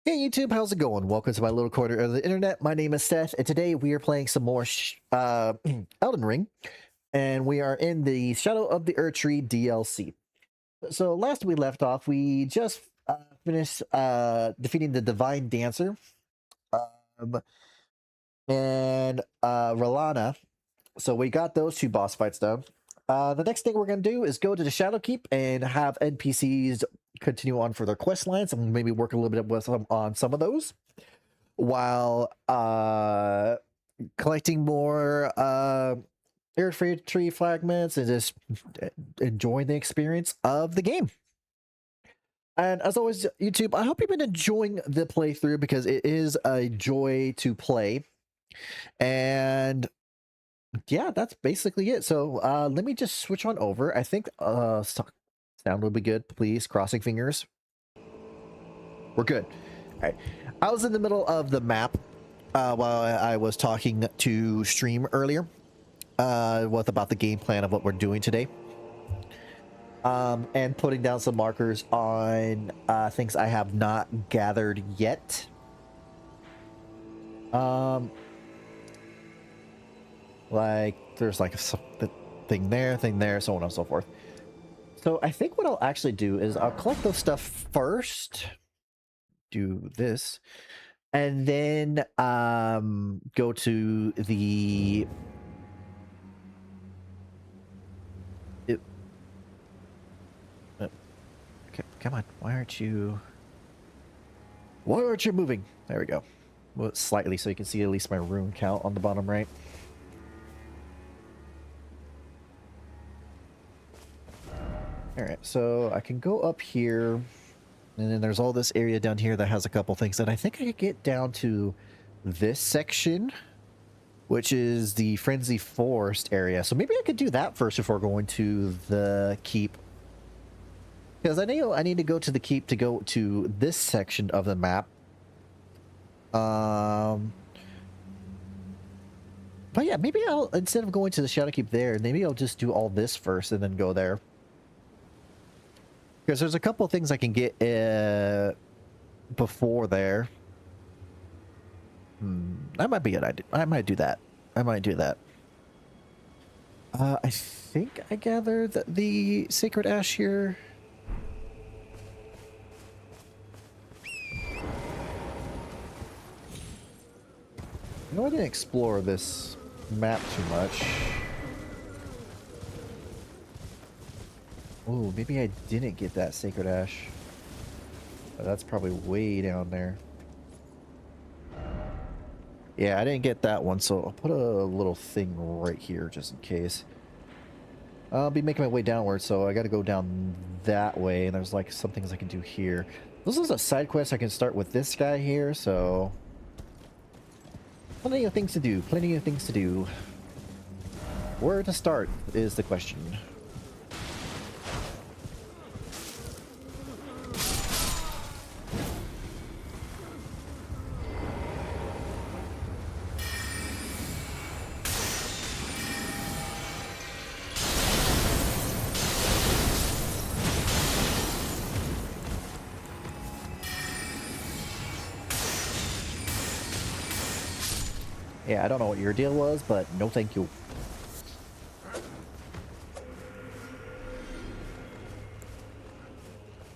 Hey YouTube, how's it going? Welcome to my little corner of the internet. My name is Seth, and today we are playing some more Elden Ring, and we are in the Shadow of the Erdtree DLC. So last we left off, we just finished defeating the Divine Dancer um, and Ralana. So we got those two boss fights done. The next thing we're going to do is go to the Shadow Keep and have NPCs continue on for their quest lines and maybe work a little bit with on some of those while collecting more tree fragments and just enjoying the experience of the game. And as always, YouTube, I hope you've been enjoying the playthrough because it is a joy to play. And yeah, that's basically it. So let me just switch on over. I think sound will be good. Please, crossing fingers. We're good. All right. I was in the middle of the map while I was talking to stream earlier with about the game plan of what we're doing today. And putting down some markers on things I have not gathered yet. Like there's like a thing there, so on and so forth. So I think what I'll actually do is I'll collect those stuff first. Do this. And then go to the okay, come on. Why aren't you moving? There we go. Well, slightly so you can see at least my rune count on the bottom right. All right, so I can go up here, and then there's all this area down here that has a couple things that I think I could get down to this section, which is the Frenzy Forest area. So maybe I could do that first before going to the keep. Because I know I need to go to the keep to go to this section of the map. But yeah, maybe I'll, instead of going to the Shadow Keep there, maybe I'll just do all this first and then go there. Because there's a couple things I can get before there. That might be an idea. I might do that. I think I gathered the Sacred Ash here. I didn't explore this map too much. Oh, maybe I didn't get that Sacred Ash. That's probably way down there. Yeah, I didn't get that one, so I'll put a little thing right here just in case. I'll be making my way downward, so I gotta go down that way, and there's like some things I can do here. This is a side quest. I can start with this guy here, so plenty of things to do. Where to start is the question. Yeah, I don't know what your deal was, but no thank you.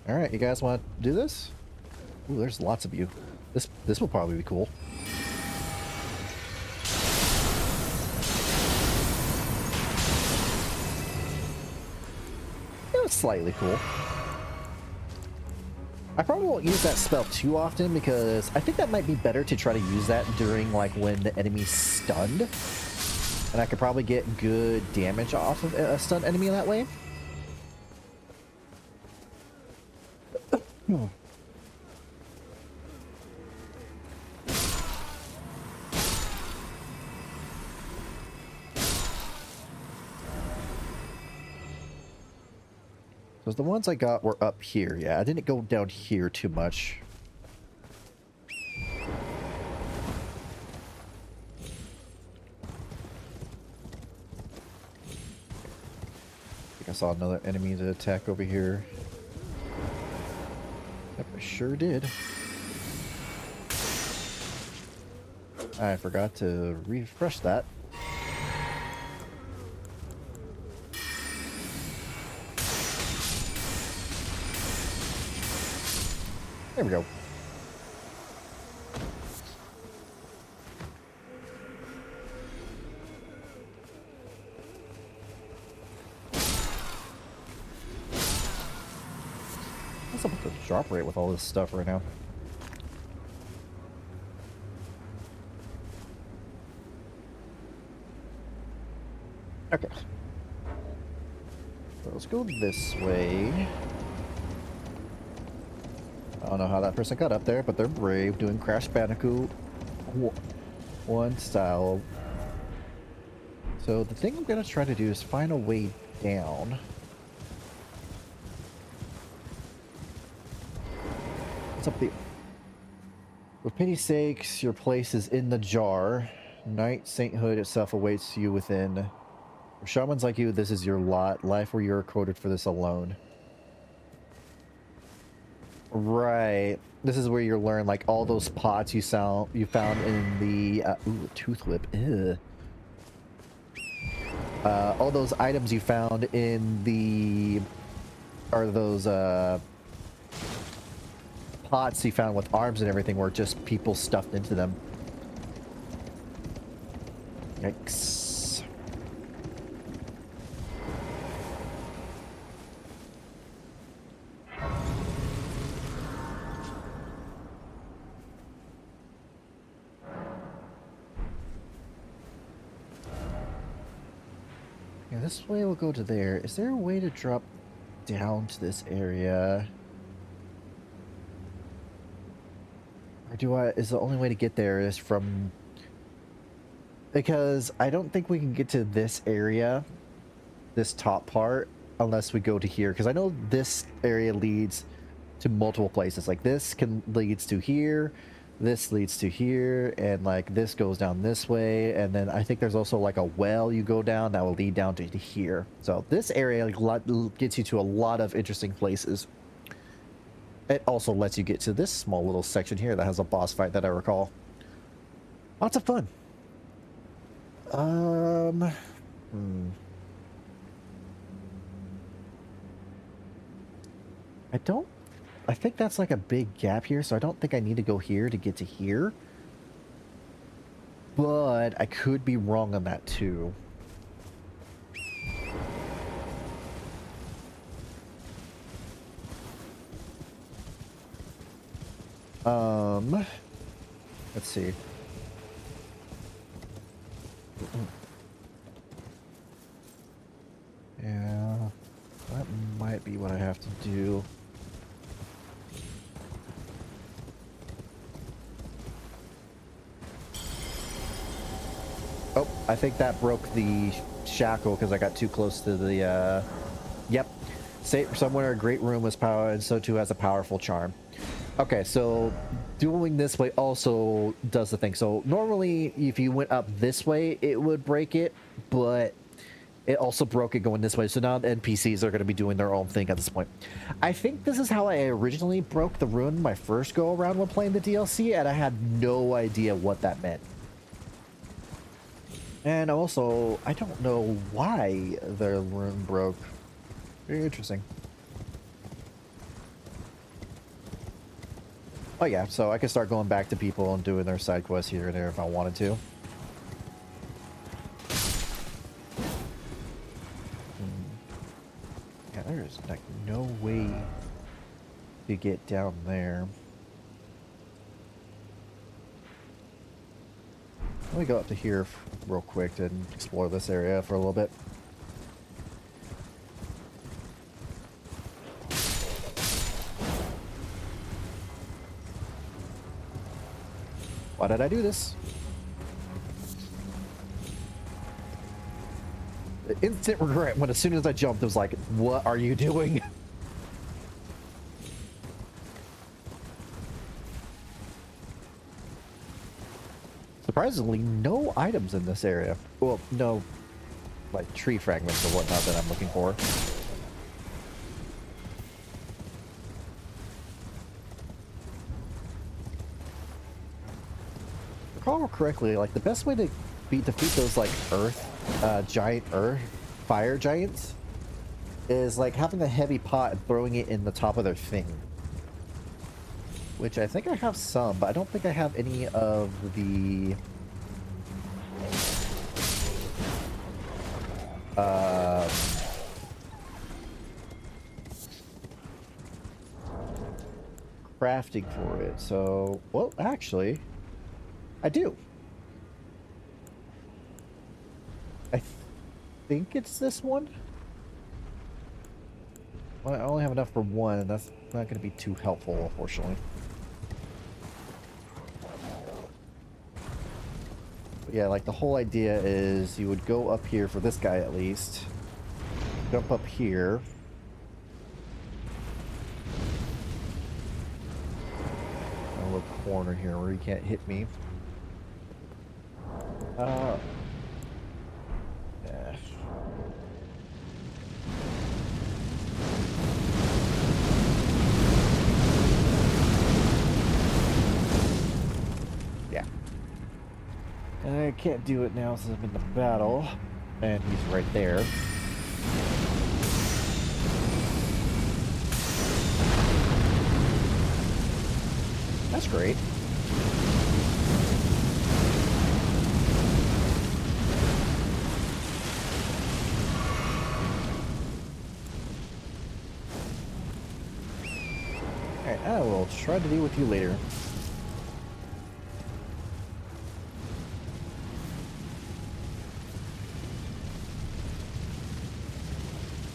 Alright, you guys want to do this? Ooh, there's lots of you. This will probably be cool. It was slightly cool. I probably won't use that spell too often because I think that might be better to try to use that during like when the enemy's stunned. And I could probably get good damage off of a stunned enemy that way. Because the ones I got were up here. Yeah, I didn't go down here too much. I think I saw another enemy to attack over here. Yep, I sure did. I forgot to refresh that. There we go. What's up with the drop rate with all this stuff right now? Okay. So let's go this way. I don't know how that person got up there, but they're brave, doing Crash Bandicoot 1 style. So the thing I'm gonna try to do is find a way down. What's up the... For pity's sakes, your place is in the jar. Knight Sainthood itself awaits you within. For shamans like you, this is your lot. Life where you're coded for this alone. Right. This is where you learn like all those pots you found in the ooh, tooth whip. Ew. All those items you found in the those pots you found with arms and everything were just people stuffed into them. Yikes. Yeah, this way will go to there. Is there a way to drop down to this area? Or is the only way to get there is from... Because I don't think we can get to this area, this top part, unless we go to here. Because I know this area leads to multiple places. Like this leads to here, this leads to here, and like this goes down this way. And then I think there's also like a well you go down that will lead down to here. So this area like, gets you to a lot of interesting places. It also lets you get to this small little section here that has a boss fight that I recall. Lots of fun. I think that's like a big gap here, so I don't think I need to go here to get to here. But I could be wrong on that too. Let's see. Yeah, that might be what I have to do. Oh, I think that broke the shackle because I got too close to the, Yep. Somewhere a great room was powered, and so too has a powerful charm. Okay, so doing this way also does the thing. So normally, if you went up this way, it would break it, but it also broke it going this way. So now the NPCs are going to be doing their own thing at this point. I think this is how I originally broke the rune my first go around when playing the DLC, and I had no idea what that meant. And also, I don't know why the rune broke. Very interesting. Oh yeah, so I can start going back to people and doing their side quests here and there if I wanted to. Yeah, there's like no way to get down there. Let me go up to here real quick and explore this area for a little bit. Why did I do this? The instant regret when as soon as I jumped, it was like, what are you doing? Surprisingly, no items in this area. Well, no, like tree fragments or whatnot that I'm looking for. recall correctly, like the best way to defeat those like giant fire giants is like having a heavy pot and throwing it in the top of their thing. Which I think I have some, but I don't think I have any of the crafting for it. So, well, actually, I do. I think it's this one. Well, I only have enough for one, and that's not going to be too helpful, unfortunately. But yeah, like the whole idea is you would go up here for this guy at least. Jump up here. A little corner here where he can't hit me. Yeah. Yeah. I can't do it now since I'm in the battle. And he's right there. That's great. Alright, I will try to deal with you later.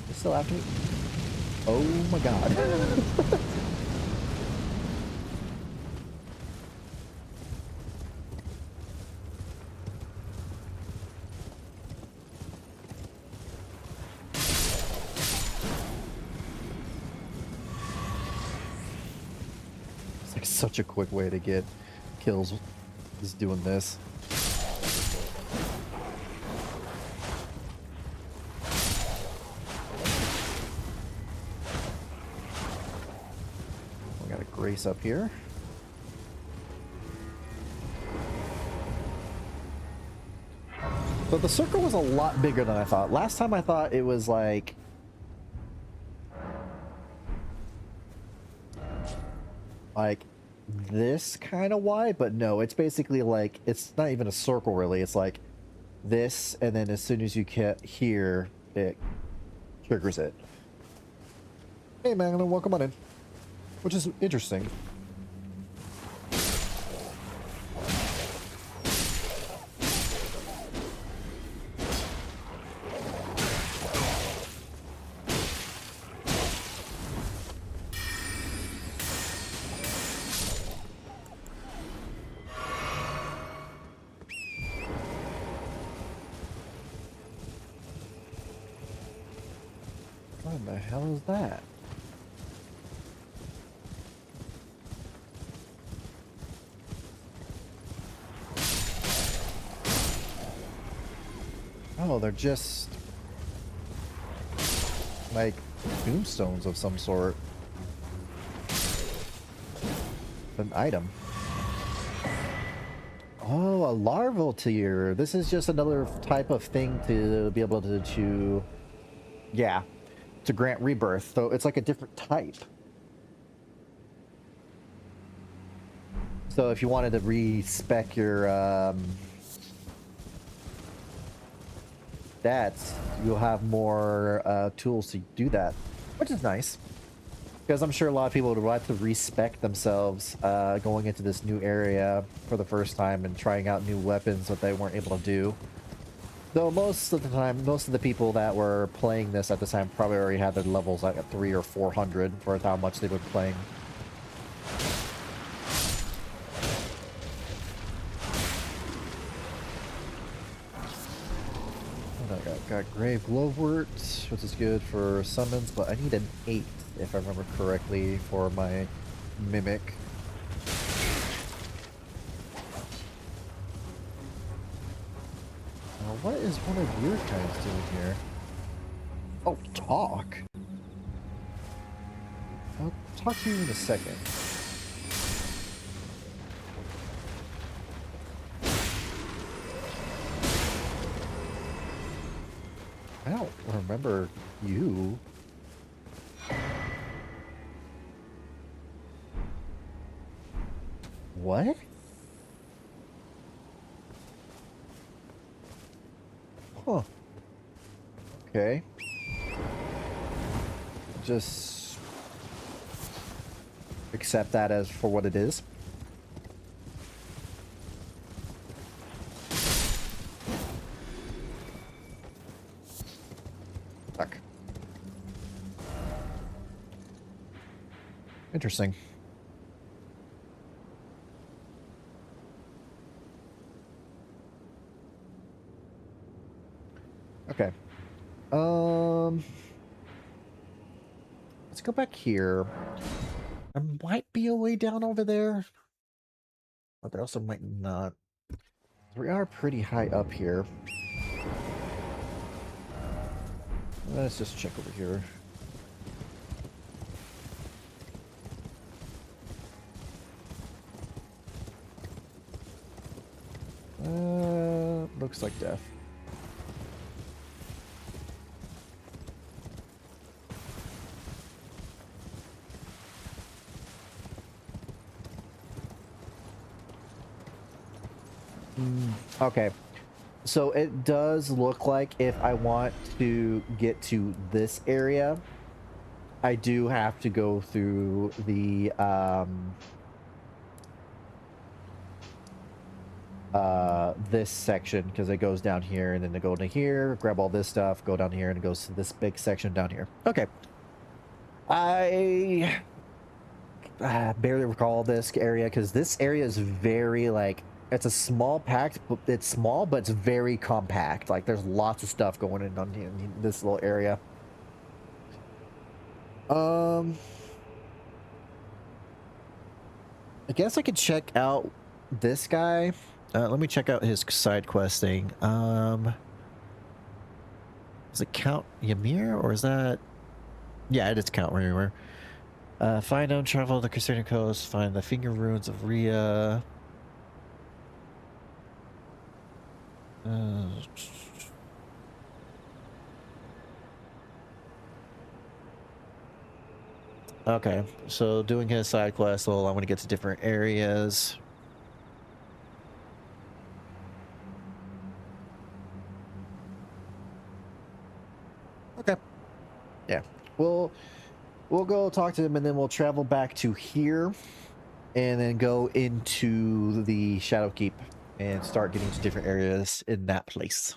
You still after me? Oh my god. Such a quick way to get kills is doing this. We got a Grace up here. So the circle was a lot bigger than I thought. Last time I thought it was like this kind of wide, but no, it's basically like, it's not even a circle really. It's like this, and then as soon as you get here, it triggers it. Hey man, welcome on in. Which is interesting. What the hell is that? Oh, they're just like tombstones of some sort. An item. Oh, a larval tier. This is just another type of thing to be able to yeah, to grant rebirth. So it's like a different type. So if you wanted to respec your stats, you'll have more tools to do that, which is nice. Because I'm sure a lot of people would like to respec themselves going into this new area for the first time and trying out new weapons that they weren't able to do. Though most of the time, most of the people that were playing this at the time probably already had their levels like at 300 or 400 for how much they've been playing. Got Grave Glowwort, which is good for summons, but I need an 8, if I remember correctly, for my Mimic. Now, what is one of your guys doing here? Oh, talk? I'll talk to you in a second. I don't remember you. What? Huh. Okay. Just accept that as for what it is. Fuck. Interesting. Okay. Um, let's go back here. There might be a way down over there, but there also might not. We are pretty high up here. Let's just check over here. Looks like death. Okay. So it does look like if I want to get to this area, I do have to go through the this section because it goes down here and then to go to here, grab all this stuff, go down here and it goes to this big section down here. Okay. I barely recall this area because this area is very like it's a small packed, it's small but it's very compact. Like there's lots of stuff going in on in this little area. I guess I could check out this guy. Let me check out his side quest thing. Does it count Ymir or is that? Yeah, it is count Ymir. Find out travel the Crusader Coast. Find the finger runes of Rhea. Okay, so doing his side quest will allow me to get to different areas. Okay. Yeah. We'll go talk to him and then we'll travel back to here and then go into the Shadow Keep and start getting to different areas in that place.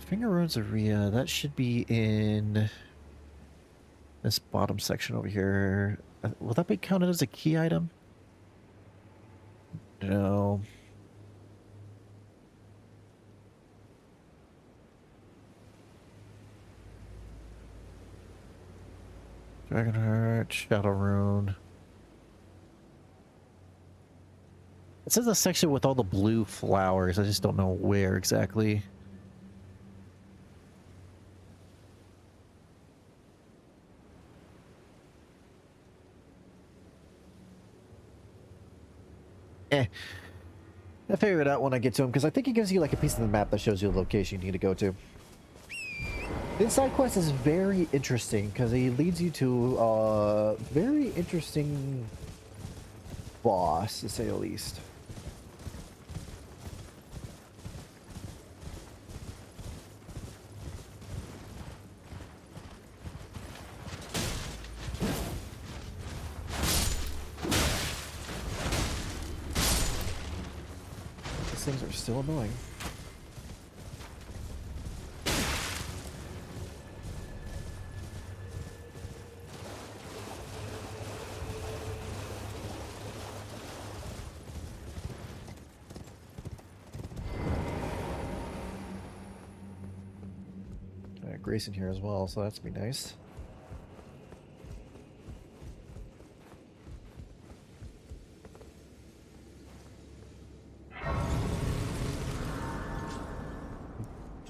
Finger runes of Rhea, that should be in this bottom section over here. Will that be counted as a key item? No. Dragonheart, Shadow Rune. It says a section with all the blue flowers. I just don't know where exactly. Eh. I'll figure it out when I get to him, because I think he gives you like a piece of the map that shows you the location you need to go to. This side quest is very interesting, because he leads you to a very interesting boss, to say the least. These things are still annoying. Grace in here as well, so that's be nice.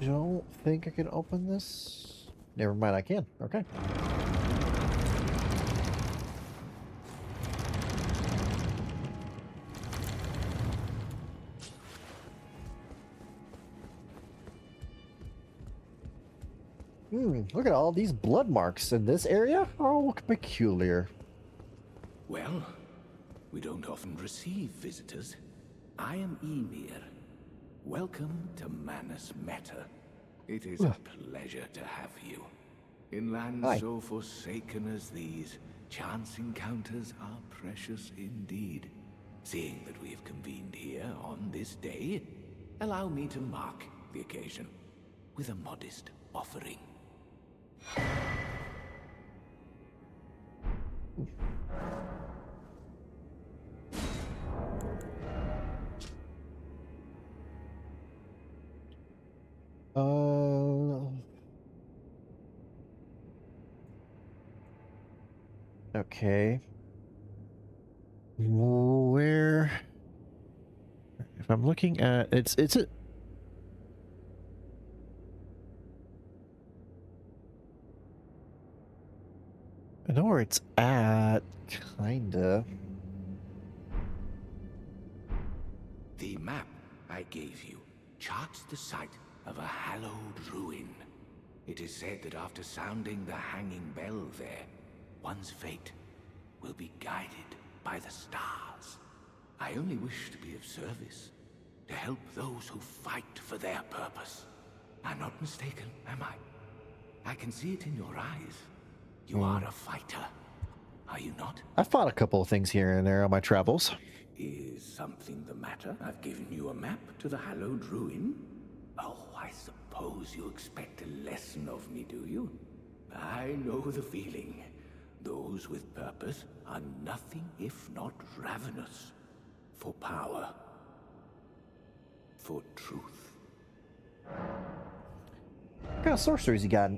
don't think I can open this. Never mind, I can. Okay. Look at all these blood marks in this area. Oh, peculiar. Well, we don't often receive visitors. I am Emir. Welcome to Manus Meta. It is a pleasure to have you. In lands Hi. so forsaken as these, chance encounters are precious indeed. Seeing that we have convened here on this day, allow me to mark the occasion with a modest offering. Okay. Where? If I'm looking at it's a. I know where it's at, kinda. The map I gave you charts the site of a hallowed ruin. It is said that after sounding the hanging bell there, one's fate will be guided by the stars. I only wish to be of service, to help those who fight for their purpose. I'm not mistaken, am I? I can see it in your eyes. You are a fighter, are you not? I fought a couple of things here and there on my travels. Is something the matter? I've given you a map to the hallowed ruin. Oh, I suppose you expect a lesson of me, do you? I know the feeling. Those with purpose are nothing if not ravenous. For power. For truth. What kind of sorceries you got?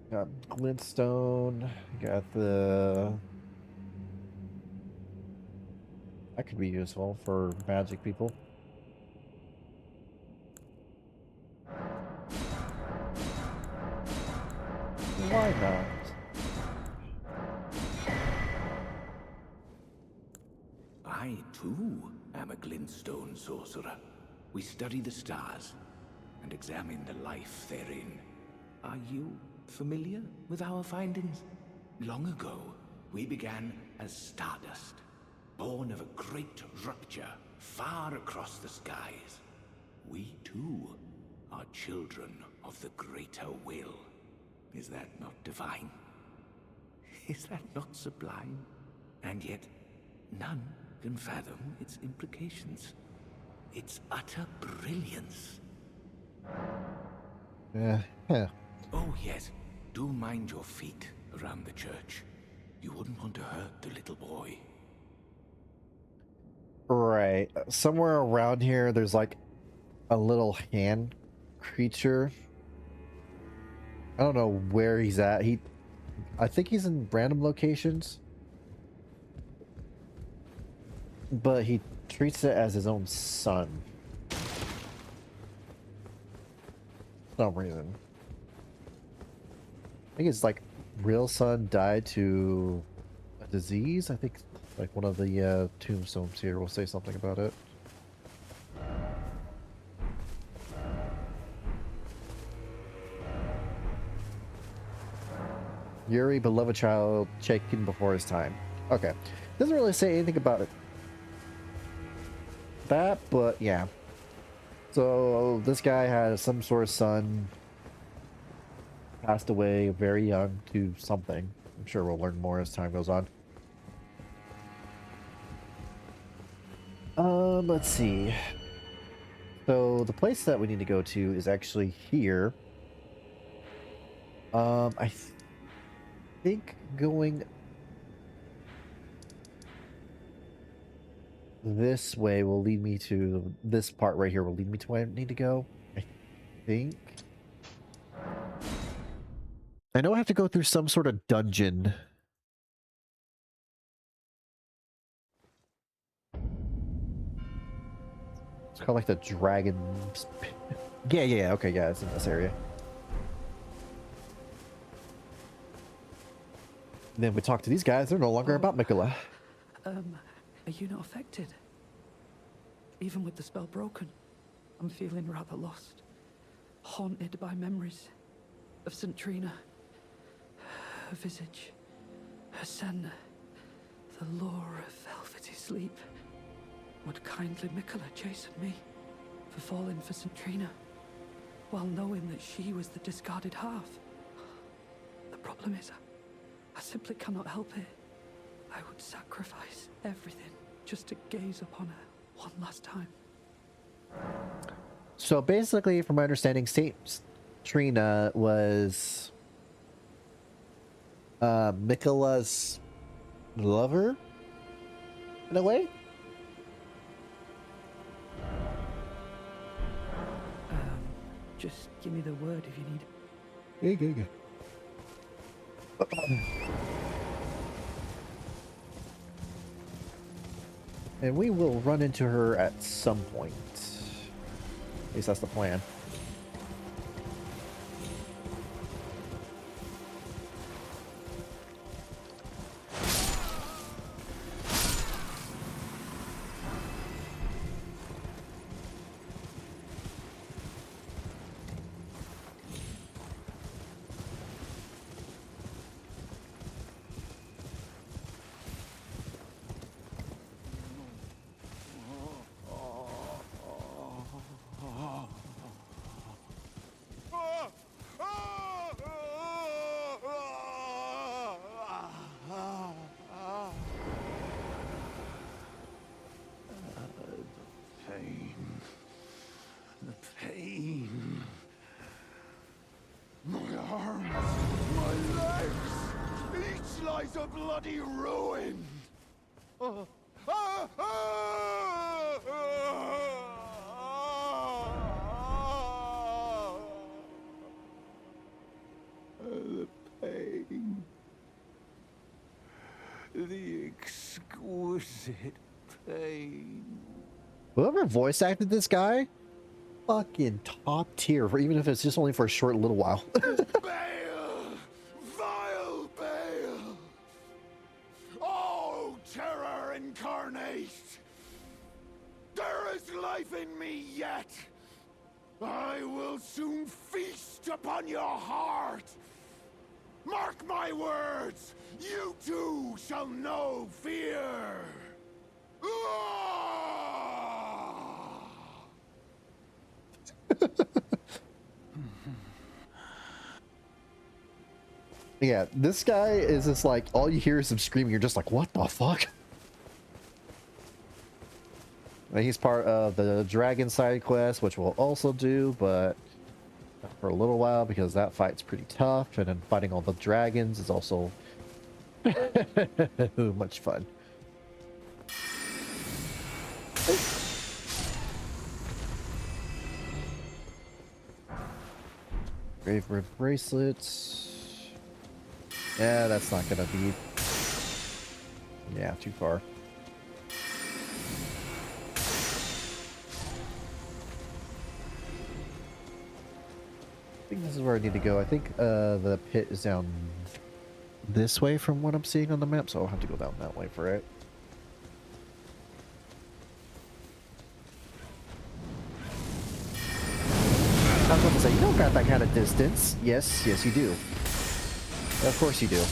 Got glintstone. Got the. That could be useful for magic people. Why not? I, too, am a glintstone sorcerer. We study the stars and examine the life therein. Are you familiar with our findings? Long ago, we began as stardust, born of a great rupture far across the skies. We, too, are children of the greater will. Is that not divine? Is that not sublime? And yet, none can fathom its implications. Its utter brilliance. Yeah. Oh, yes. Do mind your feet around the church. You wouldn't want to hurt the little boy. Right. Somewhere around here, there's like a little hand creature. I don't know where he's at. I think he's in random locations, but he treats it as his own son. For some reason. I think his like real son died to a disease. I think like one of the tombstones here will say something about it. Yuri, beloved child, taken before his time. Okay. Doesn't really say anything about it. That, but yeah. So this guy had some sort of son, passed away very young to something. I'm sure we'll learn more as time goes on. Let's see. So the place that we need to go to is actually here. I think going this way will lead me to this part right here will lead me to where I need to go. I think. I know I have to go through some sort of dungeon. It's called like the dragon. Yeah, yeah, okay, yeah, it's in this area. And then we talk to these guys. They're no longer about Mikola. Are you not affected? Even with the spell broken, I'm feeling rather lost. Haunted by memories of St. Trina. Her visage, her scent, the lure of velvety sleep. Would kindly Mikola chasten me for falling for St. Trina, while knowing that she was the discarded half? The problem is, I simply cannot help it. I would sacrifice everything just to gaze upon her one last time. So basically, from my understanding, Saint Trina was Mikola's lover, in a way. Just give me the word if you need it. Yeah. And we will run into her at some point. At least that's the plan. Pain. My arms, my legs, each lies a bloody ruin. The pain. The exquisite pain. Whoever voice acted this guy, fucking top tier, for even if it's just only for a short little while. Bale! Vile Bale! Oh, terror incarnate! There is life in me yet! I will soon feast upon your heart! Mark my words! You too shall know fear! Yeah, this guy is just like, all you hear is him screaming. You're just like, what the fuck? And he's part of the dragon side quest, which we'll also do, but not for a little while because that fight's pretty tough. And then fighting all the dragons is also much fun. Grave Rib bracelets. Yeah, that's not gonna be. Yeah, too far. I think this is where I need to go. I think the pit is down this way from what I'm seeing on the map, so I'll have to go down that way for it. I was about to say, you don't got that kind of distance. Yes, yes you do. Of course you do.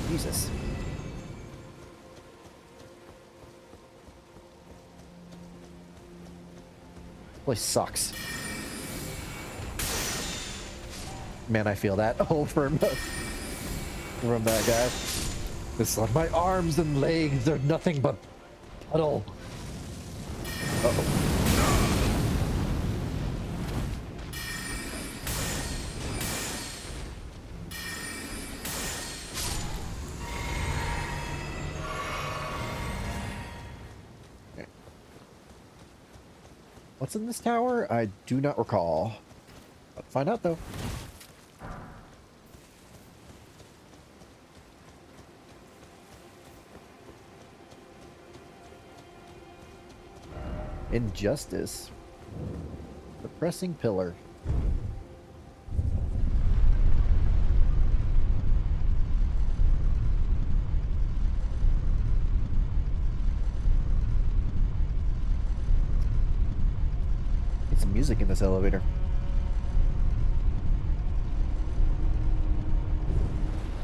Jesus. Place sucks. Man, I feel that. Oh, from that guy. It's like my arms and legs are nothing but puddle. Uh-oh. What's in this tower? I do not recall. I'll find out though. Injustice. The pressing pillar. Need some music in this elevator.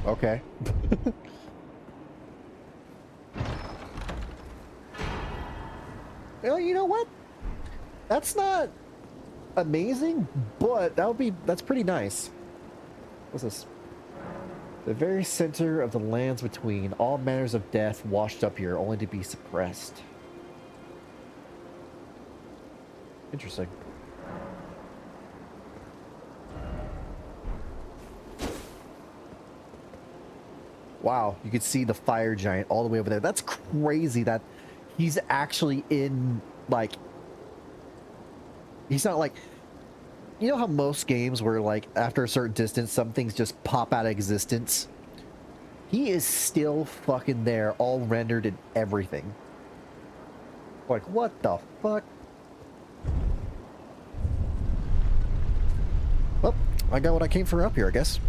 Okay. Well, you know what? That's not amazing, but that's pretty nice. What's this? The very center of the lands between, all manners of death washed up here, only to be suppressed. Interesting. Wow, you can see the fire giant all the way over there. That's crazy that he's actually in, like, he's not like, you know how most games where, like, after a certain distance, some things just pop out of existence? He is still fucking there, all rendered and everything. Like, what the fuck? Well, I got what I came for up here, I guess.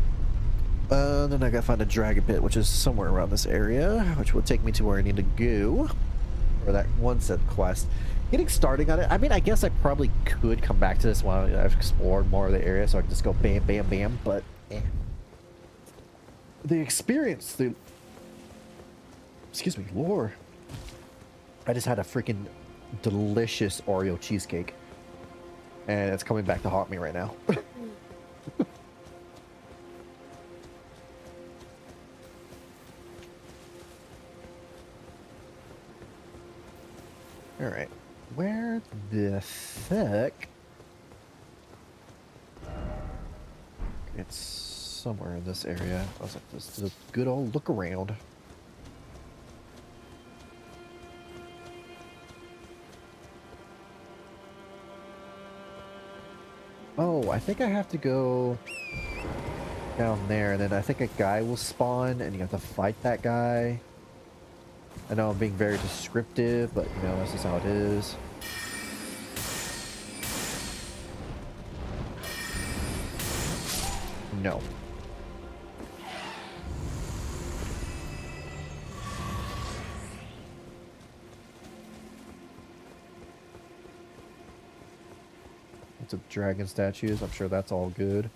Then I gotta find a dragon pit, which is somewhere around this area, which will take me to where I need to go. Or that one set quest. Getting starting on it, I mean, I guess I probably could come back to this while I've explored more of the area, so I can just go bam, bam, bam, but eh. The experience, excuse me, lore. I just had a freaking delicious Oreo cheesecake. And it's coming back to haunt me right now. Alright. Where the fuck? It's somewhere in this area. I was like, this is a good old look around. Oh, I think I have to go down there, and then I think a guy will spawn, and you have to fight that guy. I know I'm being very descriptive, but you know, this is how it is. No. Lots of dragon statues. I'm sure that's all good.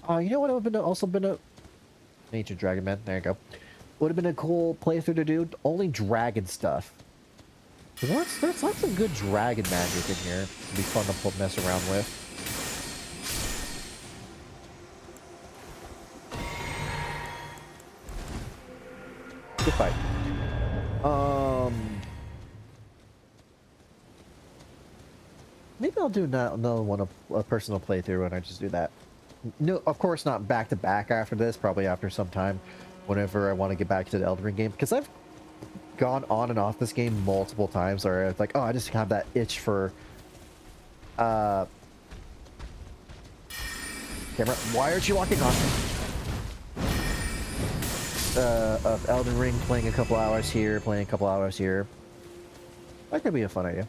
You know what would have also been a ancient dragon man. There you go. Would have been a cool playthrough to do. Only dragon stuff. There's lots of good dragon magic in here. It'd be fun to mess around with. Good fight. Maybe I'll do another one, a personal playthrough, and I just do that. No, of course not back to back after this. Probably after some time, whenever I want to get back to the Elden Ring game, because I've gone on and off this game multiple times. Or it's like, oh, I just have that itch for. Camera, why aren't you walking on? Of Elden Ring, playing a couple hours here, playing a couple hours here. That could be a fun idea.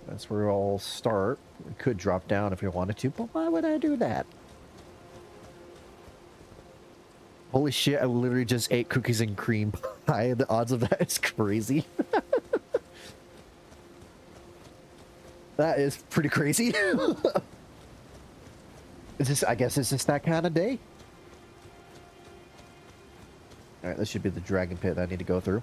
That's where I'll start. We could drop down if we wanted to, but why would I do that? Holy shit, I literally just ate cookies and cream pie. The odds of that is crazy. That is pretty crazy. I guess it's just that kind of day. Alright, this should be the dragon pit that I need to go through.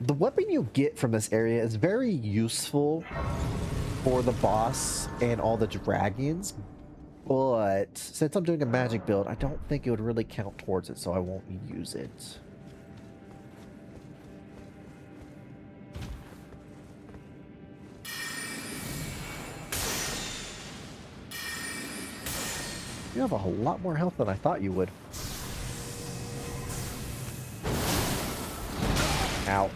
The weapon you get from this area is very useful for the boss and all the dragons, but since I'm doing a magic build, I don't think it would really count towards it, so I won't use it. You have a whole lot more health than I thought you would. Ow.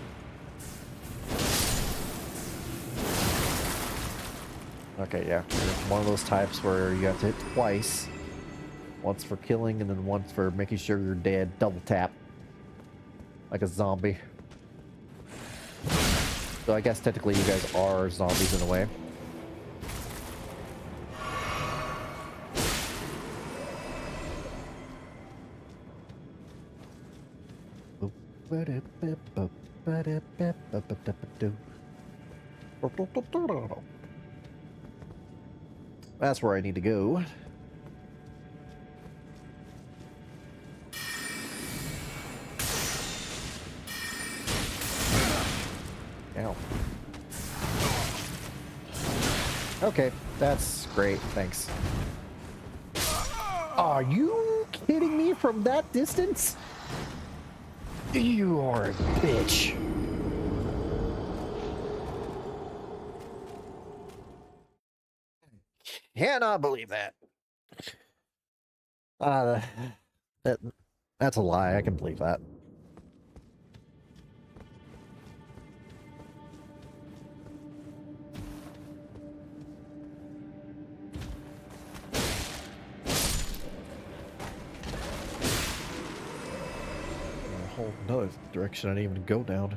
Okay, yeah. You're one of those types where you have to hit twice. Once for killing and then once for making sure you're dead. Double tap. Like a zombie. So I guess technically you guys are zombies in a way. That's where I need to go. Ow. Okay, that's great, thanks. Are you kidding me from that distance? You are a bitch. Cannot believe that. Uh, that that's a lie. I can believe that. A whole another direction I didn't even go down.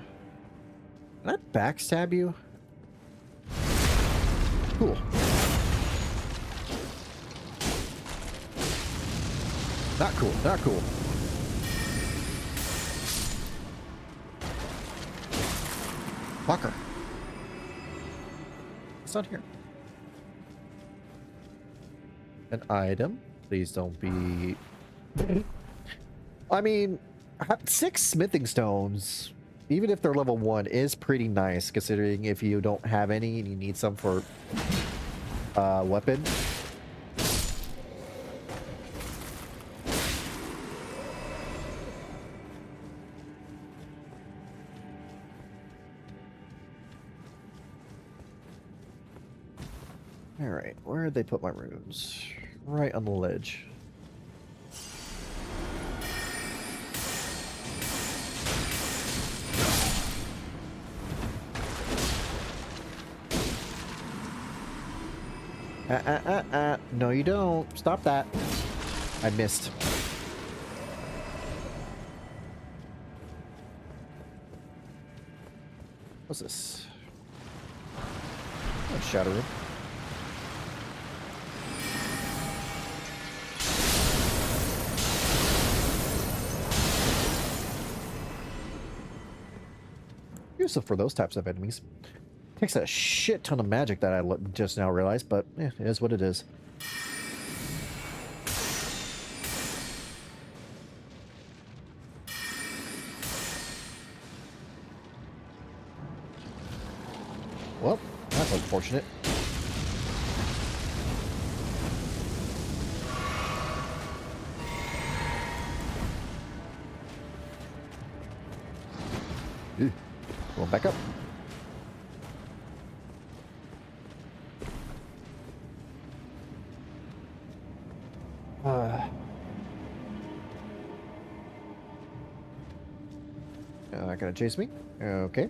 Can I backstab you? Cool. Not cool, not cool. Fucker. It's not here. An item. Please don't be... I mean, 6 smithing stones, even if they're level 1, is pretty nice, considering if you don't have any and you need some for weapon. Alright, where did they put my runes? Right on the ledge. No, you don't. Stop that. I missed. What's this? Oh, shadow room. Useful for those types of enemies. Takes a shit ton of magic that I just now realized, but it is what it is. Well, that's unfortunate. Ew. Going back up. Not gonna chase me? Okay.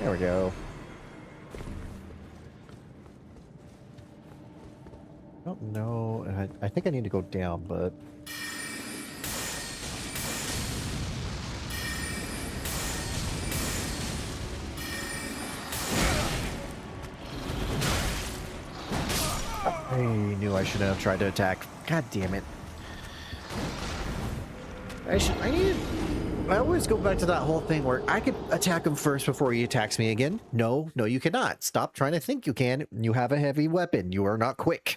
There we go. I don't know. I think I need to go down, but... I knew I shouldn't have tried to attack. God damn it. I always go back to that whole thing where I could attack him first before he attacks me again. No, you cannot. Stop trying to think you can. You have a heavy weapon. You are not quick.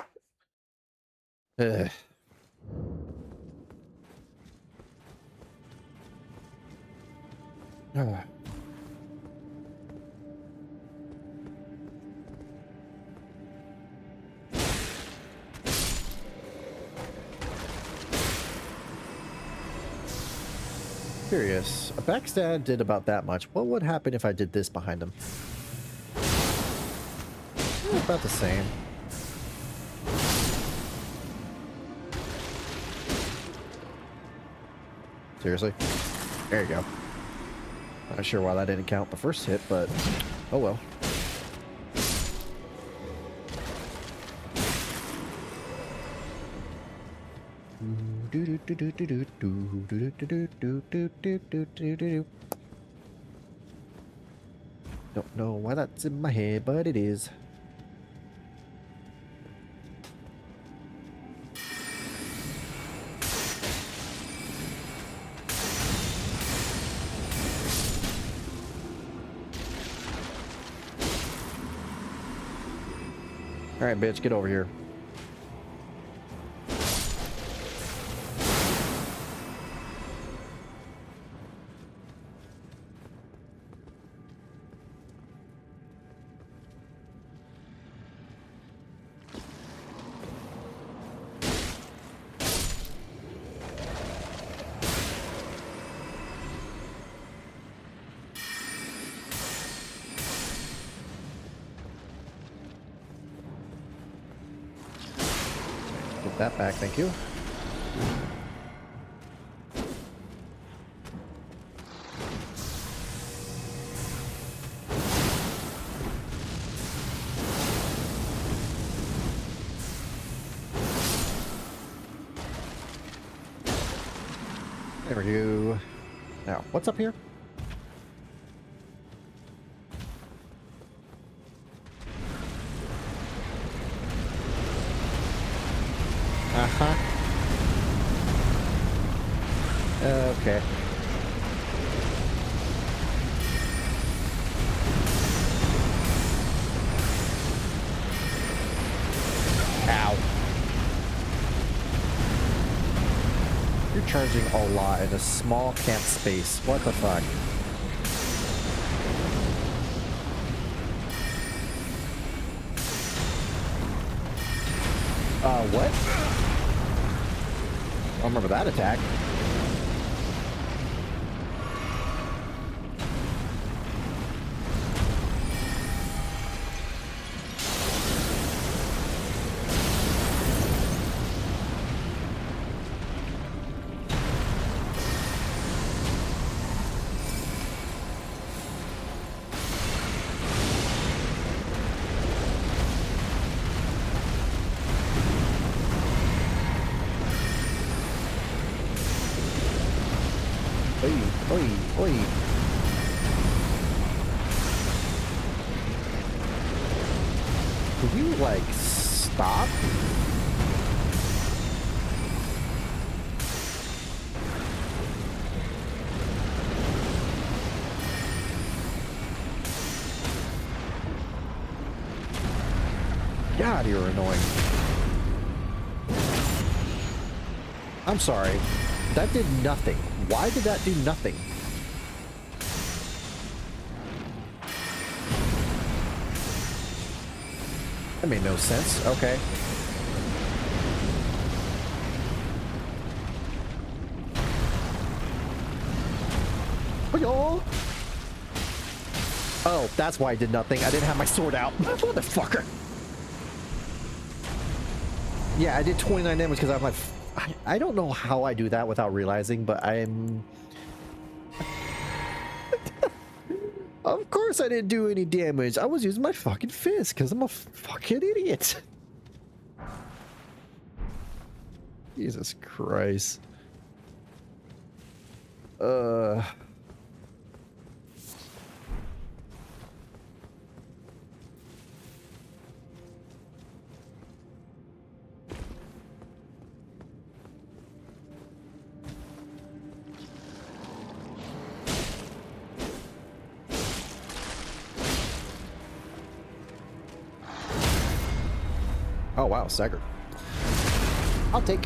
Ugh. Ah. Curious. A backstab did about that much. What would happen if I did this behind him? About the same. Seriously? There you go. Not sure why that didn't count the first hit, but oh well. Don't know why that's in my head, but it is. All right, bitch, get over here. Get that back, thank you. There we go. Now, what's up here? Uh-huh. Okay. Ow. You're charging a lot in a small camp space. What the fuck? What? I don't remember that attack. Oi, oi, oi. Could you, like, stop? God, you're annoying. I'm sorry. That did nothing. Why did that do nothing? That made no sense. Okay. Oh, that's why I did nothing. I didn't have my sword out. Motherfucker. Yeah, I did 29 damage because I'm like... I don't know how I do that without realizing, but I'm... Of course I didn't do any damage. I was using my fucking fist because I'm a fucking idiot. Jesus Christ. Oh wow, Sagger. I'll take.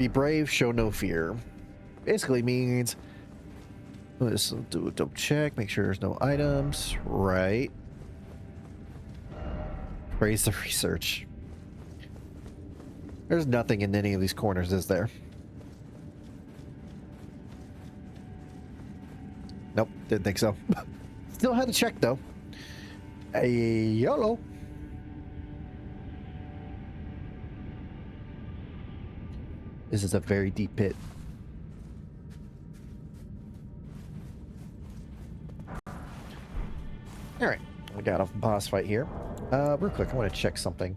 Be brave, show no fear. Basically means, let's do a double check, make sure there's no items. Right. Praise the research. There's nothing in any of these corners, is there? Nope, didn't think so. Still had to check though. Hey, YOLO. This is a very deep pit. All right, we got a boss fight here. Real quick, I want to check something.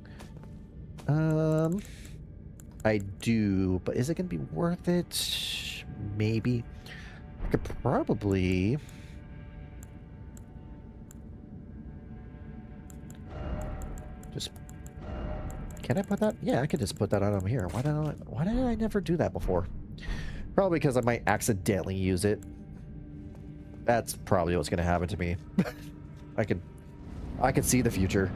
I do, but is it going to be worth it? Maybe. I could probably... just... Can I put that? Yeah, I could just put that on here. Why did I never do that before? Probably because I might accidentally use it. That's probably what's going to happen to me. I can see the future.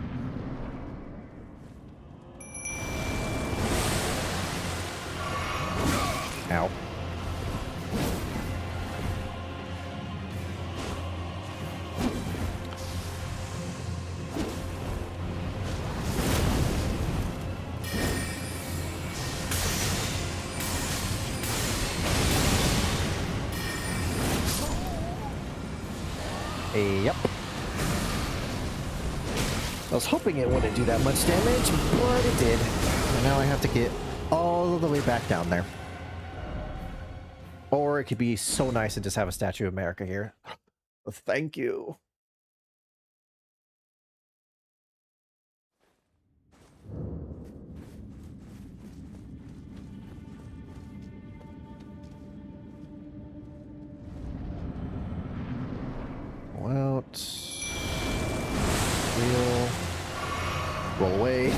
Ow. Yep. I was hoping it wouldn't do that much damage, but it did. And now I have to get all the way back down there. Or it could be so nice to just have a Statue of America here. Thank you. Go out. Wheel. Roll away.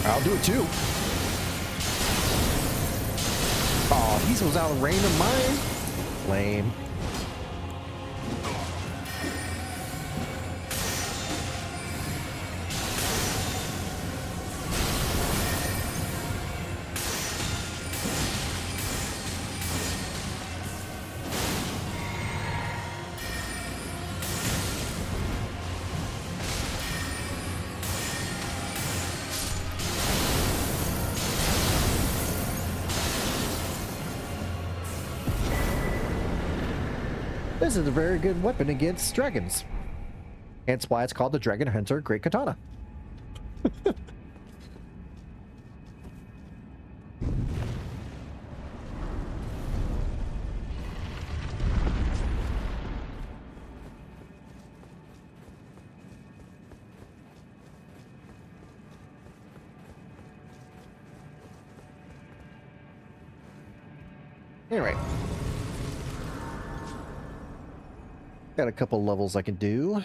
I'll do it too. Oh, he was out of range of mine. Lame. This is a very good weapon against dragons. Hence why it's called the Dragon Hunter Great Katana. Anyway. Got a couple levels I can do.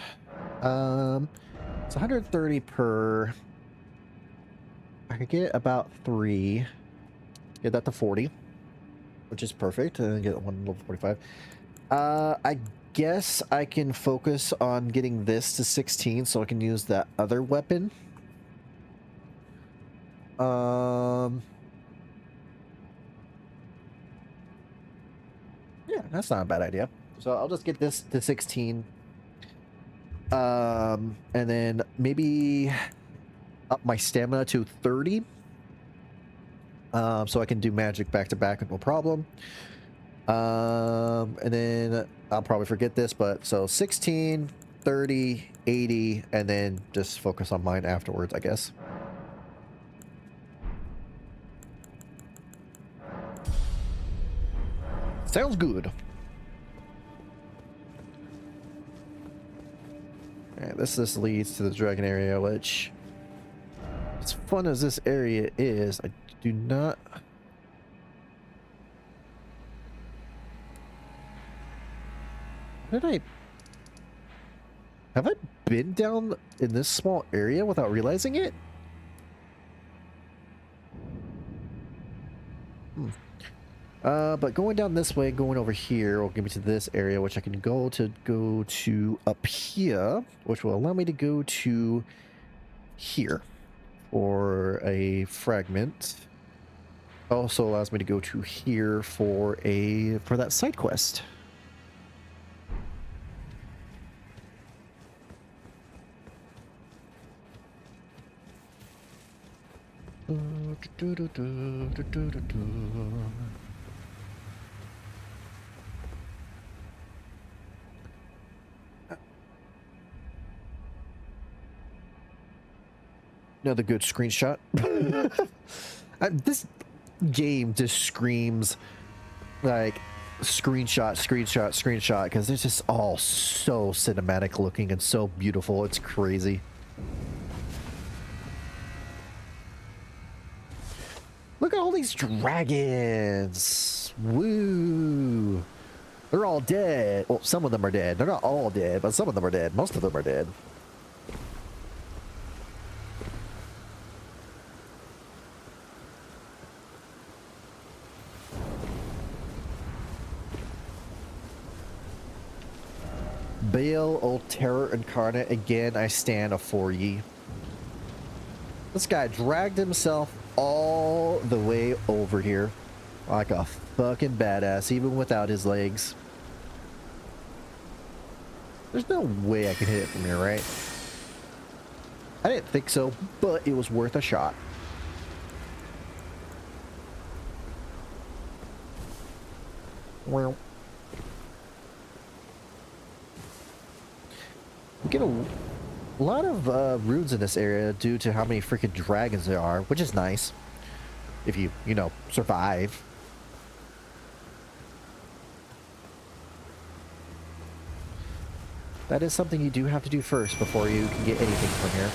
It's 130 per. I could get about 3. Get that to 40, which is perfect. And get one level 45. I guess I can focus on getting this to 16 so I can use that other weapon. Yeah, that's not a bad idea. So I'll just get this to 16. And then maybe up my stamina to 30. So I can do magic back to back with no problem. And then I'll probably forget this, but so 16, 30, 80, and then just focus on mine afterwards, I guess. Sounds good. Alright, this leads to the dragon area, which, as fun as this area is, I do not... Have I been down in this small area without realizing it? Hmm. But going down this way, going over here, will get me to this area, which I can go to up here, which will allow me to go to here for a fragment. Also allows me to go to here for that side quest. Another good screenshot. This game just screams like screenshot, screenshot, screenshot, because it's just all so cinematic looking and so beautiful. It's crazy. Look at all these dragons. Woo. They're all dead. Well, some of them are dead. They're not all dead, but some of them are dead. Most of them are dead. Baal, old terror incarnate, again I stand afore ye. This guy dragged himself all the way over here like a fucking badass, even without his legs. There's no way I can hit it from here, right? I didn't think so, but it was worth a shot. Well, get a lot of runes in this area due to how many freaking dragons there are, which is nice if you know, survive. That is something you do have to do first before you can get anything from here.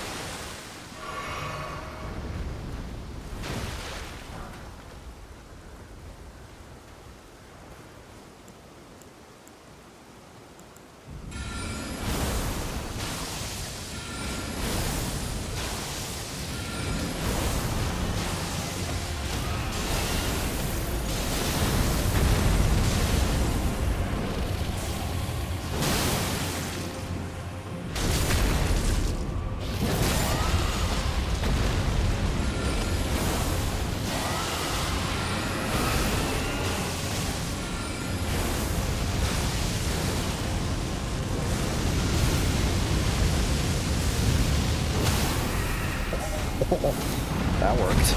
That worked.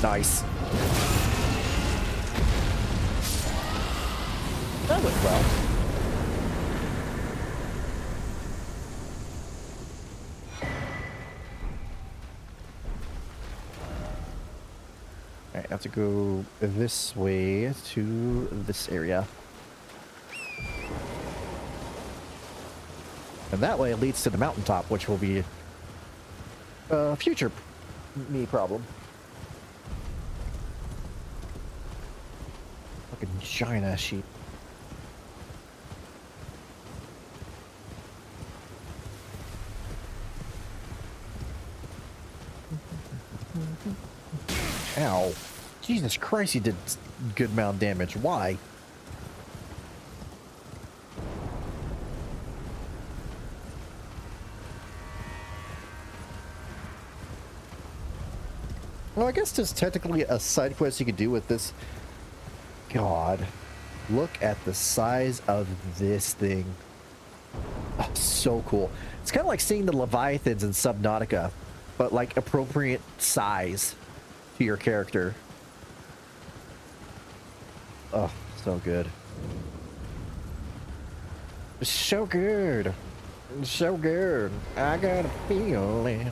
Nice. That went well. Alright, I have to go this way to this area. And that way it leads to the mountaintop, which will be a future me problem. Fucking giant ass sheep. Ow. Jesus Christ, he did good amount of damage. Why? Well, I guess there's technically a side quest you could do with this. God, look at the size of this thing. Oh, so cool. It's kind of like seeing the Leviathans in Subnautica, but like appropriate size to your character. Oh, so good. So good. So good. I got a feeling.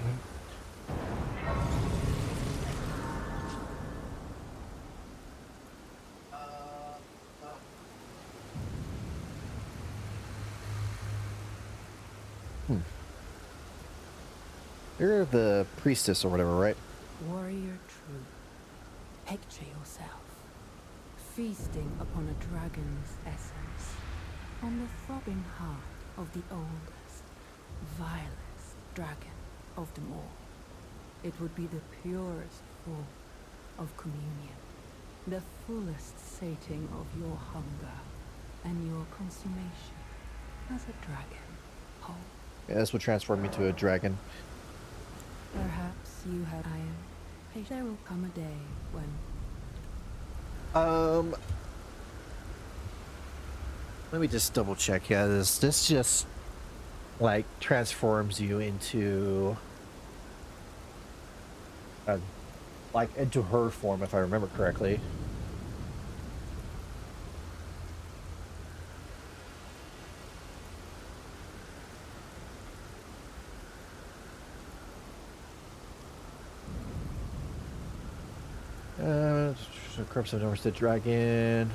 You're the priestess or whatever, right? Warrior true, picture yourself feasting upon a dragon's essence, on the throbbing heart of the oldest, vilest dragon of them all. It would be the purest form of communion, the fullest sating of your hunger and your consummation as a dragon whole. Yeah, this would transform me to a dragon. Perhaps you have iron. There will come a day when let me just double check. Yeah, this just like transforms you into like into her form, if I remember correctly. So corpse of Norse the dragon.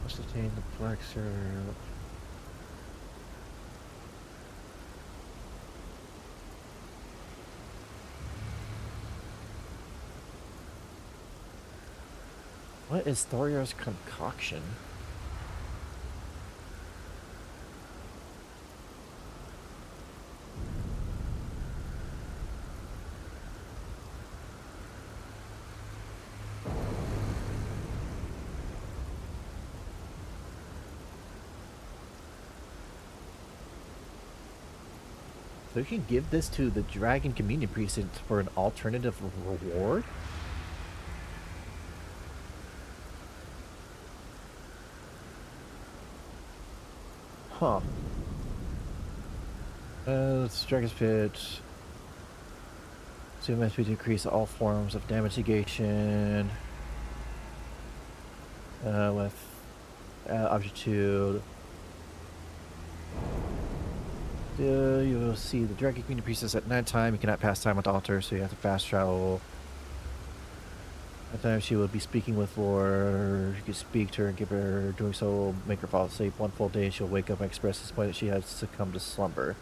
Must attain the flexor. What is Thoriar's concoction? So you can give this to the Dragon Communion Precinct for an alternative reward? Huh. Dragon's Pit. So must be to decrease all forms of damage negation. With Objitude. You will see the Dragon Communion Priestess at nighttime. You cannot pass time with the altar, so you have to fast travel. At times she will be speaking with Lord. You can speak to her and give her, doing so will make her fall asleep. One full day she'll wake up and express this point that she has succumbed to slumber.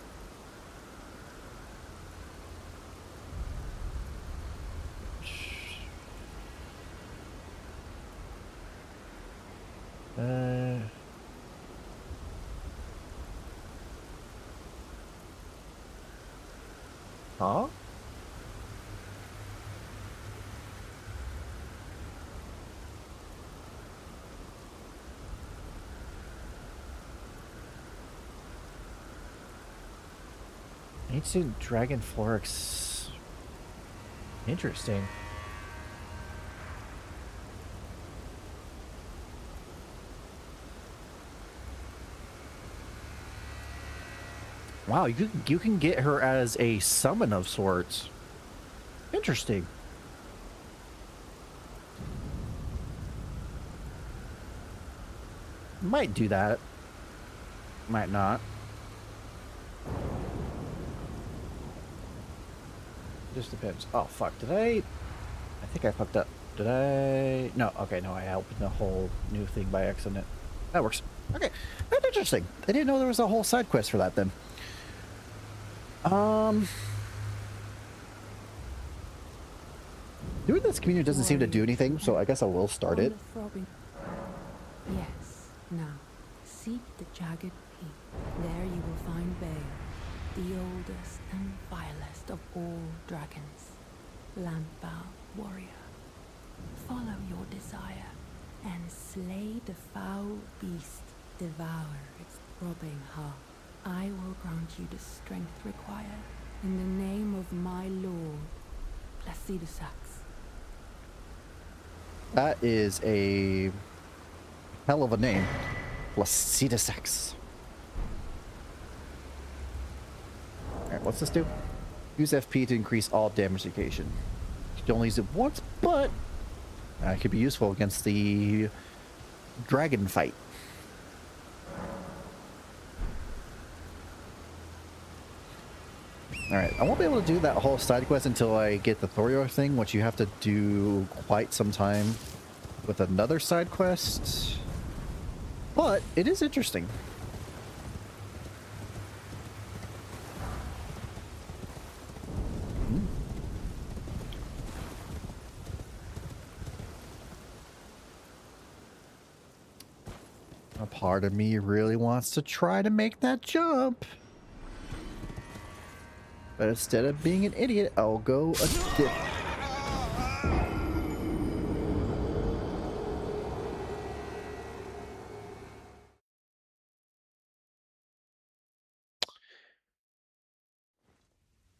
Huh? Ancient Dragon Florix. Interesting. Wow, you can get her as a summon of sorts. Interesting. Might do that. Might not. Just depends. Oh fuck, did I think I fucked up. Did I? No, okay, no, I opened the whole new thing by accident. That works. Okay, that's interesting. I didn't know there was a whole side quest for that then. Doing this community doesn't seem to do anything, so I guess I will start it. Yes, now, seek the jagged peak. There you will find Bale, the oldest and vilest of all dragons. Landbound warrior. Follow your desire and slay the foul beast. Devour its throbbing heart. I will grant you the strength required in the name of my lord, Placidusax. That is a hell of a name. Placidusax. Alright, what's this do? Use FP to increase all damage negation. You can only use it once, but it could be useful against the dragon fight. Alright, I won't be able to do that whole side quest until I get the Thorio thing, which you have to do quite some time with another side quest. But it is interesting. A part of me really wants to try to make that jump. But instead of being an idiot, I'll go a dip.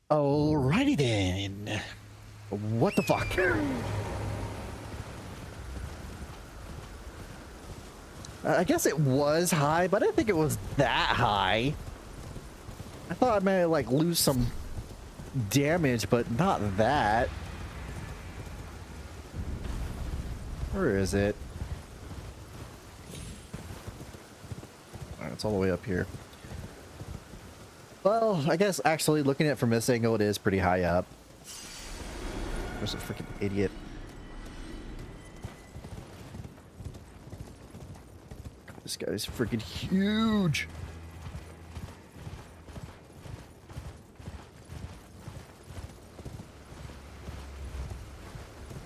Alrighty then. What the fuck? I guess it was high, but I didn't think it was that high. I thought I might like lose some damage, but not that. Where is it? Alright, it's all the way up here. Well, I guess actually looking at it from this angle, it is pretty high up. There's a freaking idiot. This guy's freaking huge.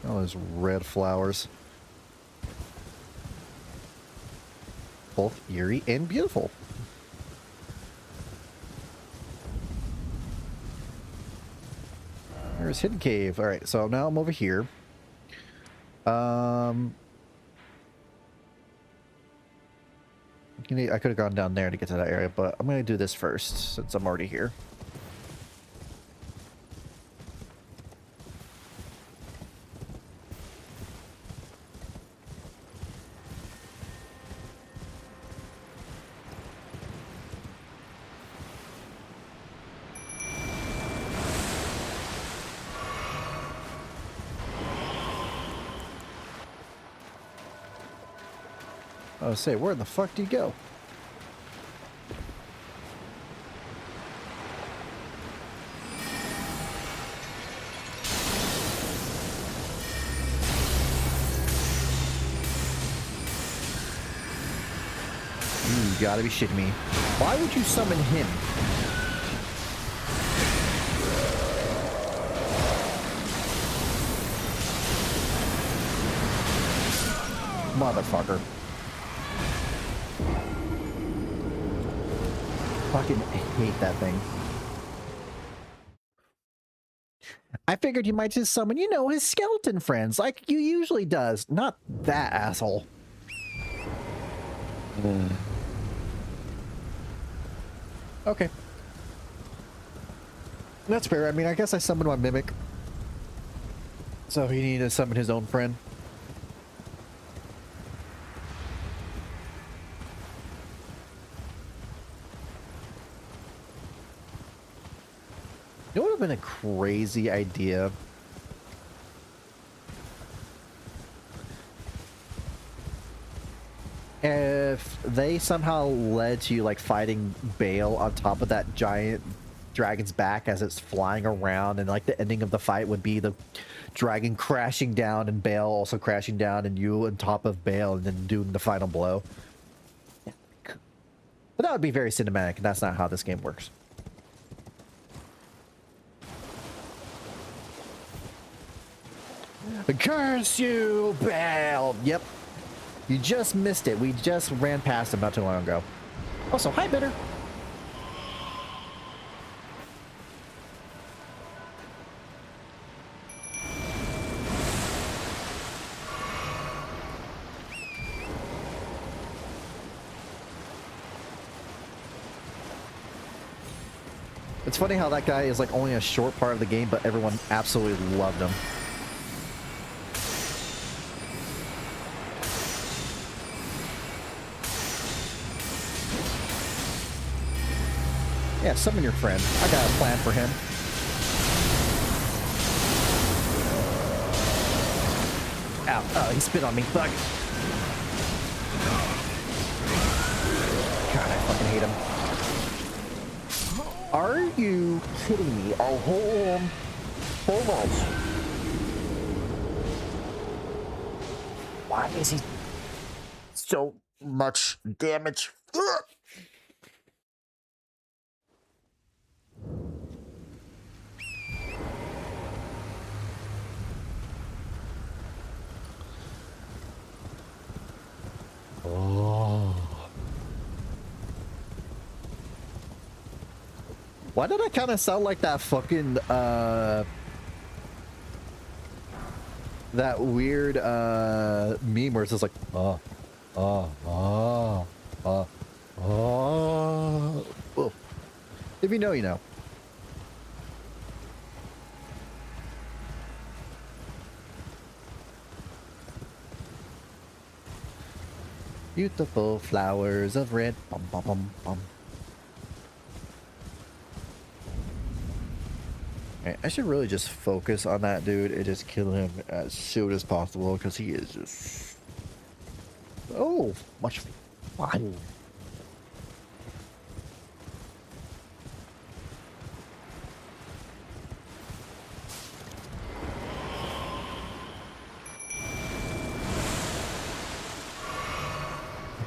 Oh, those red flowers. Both eerie and beautiful. There's Hidden Cave. Alright, so now I'm over here. I could have gone down there to get to that area, but I'm going to do this first since I'm already here. I was say, where the fuck do you go? You gotta be shitting me. Why would you summon him? Motherfucker. Fucking hate that thing. I figured he might just summon, you know, his skeleton friends like you usually does. Not that asshole. Okay. That's fair. I mean, I guess I summoned my mimic. So he needed to summon his own friend. It would have been a crazy idea. If they somehow led to you like fighting Bale on top of that giant dragon's back as it's flying around, and like the ending of the fight would be the dragon crashing down and Bale also crashing down and you on top of Bale and then doing the final blow. But that would be very cinematic, and that's not how this game works. Curse you, Bale! Yep. You just missed it. We just ran past him not too long ago. Also, hi, Bitter. It's funny how that guy is like only a short part of the game, but everyone absolutely loved him. Yeah, summon your friend. I got a plan for him. Ow. Oh, he spit on me. Fuck. God, I fucking hate him. Are you kidding me? Oh, hold on. Hold on. Why is he so much damage? Ugh. Oh. Why did I kind of sound like that fucking, that weird, meme where it's just like, oh. Well, if you know, you know. Beautiful flowers of red. Bum, bum, bum, bum. Right, I should really just focus on that dude and just kill him as soon as possible because he is just so much fun.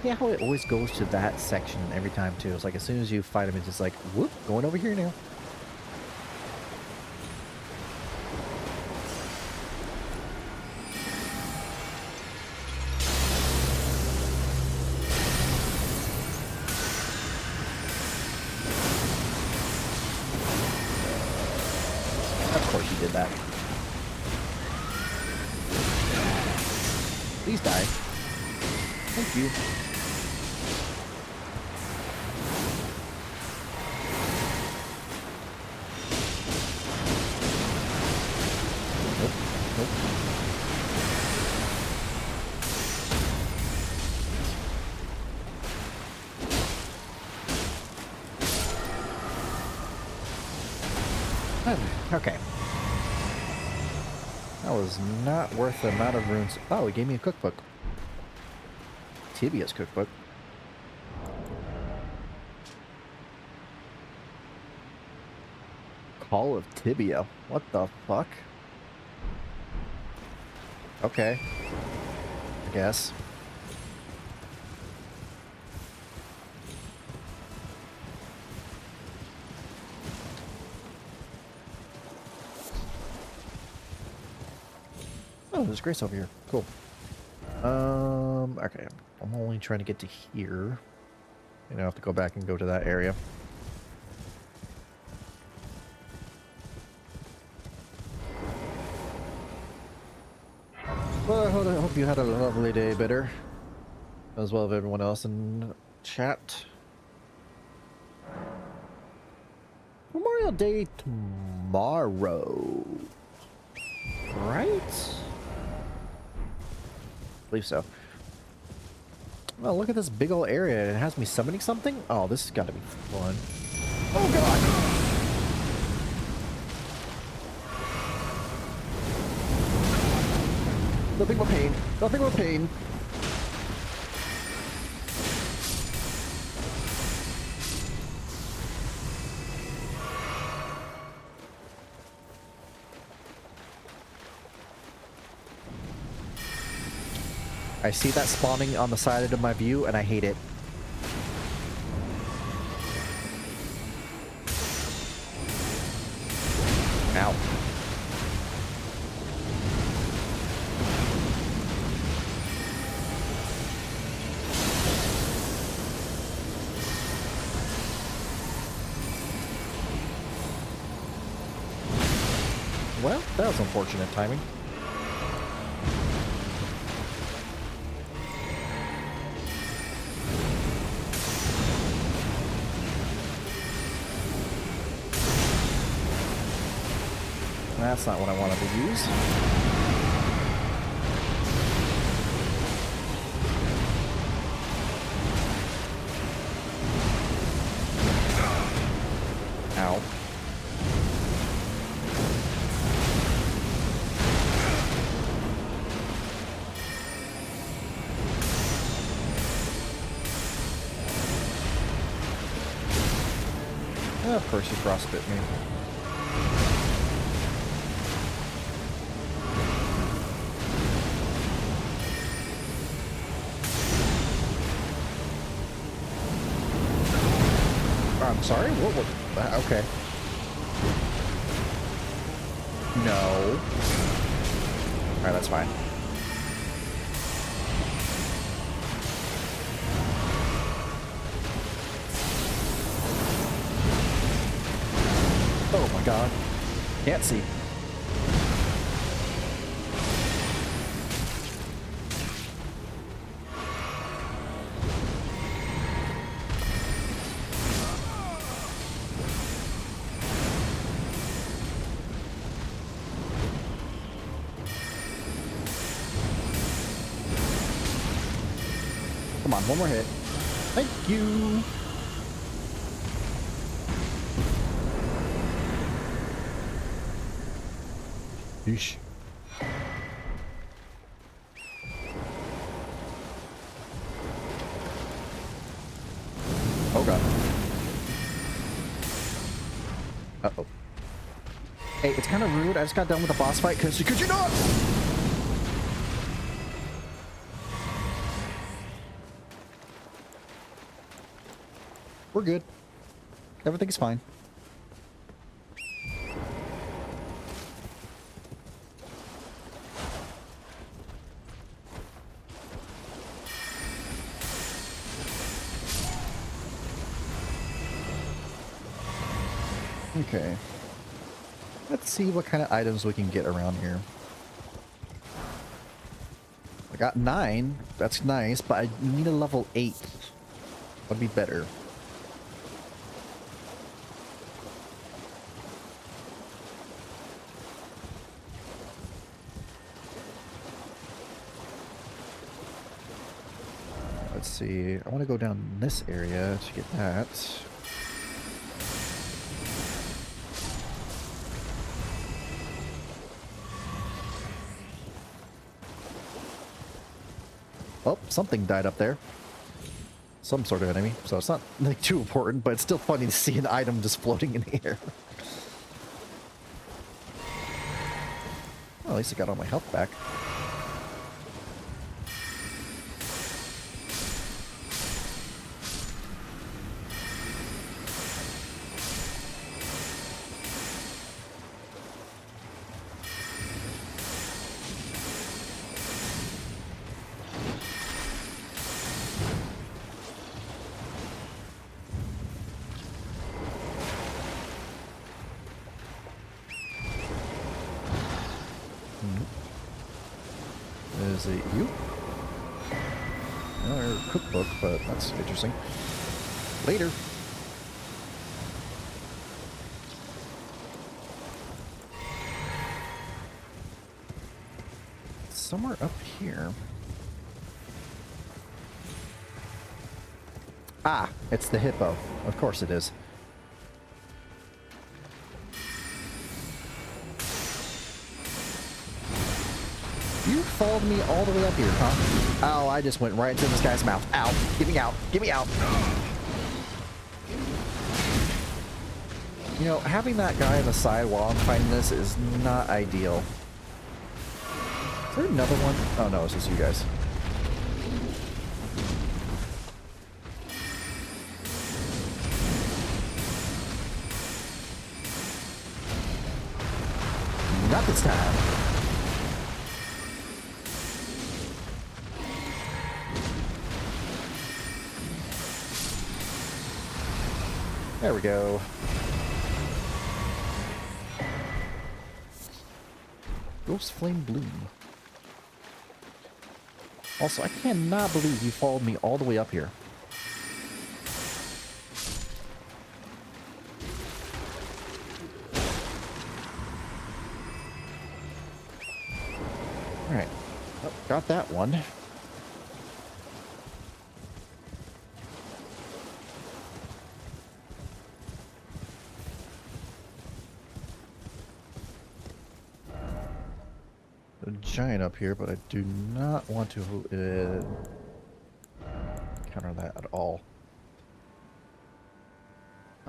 Yeah, how it always goes to that section every time too. It's like as soon as you fight him, it's just like, whoop, going over here now. Of course you did that. Please die. Thank you. Nope. Nope. Okay. That was not worth the amount of runes. Oh, it gave me a cookbook. Tibia's cookbook. Call of Tibia. What the fuck? Okay. I guess. Oh, there's Grace over here. Cool. Okay. I'm only trying to get to here. And I have to go back and go to that area. Well, I hope you had a lovely day, Bitter. As well as everyone else in chat. Memorial Day tomorrow. Right? I believe so. Oh, look at this big old area. It has me summoning something? Oh, this has got to be fun. Oh, God! Nothing but pain. Nothing but pain. I see that spawning on the side of my view, and I hate it. Ow. Well, that was unfortunate timing. That's not what I wanted to use. Ow. Of course you frostbit me. I'm sorry? What? Okay. No. Alright, that's fine. Oh my god. Can't see. Come on, one more hit. Thank you. Yeesh. Oh god. Uh-oh. Hey, it's kind of rude. I just got done with the boss fight because you're not. We're good. Everything's fine. Okay. Let's see what kind of items we can get around here. I got 9. That's nice, but I need a level 8. Would be better. Let's see. I want to go down this area to get that. Oh, something died up there. Some sort of enemy, so it's not like too important, but it's still funny to see an item just floating in the air. Well, at least I got all my health back. Is it you? Or a cookbook, but that's interesting. Later. Somewhere up here. Ah, it's the hippo. Of course it is. You followed me all the way up here, huh? Oh, I just went right into this guy's mouth. Ow. Get me out. Get me out. You know, having that guy on the side while I'm fighting this is not ideal. Is there another one? Oh no, it's just you guys. Not this time. There we go. Ghost Flame Bloom. Also, I cannot believe you followed me all the way up here. Alright. Oh, got that one. A giant up here, but I do not want to counter that at all.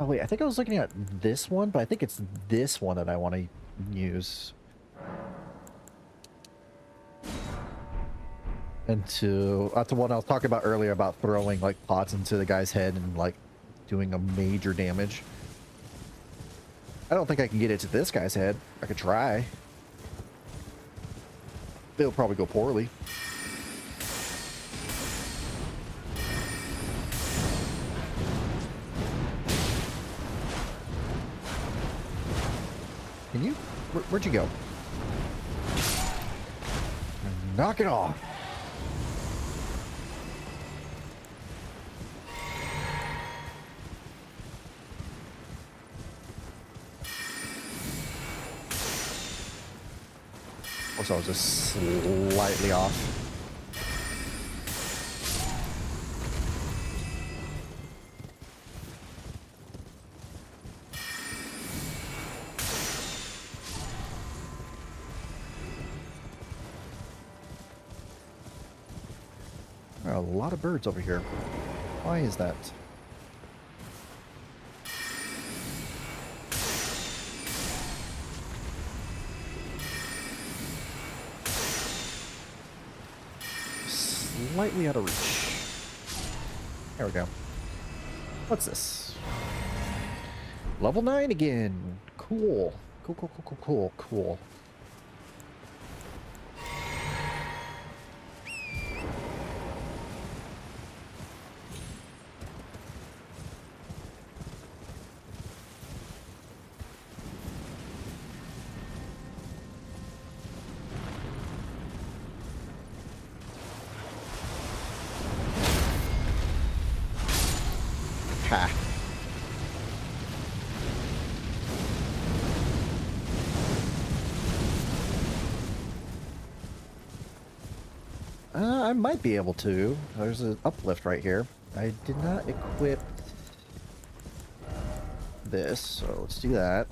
Oh wait, I think I was looking at this one, but I think it's this one that I want to use. Into that's the one I was talking about earlier about throwing like pots into the guy's head and like doing a major damage. I don't think I can get it to this guy's head. I could try. It'll probably go poorly. Can you? Where'd you go? Knock it off. So I was just slightly off. There are a lot of birds over here. Why is that? Slightly out of reach. There we go. What's this? Level 9 again. Cool. Cool. Ha. I might be able to. There's an uplift right here. I did not equip this, so let's do that.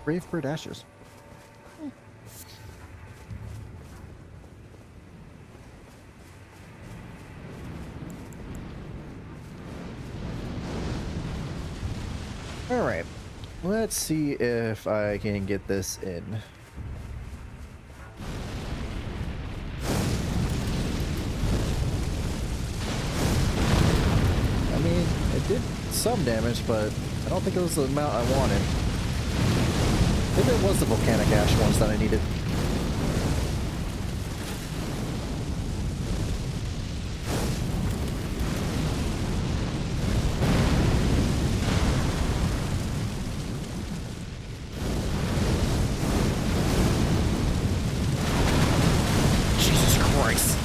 Brave bird ashes. Alright, let's see if I can get this in. I mean, it did some damage, but I don't think it was the amount I wanted. Maybe it was the volcanic ash ones that I needed. Jesus Christ.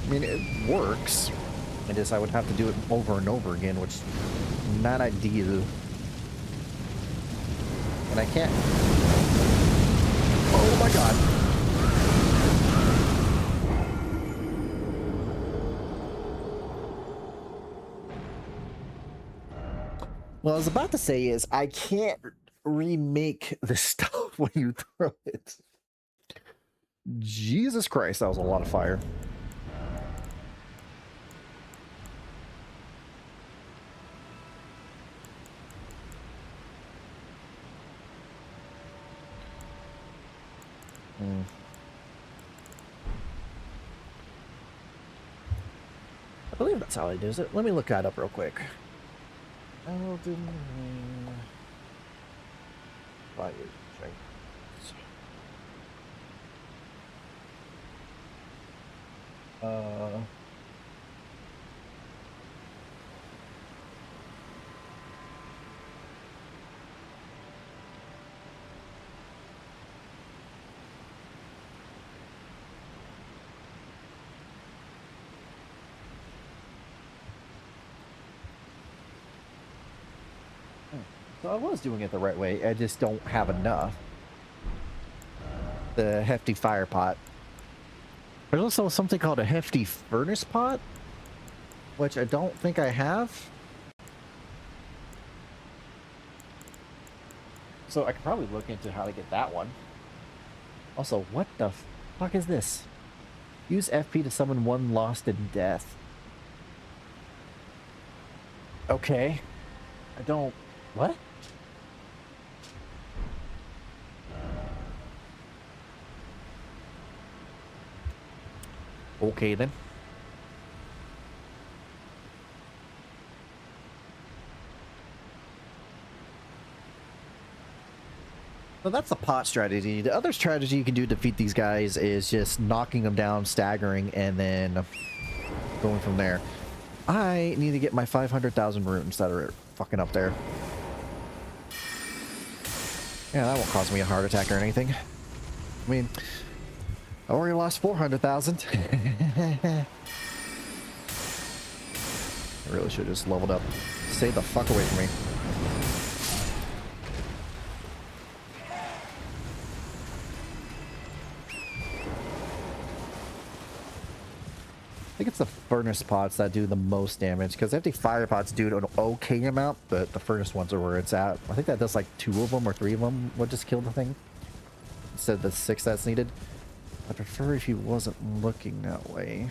I mean, it works. I guess I would have to do it over and over again, which is not ideal. And I can't. Oh my god. What I was about to say is I can't remake the stuff when you throw it. Jesus Christ, that was a lot of fire. I believe that's how I do it. Let me look that up real quick. Elden Ring. Fire giants. So I was doing it the right way. I just don't have enough. The hefty fire pot. There's also something called a hefty furnace pot, which I don't think I have. So I could probably look into how to get that one. Also, what the fuck is this? Use FP to summon one lost in death. Okay. I don't... What? Okay, then. So that's the pot strategy. The other strategy you can do to defeat these guys is just knocking them down, staggering, and then going from there. I need to get my 500,000 runes that are fucking up there. Yeah, that won't cause me a heart attack or anything. I mean, I already lost 400,000. I really should have just leveled up. Stay the fuck away from me. I think it's the furnace pots that do the most damage, because empty fire pots do an okay amount, but the furnace ones are where it's at. I think that does like 2 of them or 3 of them would just kill the thing, instead of the 6 that's needed. I prefer if he wasn't looking that way.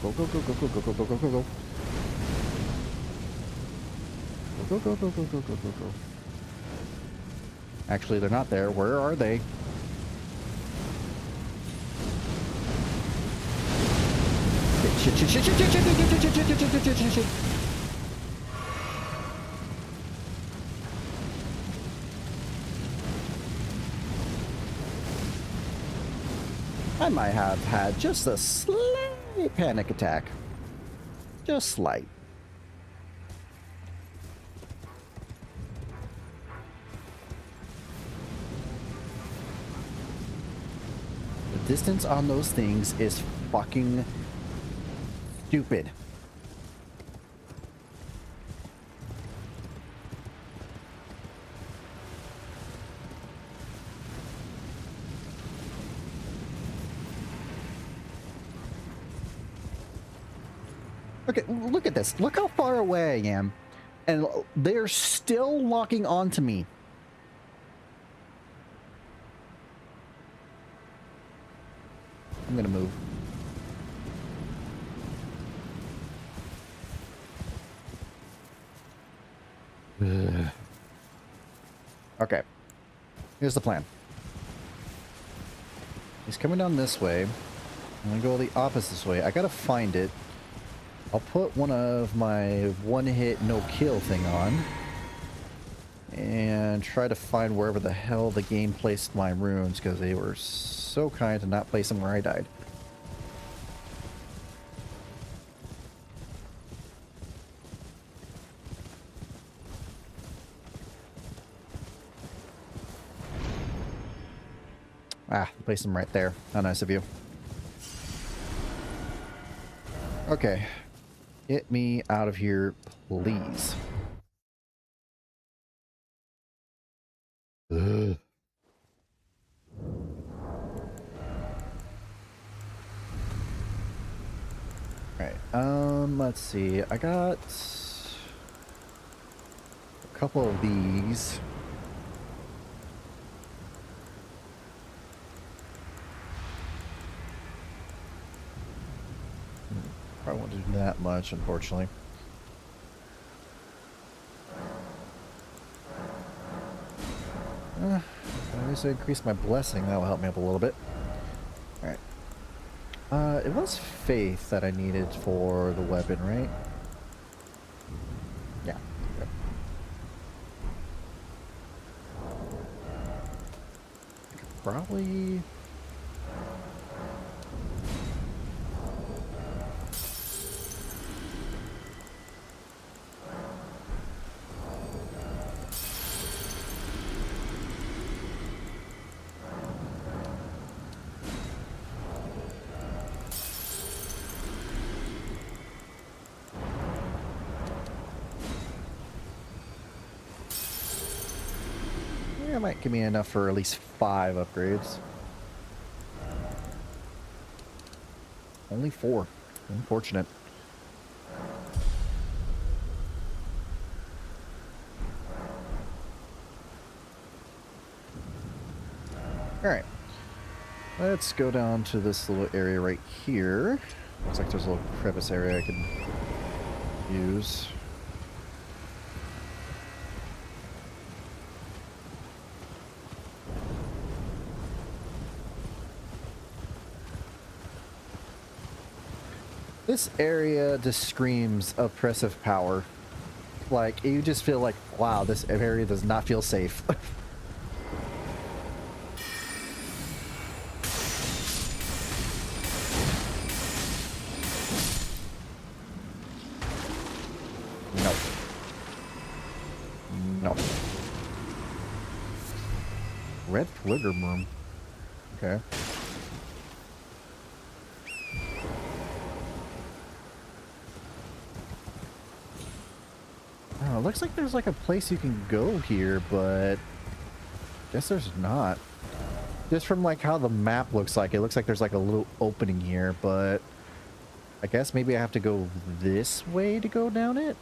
Go, go, go, go, go, go, go, go, go, go, go. Go, go, go, go, go, go, go, go. Actually, they're not there. Where are they? Shit, shit, shit, shit, shit, shit, shit, shit, shit, shit, shit, shit, shit, shit. I might have had just a slight panic attack. Just slight. The distance on those things is fucking stupid. Okay, look at this. Look how far away I am. And they're still locking onto me. I'm gonna move. Ugh. Okay. Here's the plan. He's coming down this way. I'm gonna go the opposite way. I gotta find it. I'll put one of my one-hit no-kill thing on. And try to find wherever the hell the game placed my runes, because they were so kind to not place them where I died. Ah, place them right there. How nice of you. Okay. Get me out of here, please. Ugh. Alright, let's see. I got a couple of these. Probably won't do that much, unfortunately. At least I increase my blessing. That will help me up a little bit. Alright. It was faith that I needed for the weapon, right? Yeah. Okay. I could probably... that might give me enough for at least 5 upgrades. Only 4. Unfortunate. Alright. Let's go down to this little area right here. Looks like there's a little crevice area I can use. This area just screams oppressive power. Like, you just feel like, wow, this area does not feel safe. No. No. Red Flicker Room. Okay. Oh, it looks like there's like a place you can go here, but guess there's not. Just from like how the map looks like, it looks like there's like a little opening here, but I guess maybe I have to go this way to go down it?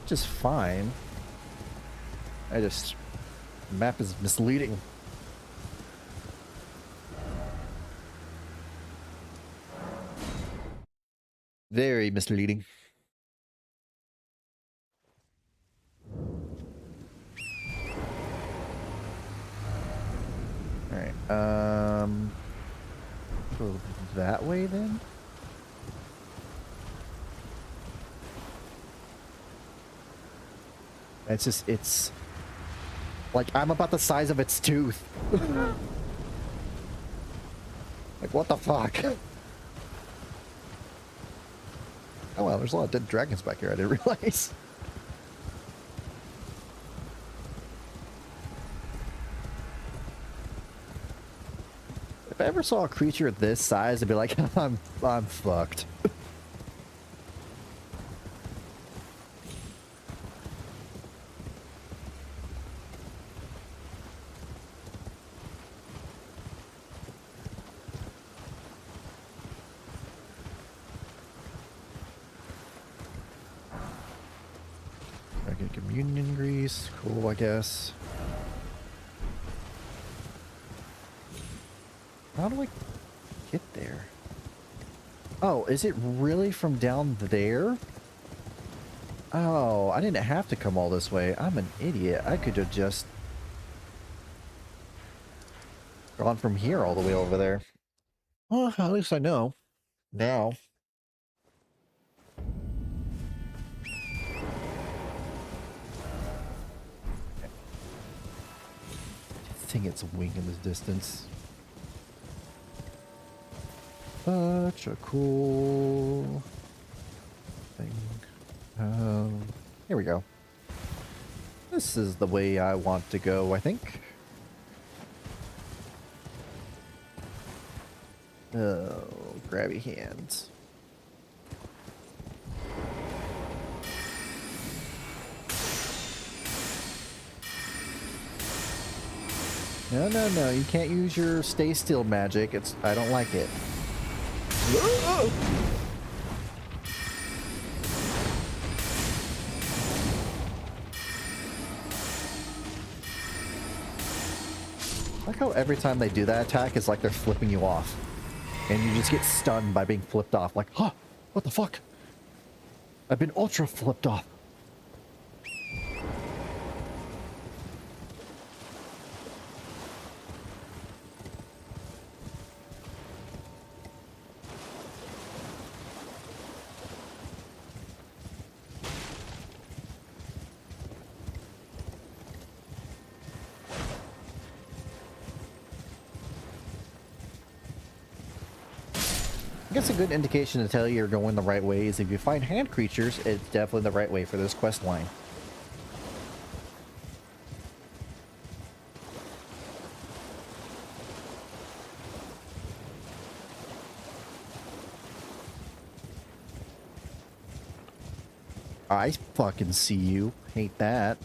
Which is fine. The map is misleading. Very misleading. Alright, go that way then? It's like, I'm about the size of its tooth. Like, what the fuck? Oh well, there's a lot of dead dragons back here, I didn't realize. If I ever saw a creature this size, I'd be like, I'm fucked. I get communion grease, cool, I guess. How do I get there? Oh, is it really from down there? Oh, I didn't have to come all this way. I'm an idiot. I could have just gone from here all the way over there. Well, at least I know now. I think it's a wing in the distance. Such a cool thing. Here we go. This is the way I want to go, I think. Oh, grabby hands. No, no, no, you can't use your stay still magic. I don't like it. I like how every time they do that attack, it's like they're flipping you off. And you just get stunned by being flipped off. Like, huh, what the fuck? I've been ultra flipped off. I guess a good indication to tell you you're going the right way is if you find hand creatures, it's definitely the right way for this quest line. I fucking see you. Hate that.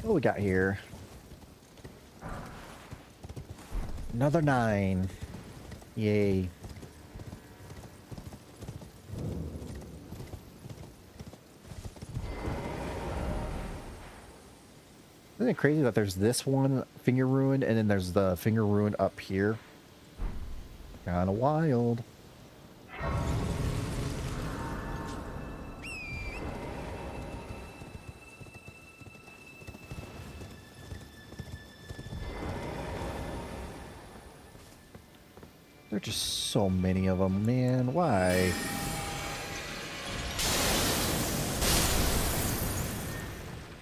What we got here? Another 9. Yay. Isn't it crazy that there's this one finger ruined and then there's the finger ruined up here? Kinda wild. There are just so many of them, man. Why?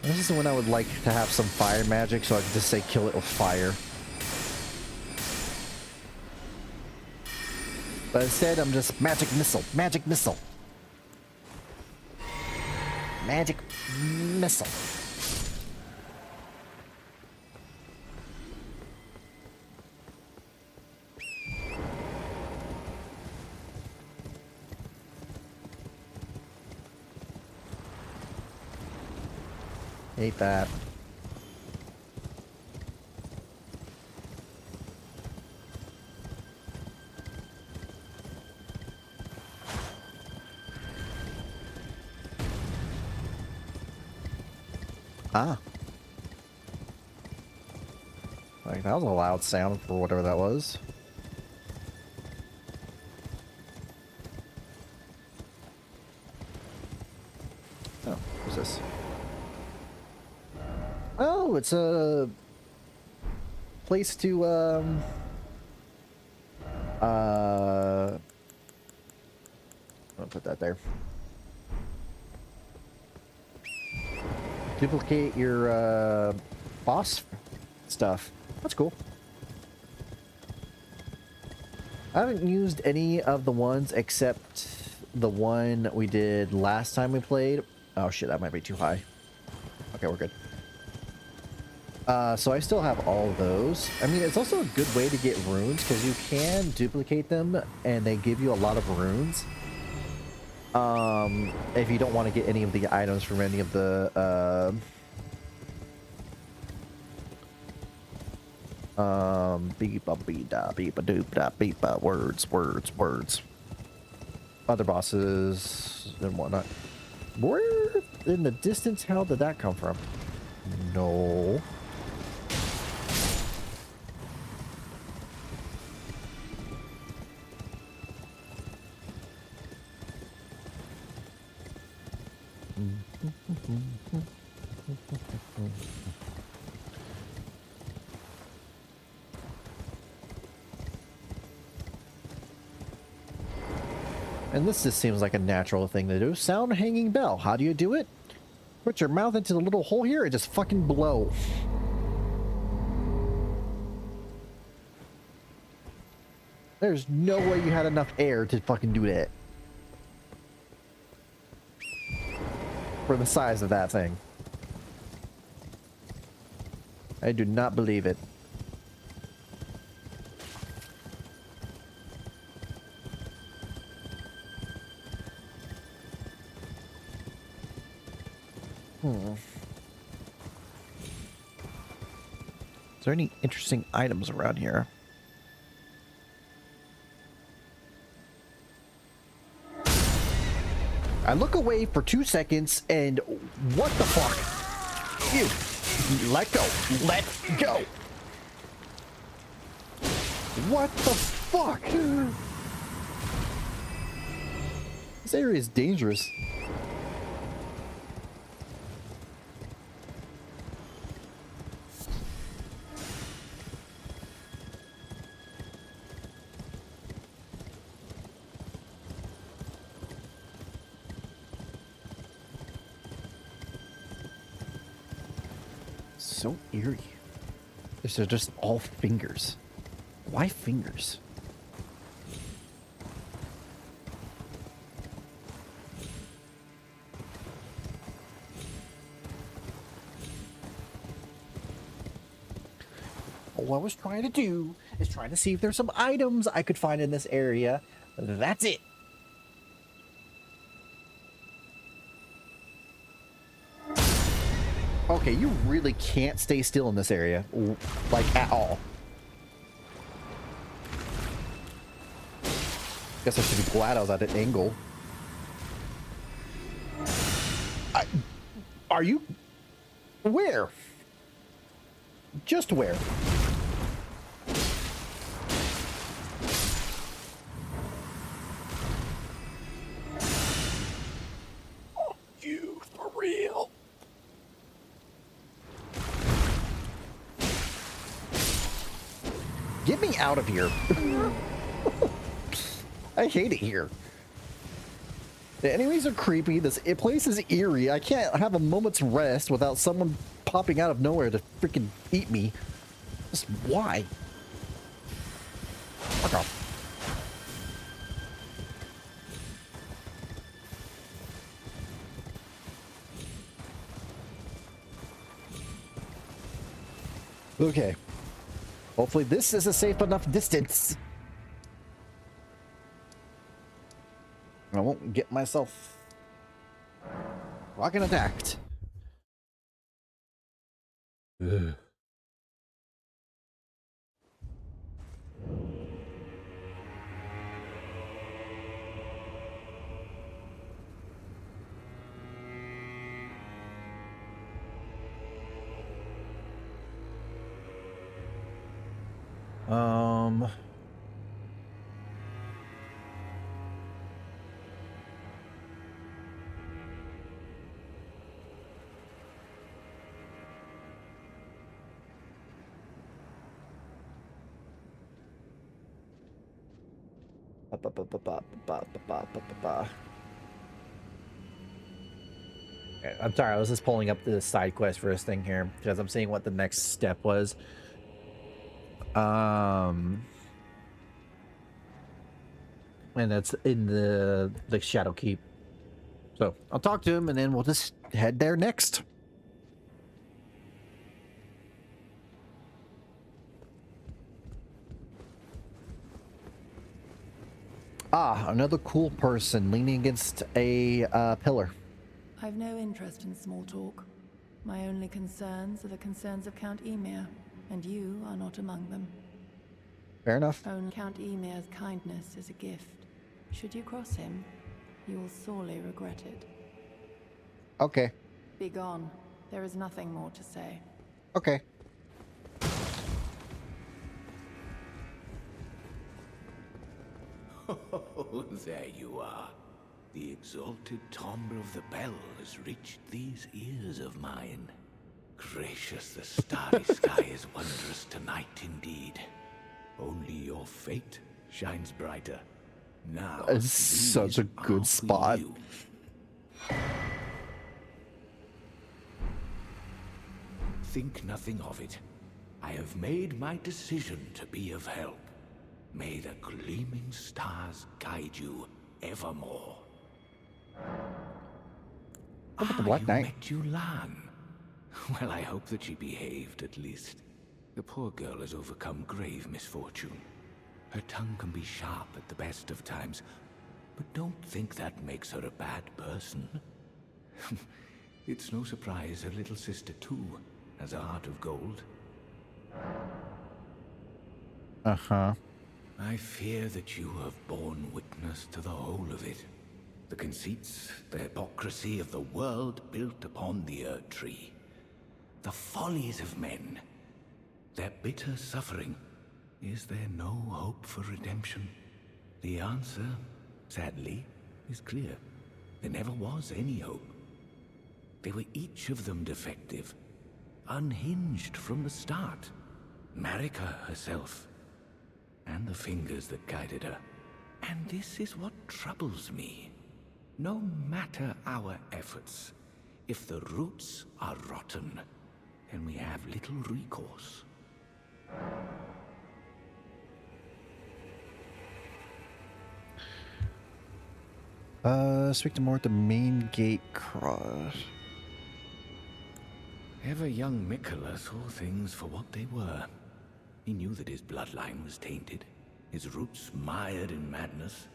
This is the one I would like to have some fire magic so I could just say kill it with fire. But instead I'm just magic missile, magic missile. Magic missile. Hate that. Ah. Like, that was a loud sound for whatever that was. Oh, what's this? Oh, it's a place to, I'll put that there. Duplicate your, boss stuff. That's cool. I haven't used any of the ones except the one we did last time we played. Oh shit, that might be too high. Okay, we're good. So I still have all those. I mean, it's also a good way to get runes because you can duplicate them and they give you a lot of runes. If you don't want to get any of the items from any of the, beep-a beep-a beep-a doop-a beep-a words. Other bosses and whatnot. Where in the distance hell did that come from? No. And this just seems like a natural thing to do. Sound hanging bell. How do you do it? Put your mouth into the little hole here and just fucking blow. There's no way you had enough air to fucking do that. For the size of that thing. I do not believe it. Is there any interesting items around here? I look away for 2 seconds and what the fuck? Ew. Let go. Let go. What the fuck? This area is dangerous. So eerie. These are just all fingers. Why fingers? All I was trying to do is trying to see if there's some items I could find in this area. That's it. Oh, Okay, you really can't stay still in this area, like, at all. Guess I should be glad I was at an angle. Are you... Where? Just where? Are you for real? Get me out of here. I hate it here. The enemies are creepy. This place is eerie. I can't have a moment's rest without someone popping out of nowhere to freaking eat me. Just why? Fuck off. Okay. Hopefully this is a safe enough distance. I won't get myself fucking attacked. Ugh. Okay, I'm sorry, I was just pulling up the side quest for this thing here because I'm seeing what the next step was. And that's in the Shadow Keep. So I'll talk to him and then we'll just head there next. Ah, another cool person leaning against a pillar. I've no interest in small talk. My only concerns are the concerns of Count Emir, and you are not among them. Fair enough. Own Count Emir's kindness is a gift. Should you cross him, you will sorely regret it. Okay. Be gone. There is nothing more to say. Okay. Oh, there you are. The exalted timbre of the bell has reached these ears of mine. Gracious, the starry sky is wondrous tonight indeed. Only your fate shines brighter. Now, It's such a good spot. Think nothing of it. I have made my decision to be of help. May the gleaming stars guide you evermore. What about the Black Knight? You met Yulan. Well, I hope that she behaved at least. The poor girl has overcome grave misfortune. Her tongue can be sharp at the best of times, but don't think that makes her a bad person. It's no surprise her little sister too has a heart of gold. Uh-huh. I fear that you have borne witness to the whole of it. The conceits, the hypocrisy of the world built upon the Erd Tree. The follies of men. Their bitter suffering. Is there no hope for redemption? The answer, sadly, is clear. There never was any hope. They were each of them defective. Unhinged from the start. Marika herself. And the fingers that guided her. And this is what troubles me. No matter our efforts, if the roots are rotten, then we have little recourse. Speak to more at the main gate cross. Ever young Mikola saw things for what they were. He knew that his bloodline was tainted, his roots mired in madness.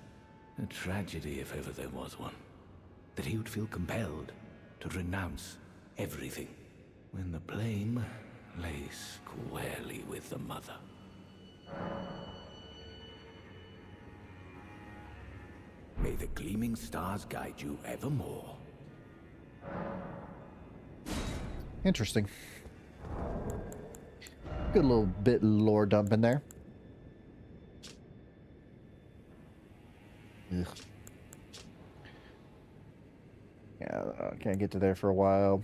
A tragedy if ever there was one. That he would feel compelled to renounce everything, when the blame lay squarely with the mother. May the gleaming stars guide you evermore. Interesting. Good little bit lore dump in there. Ugh. Yeah, I can't get to there for a while.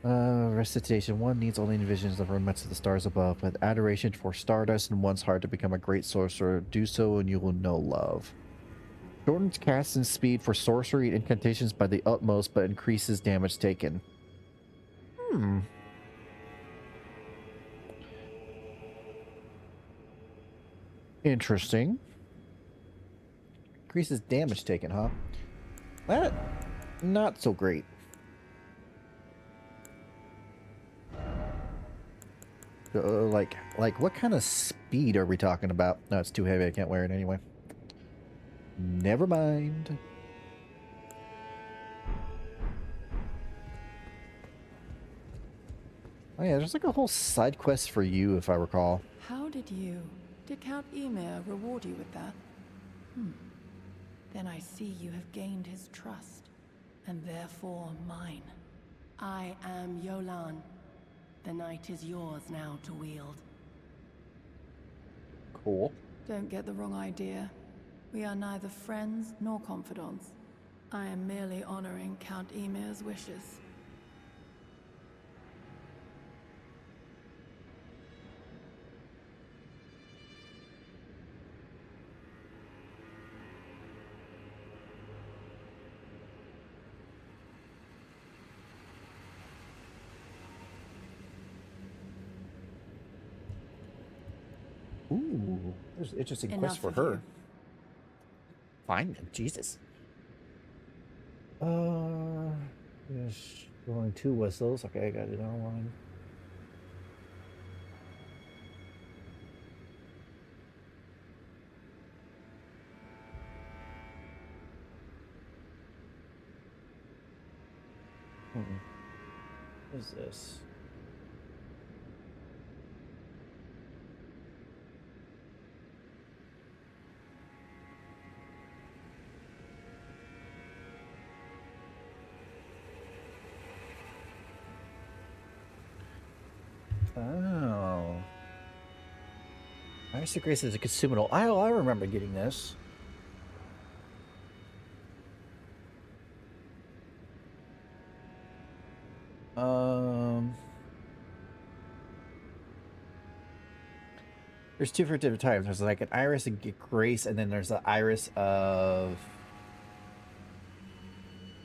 Recitation. One needs only visions of romance of the stars above, with adoration for stardust in one's heart to become a great sorcerer. Do so and you will know love. Shortens casting speed for sorcery and incantations by the utmost, but increases damage taken. Interesting. Increases damage taken, huh? That, not so great. Like what kind of speed are we talking about? No, it's too heavy. I can't wear it anyway. Never mind. Oh yeah, there's like a whole side quest for you, if I recall. How did Count Emir reward you with that? Then I see you have gained his trust, and therefore mine. I am Yolan. The night is yours now to wield. Cool. Don't get the wrong idea. We are neither friends nor confidants. I am merely honoring Count Emir's wishes. Ooh, there's an interesting Enough quest for of her. you. Fine, Jesus. There's only 2 whistles. Okay, I got it on one. What is this? Oh. Iris of Grace is a consumable. I remember getting this. There's 2 different types. There's like an Iris of Grace, and then there's the Iris of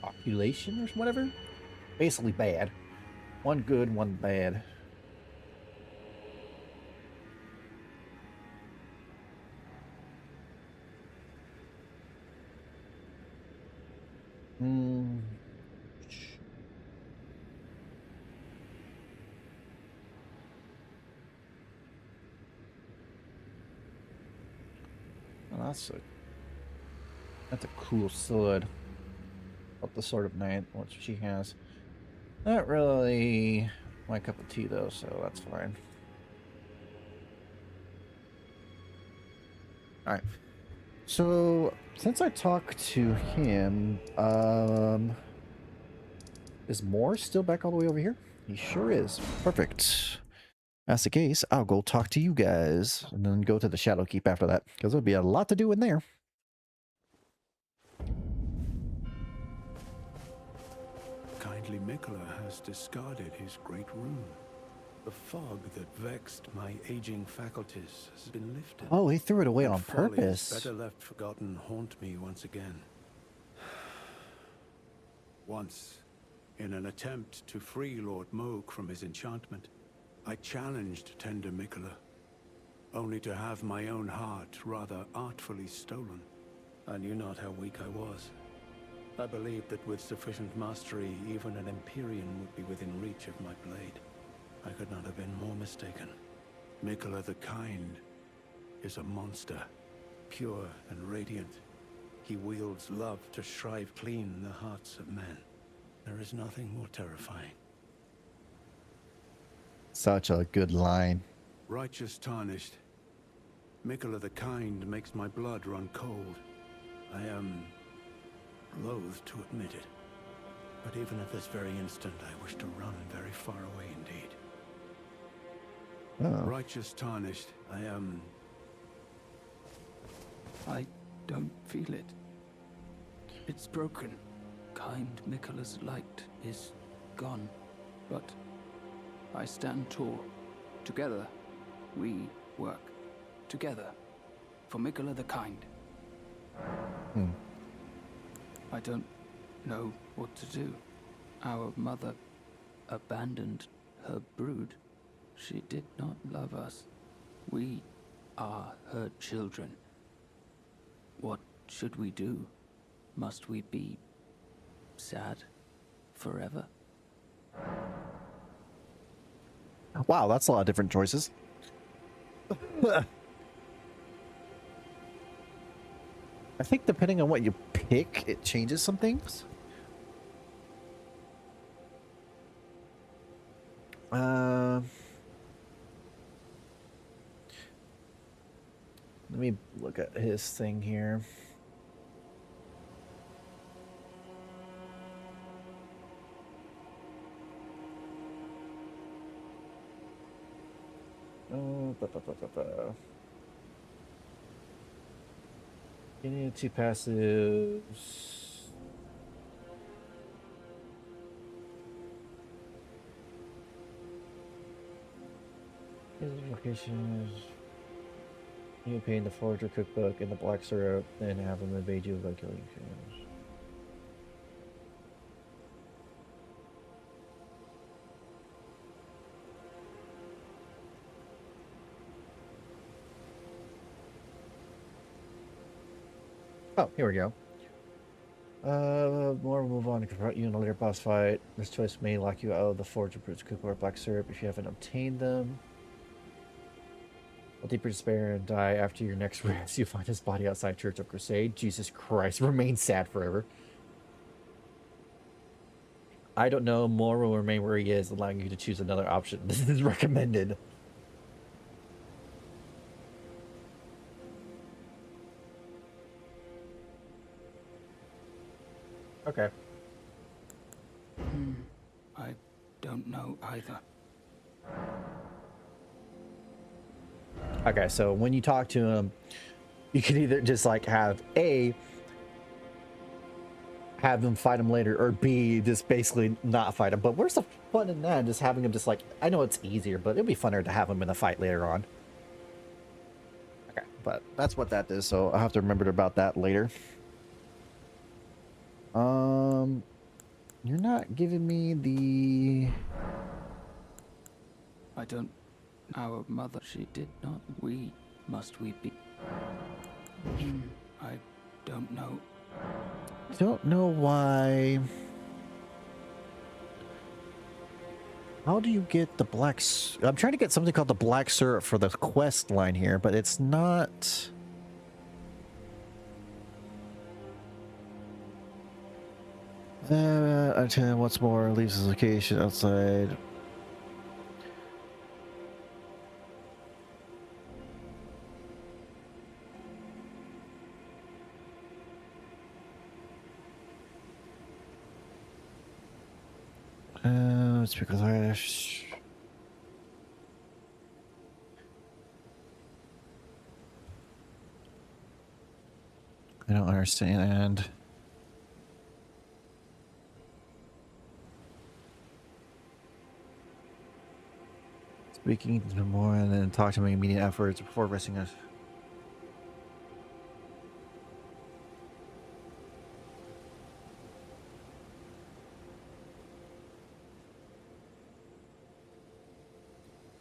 Population or whatever. Basically bad. One good, one bad. Oh, that's a cool sword. Up the Sword of Night, what she has. Not really my cup of tea though, so that's fine. Alright. So since I talked to him, is Moore still back all the way over here? He sure is. Perfect. That's the case, I'll go talk to you guys and then go to the Shadowkeep after that, because there'll be a lot to do in there. Kindly Mikola has discarded his great rune. The fog that vexed my aging faculties has been lifted. Oh, he threw it away And on follies purpose. better left forgotten haunt me once again. Once, in an attempt to free Lord Moog from his enchantment, I challenged tender Mikola, only to have my own heart rather artfully stolen. I knew not how weak I was. I believed that with sufficient mastery, even an Empyrean would be within reach of my blade. I could not have been more mistaken. Mikola the Kind is a monster, pure and radiant. He wields love to shrive clean the hearts of men. There is nothing more terrifying such a good line. Righteous tarnished. Mikola the Kind makes my blood run cold. I am loath to admit it. But even at this very instant, I wish to run very far away indeed. Oh. Righteous tarnished. I don't feel it. It's broken. Kind Mikola's light is gone. But I stand tall. Together, we work. Together. For Mikola the Kind. I don't know what to do. Our mother abandoned her brood. She did not love us. We are her children. What should we do? Must we be sad forever? Wow, that's a lot of different choices. I think depending on what you pick, it changes some things. Let me look at his thing here. You need 2 passives. His location is you pay in the Forger cookbook and the black syrup, then have them evade you by killing you. Oh, here we go. More will move on to confront you in a later boss fight. This choice may lock you out of the Forge of Brutes Cookbook or Black Syrup if you haven't obtained them. While deeper despair and die after your next rest, you find his body outside Church of Crusade. Jesus Christ, remain sad forever. I don't know. More will remain where he is, allowing you to choose another option. This is recommended. Okay. I don't know either. Okay, so when you talk to him, you can either just like have them fight him later, or B, just basically not fight him. But where's the fun in that? Just having him just like, I know it's easier, but it'd be funner to have him in a fight later on. Okay, but that's what that is, so I'll have to remember about that later. You're not giving me the... I don't... Our mother, she did not. We, must we be... I don't know. Don't know why... How do you get the black... I'm trying to get something called the black syrup for the quest line here, but it's not... What's more, leaves his location outside. It's because I don't understand. Speaking to him more and then talk to him immediate afterwards before resting us.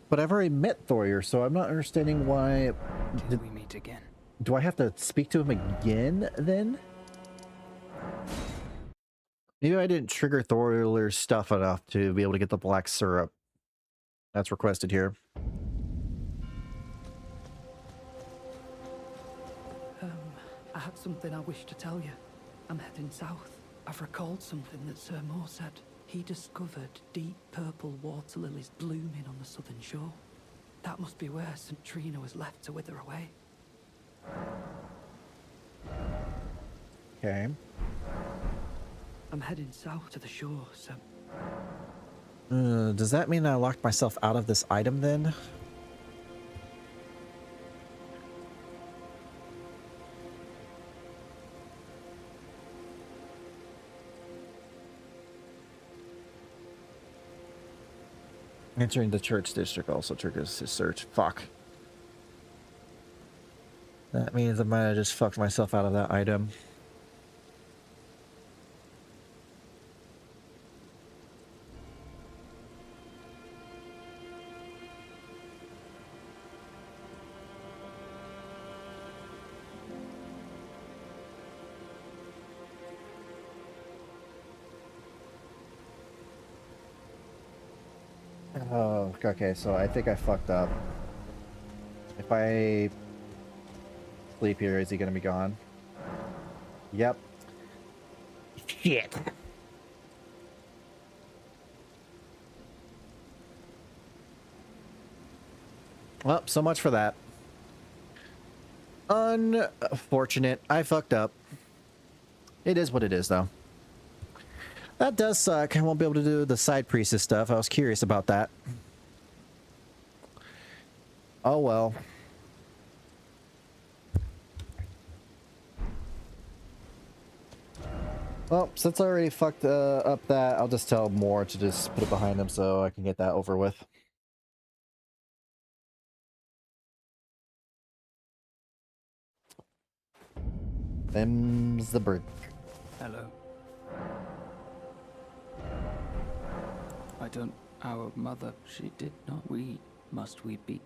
But I've already met Thorir, so I'm not understanding why... Did we meet again? Do I have to speak to him again, then? Maybe I didn't trigger Thorir's stuff enough to be able to get the black syrup that's requested here. I had something I wish to tell you. I'm heading south. I've recalled something that Sir Moore said. He discovered deep purple water lilies blooming on the southern shore. That must be where St. Trina was left to wither away. Okay. I'm heading south to the shore, so... Does that mean I locked myself out of this item then? Entering the church district also triggers his search. Fuck. That means I might have just fucked myself out of that item. Oh, okay, so I think I fucked up. If I sleep here, is he gonna be gone? Yep. Shit. Well, so much for that. Unfortunate. I fucked up. It is what it is, though. That does suck. I won't be able to do the side priestess stuff. I was curious about that. Oh well. Well, since I already fucked up that, I'll just tell Moore to just put it behind him so I can get that over with. Them's the bird. Hello. I don't... Our mother, she did not... Must we be...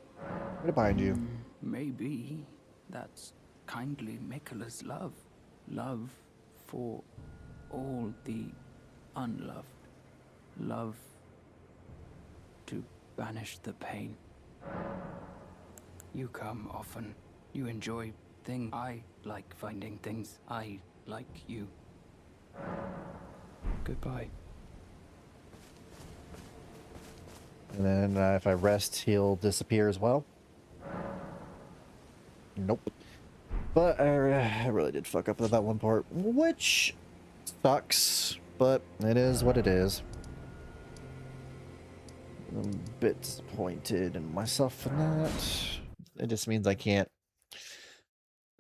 Right behind you. Maybe that's kindly Mikola's love. Love for all the unloved. Love to banish the pain. You come often. You enjoy things. I like finding things. I like you. Goodbye. And then if I rest, he'll disappear as well. Nope. But I really did fuck up with that one part, which sucks, but it is what it is. I'm a bit disappointed in myself for that. It just means I can't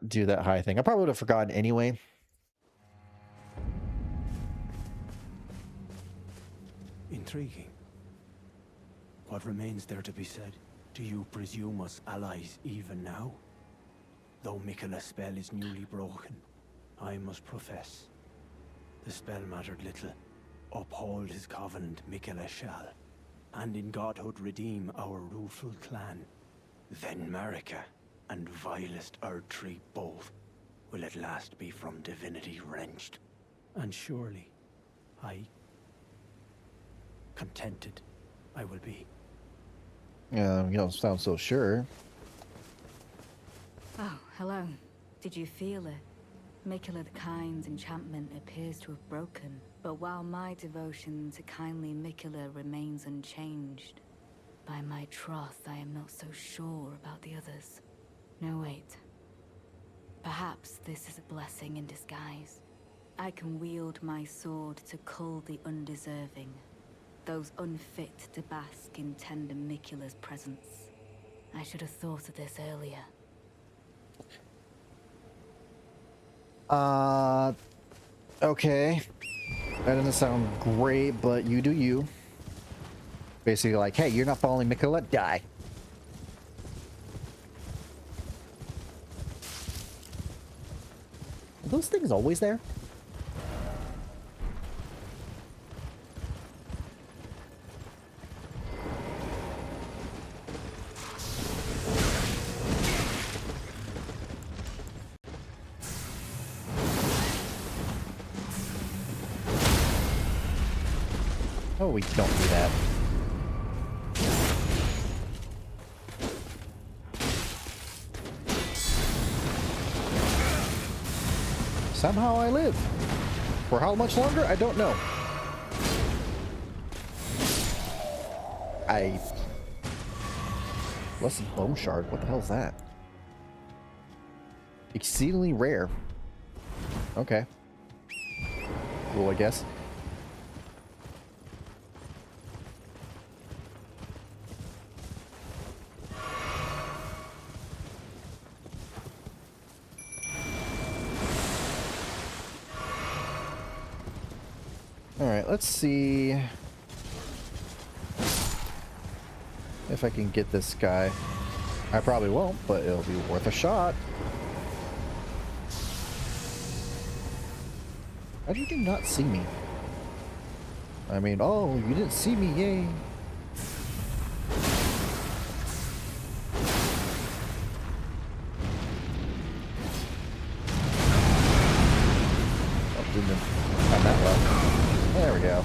do that high thing. I probably would have forgotten anyway. Intriguing. What remains there to be said? Do you presume us allies even now? Though Mikola's spell is newly broken, I must profess, the spell mattered little. Uphold his covenant, Mikola shall, and in godhood redeem our rueful clan. Then Marika and vilest Erdtree both will at last be from divinity wrenched. And surely, contented I will be. You don't sound so sure. Oh, hello. Did you feel it? Mikola the Kind's enchantment appears to have broken, but while my devotion to kindly Mikola remains unchanged, by my troth I am not so sure about the others. No, wait. Perhaps this is a blessing in disguise. I can wield my sword to cull the undeserving, those unfit to bask in tender Mikola's presence. I should have thought of this earlier. Okay. That doesn't sound great, but you do you. Basically like, hey, you're not following Mikola, die. Are those things always there? Oh, we don't do that. Somehow I live. For how much longer? I don't know. I... Blessed Bone Shard. What the hell is that? Exceedingly rare. Okay. Cool, I guess. Alright, let's see if I can get this guy. I probably won't, but it'll be worth a shot. How did you not see me? I mean, oh, you didn't see me, yay. Oh, didn't not that well. There we go.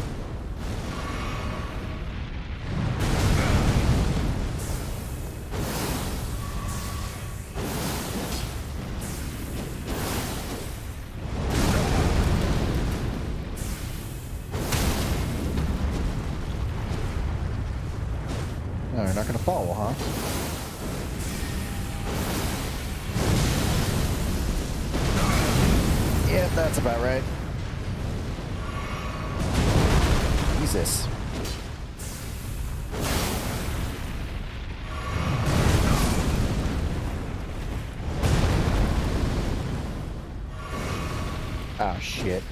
No, you're not gonna follow, huh? Yeah, that's about right. Jesus. Ah, shit.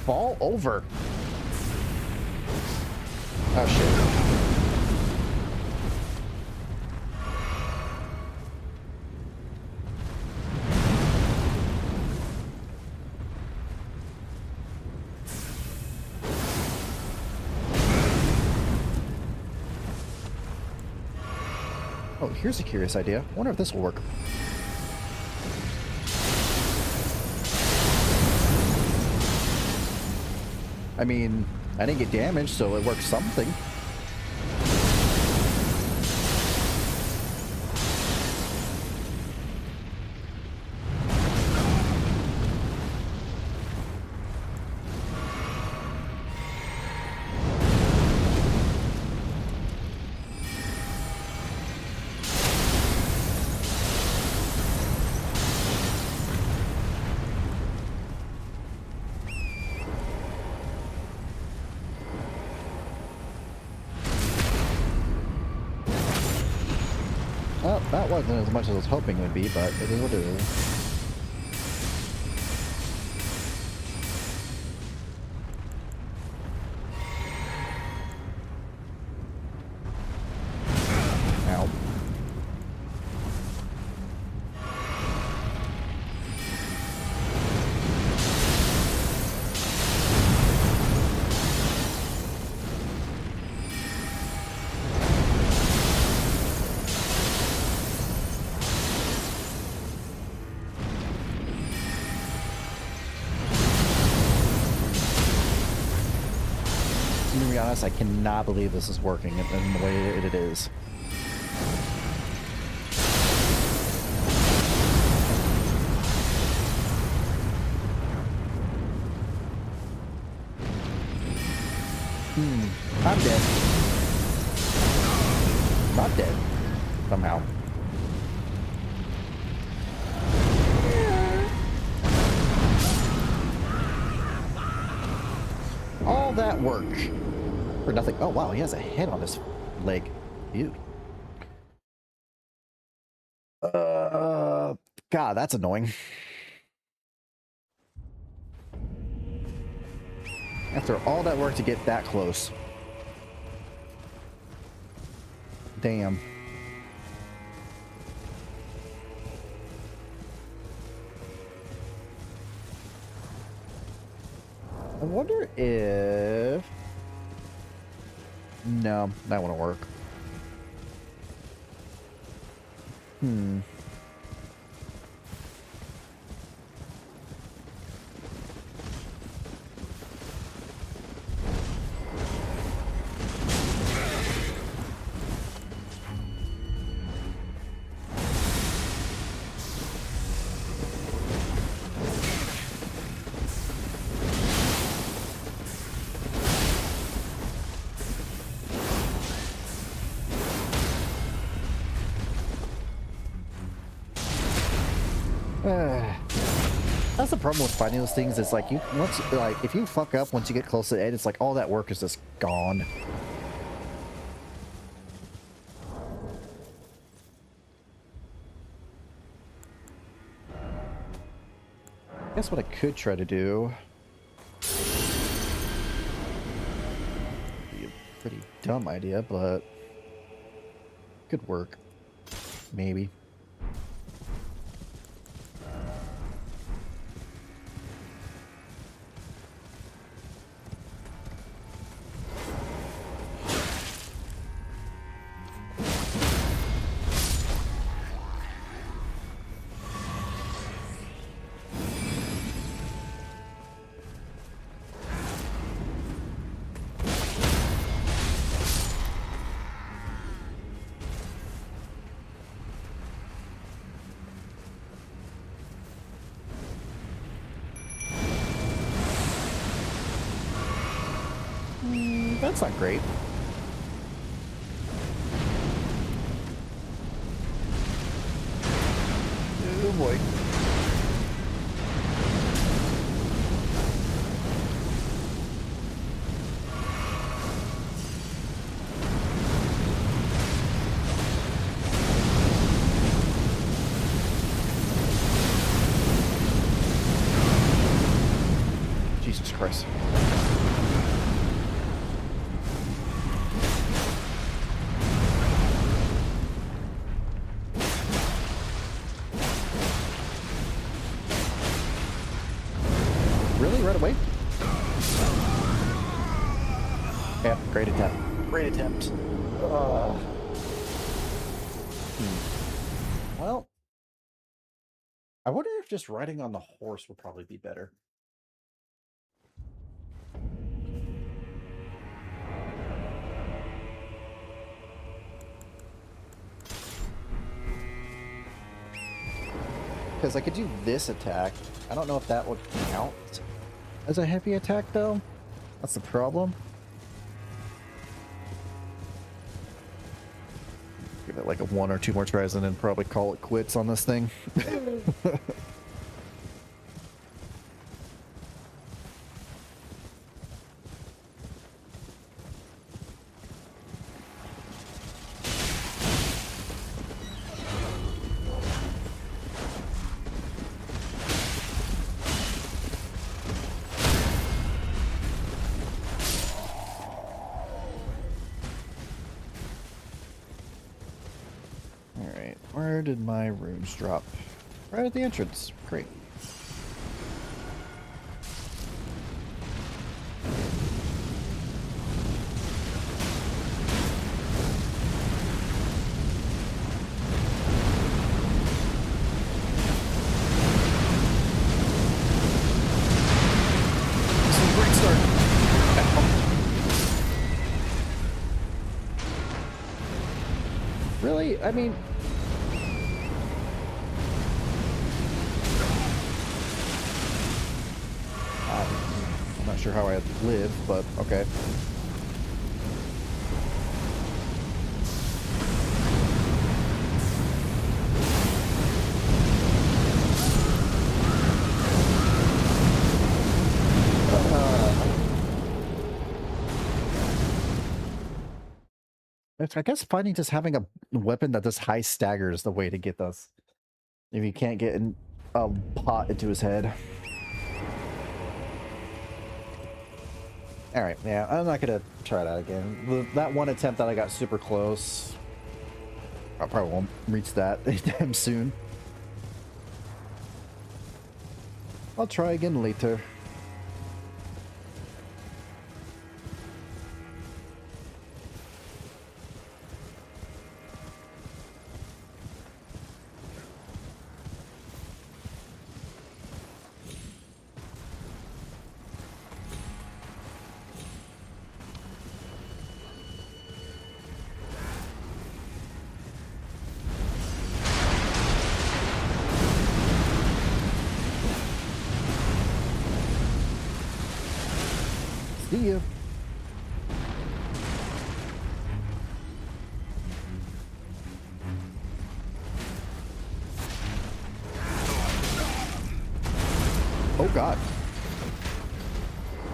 Fall over. Oh, shit. Oh, here's a curious idea. I wonder if this will work. I mean, I didn't get damaged, so it works something. Well, that wasn't as much as I was hoping it would be, but it is what it is. Ow. To be honest, I cannot believe this is working in the way it is. I'm dead. Not dead. Somehow. All that work for nothing. Oh wow, he has a head on his leg. Ew. God, that's annoying. After all that work to get that close. Damn. I wonder if... No, that wouldn't work. That's the problem with finding those things. It's like if you fuck up once you get close to the end, it's like all that work is just gone. Guess what I could try to do. Be a pretty dumb idea, but could work. Maybe. That's not great. Oh boy. Jesus Christ. Really? Right away? Yeah, great attempt. Great attempt. Well, I wonder if just riding on the horse would probably be better. Because I could do this attack. I don't know if that would count as a heavy attack, though. That's the problem. Give it like a 1 or 2 more tries and then probably call it quits on this thing. Alright, where did my runes drop? Right at the entrance. Great. This is a great start. Really? I mean... I'm not sure how I live, but okay. I guess finding just having a weapon that does high stagger is the way to get this. If you can't get a pot into his head. Alright, yeah, I'm not gonna try that again. That one attempt that I got super close, I probably won't reach that anytime soon. I'll try again later. See ya. Oh god.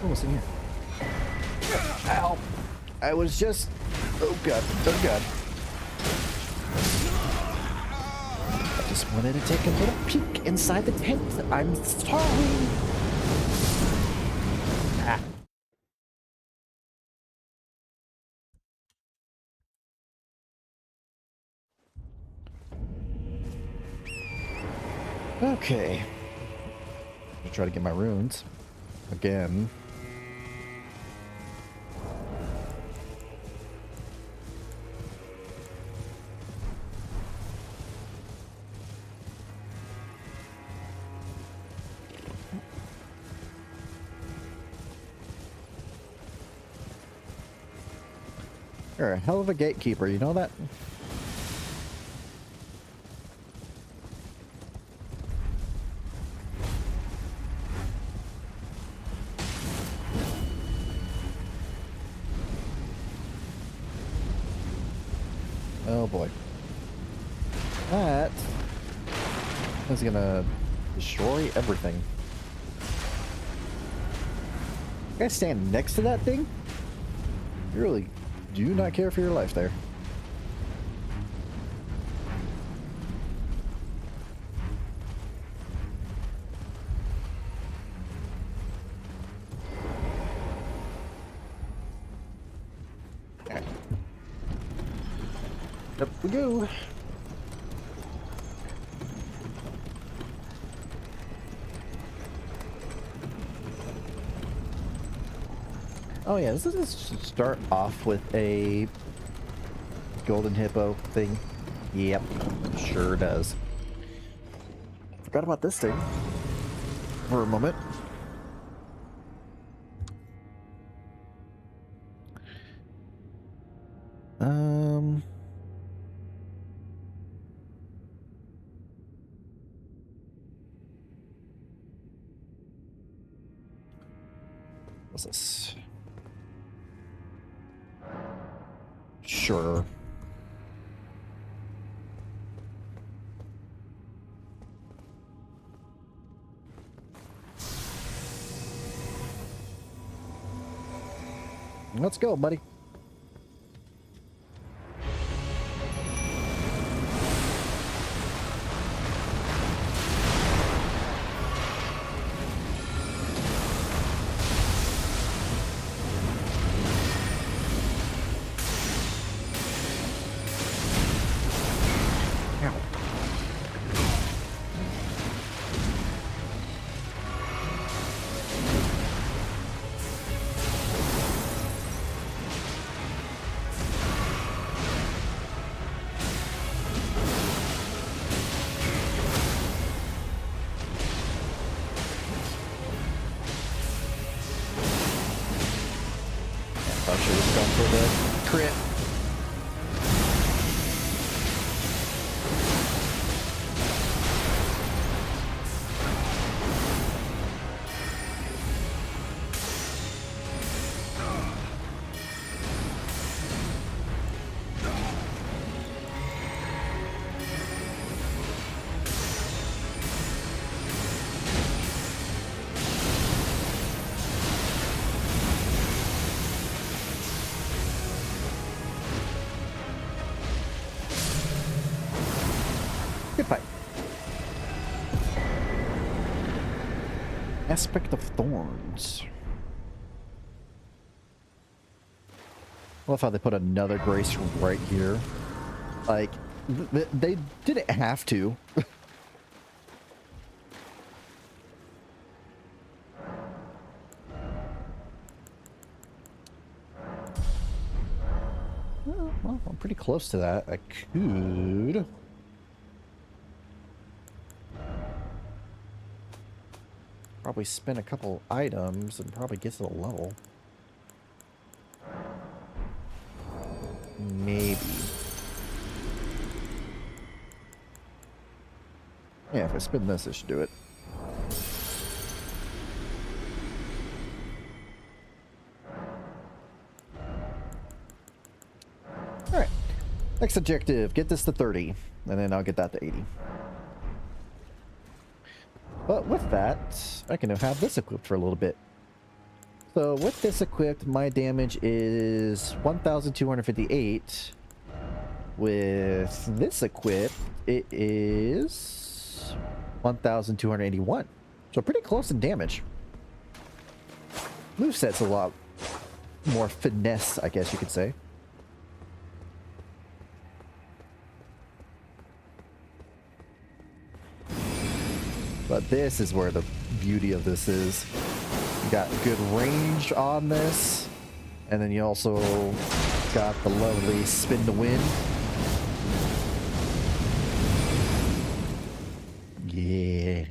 What was in here? Ow. I was just... Oh god. Oh god. I just wanted to take a little peek inside the tent. I'm sorry. Ah. Okay. I'll try to get my runes. Again. You're a hell of a gatekeeper, you know that? Oh boy. That is gonna destroy everything. You guys stand next to that thing? You really do not care for your life there. Alright. Up we go. Oh yeah, doesn't this start off with a golden hippo thing? Yep, sure does. Forgot about this thing for a moment. What's this? Sure. Let's go, buddy. Thought she was going for the crit. Good fight. Aspect of Thorns. I love how they put another grace right here. Like, they didn't have to. Well, I'm pretty close to that. I could... probably spin a couple items and probably get to the level. Maybe. Yeah, if I spin this, it should do it. Alright. Next objective, get this to 30. And then I'll get that to 80. But with that, I can have this equipped for a little bit. So with this equipped, my damage is 1,258. With this equipped, it is 1,281. So pretty close in damage. Moveset's a lot more finesse, I guess you could say. But this is where the beauty of this is. You got good range on this, and then you also got the lovely spin to win. Yeah.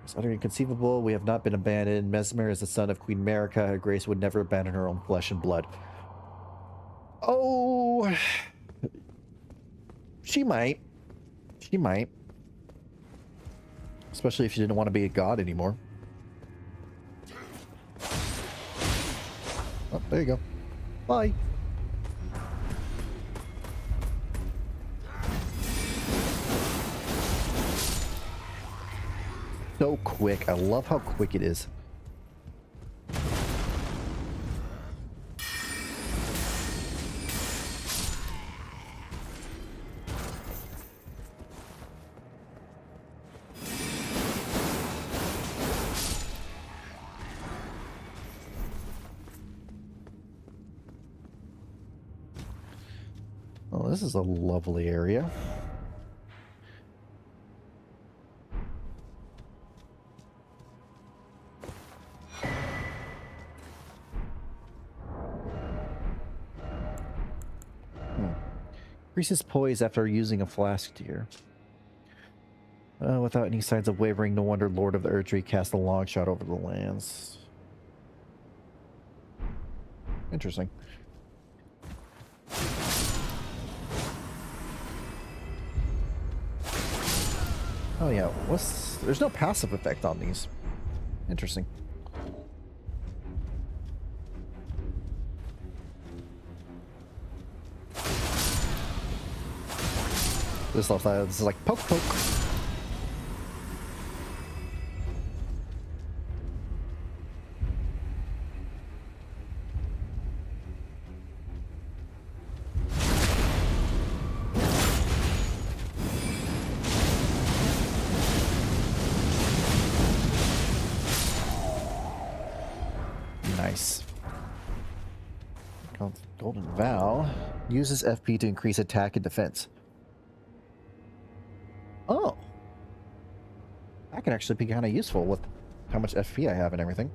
It's utterly inconceivable. We have not been abandoned. Mesmer is the son of Queen Marika. Her Grace would never abandon her own flesh and blood. Oh, she might. She might. Especially if she didn't want to be a god anymore. Oh, there you go. Bye. So quick. I love how quick it is. Oh, this is a lovely area. Increases poise after using a flask tier. Without any signs of wavering, no wonder Lord of the Erdtree cast a long shot over the lands. Interesting. Oh yeah, there's no passive effect on these. Interesting. This is like poke poke. Nice. Golden Vow uses FP to increase attack and defense. Oh. That can actually be kind of useful with how much FP I have and everything.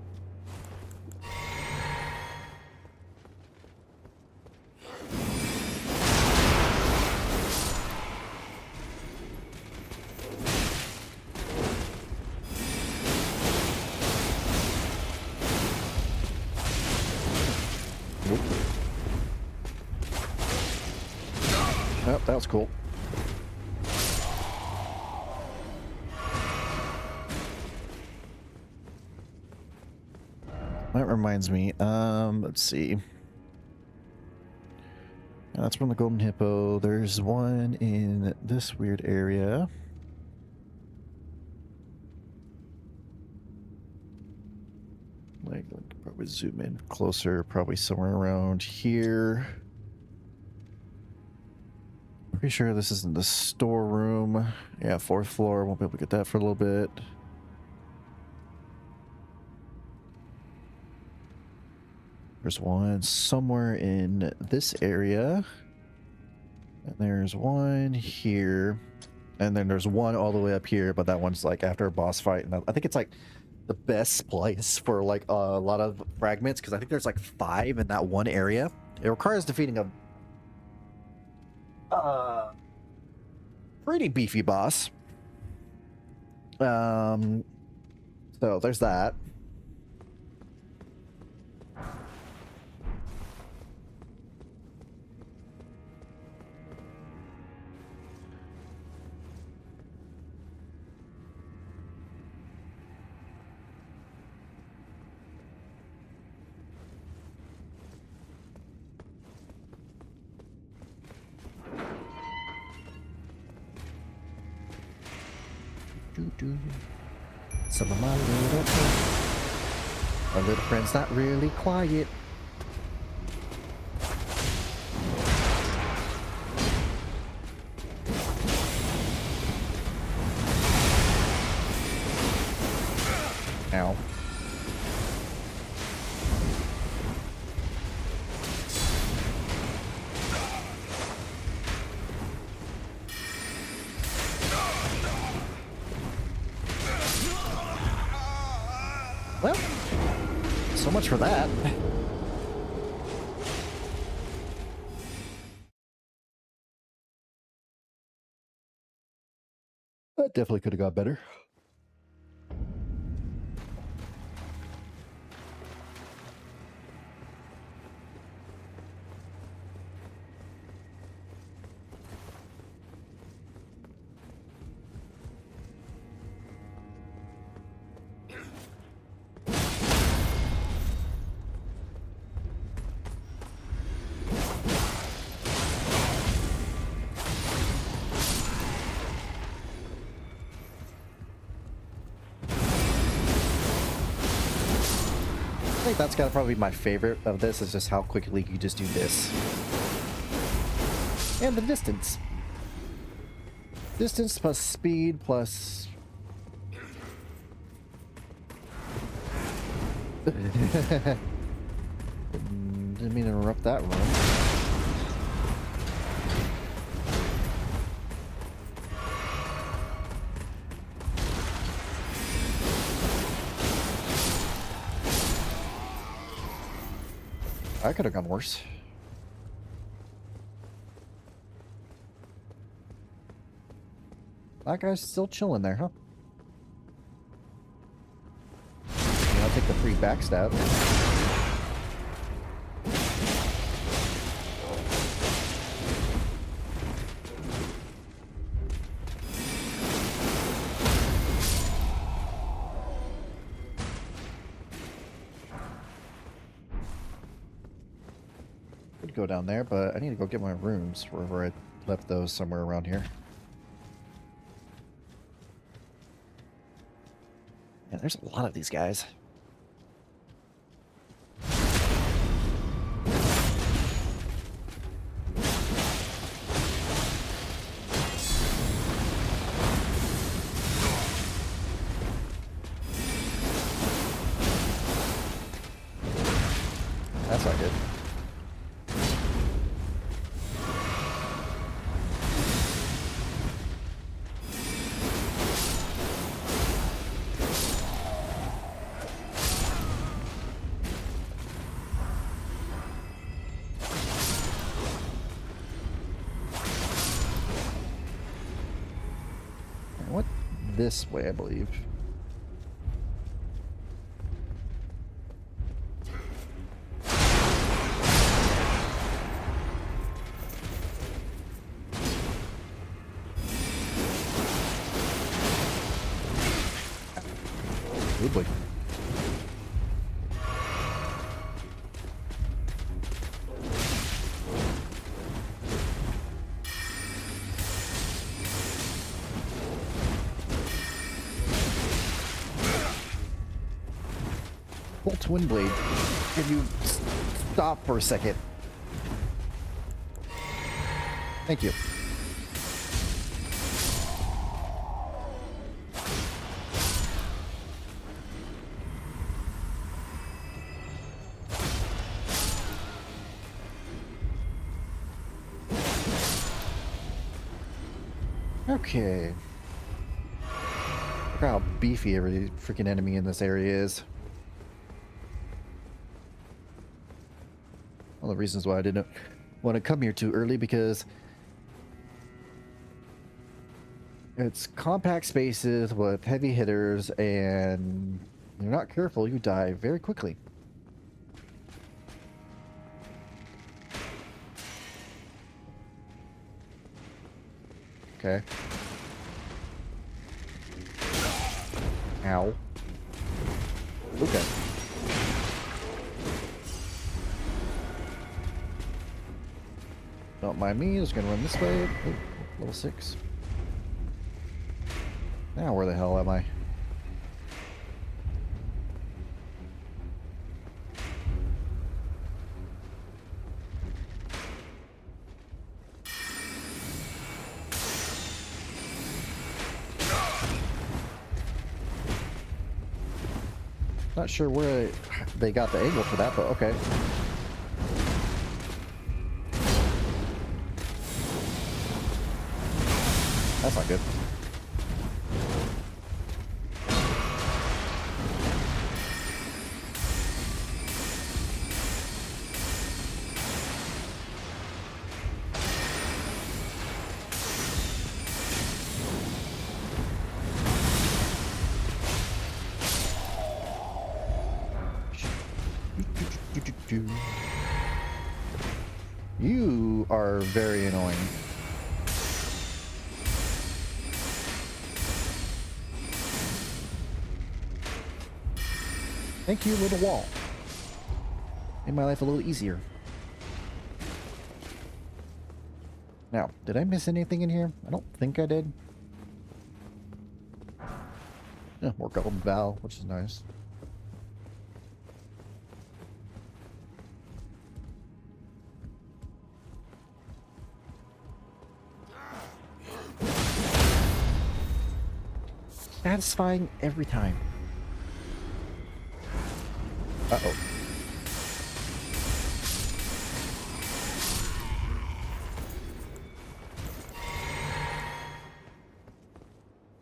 Oh, that was cool. That reminds me, let's see. That's from the Golden Hippo. There's one in this weird area. Like, probably zoom in closer, probably somewhere around here. Pretty sure this is in the storeroom. Yeah, 4th floor. Won't be able to get that for a little bit. There's one somewhere in this area. And there's one here. And then there's one all the way up here, but that one's like after a boss fight. And I think it's like the best place for like a lot of fragments, because I think there's like 5 in that one area. It requires defeating a pretty beefy boss. So there's that. Do. Some of my little friends. Our little friend's not really quiet. Ow. Well, so much for that. That definitely could have got better. I think that's gotta probably be my favorite of this, is just how quickly you just do this. And the distance. Distance plus speed plus... Didn't mean to interrupt that run. I could have gone worse. That guy's still chilling there, huh? Yeah, I'll take the free backstab. Could go down there, but I need to go get my runes wherever I left those, somewhere around here. Yeah, there's a lot of these guys. That's not good. What? This way, I believe. Oh boy. Full twin blade. Can you stop for a second? Thank you. Okay. Look how beefy every freaking enemy in this area is. One of the reasons why I didn't want to come here too early, because it's compact spaces with heavy hitters, and you're not careful, you die very quickly. Okay. Ow. Okay. Don't mind me, just gonna run this way. Oh, level 6. Now where the hell am I? Not sure where they got the angle for that, but okay. That's not good. You are very annoying. Thank you, little wall. Made my life a little easier. Now, did I miss anything in here? I don't think I did. Yeah, more golden bow, which is nice. Satisfying every time. Uh-oh.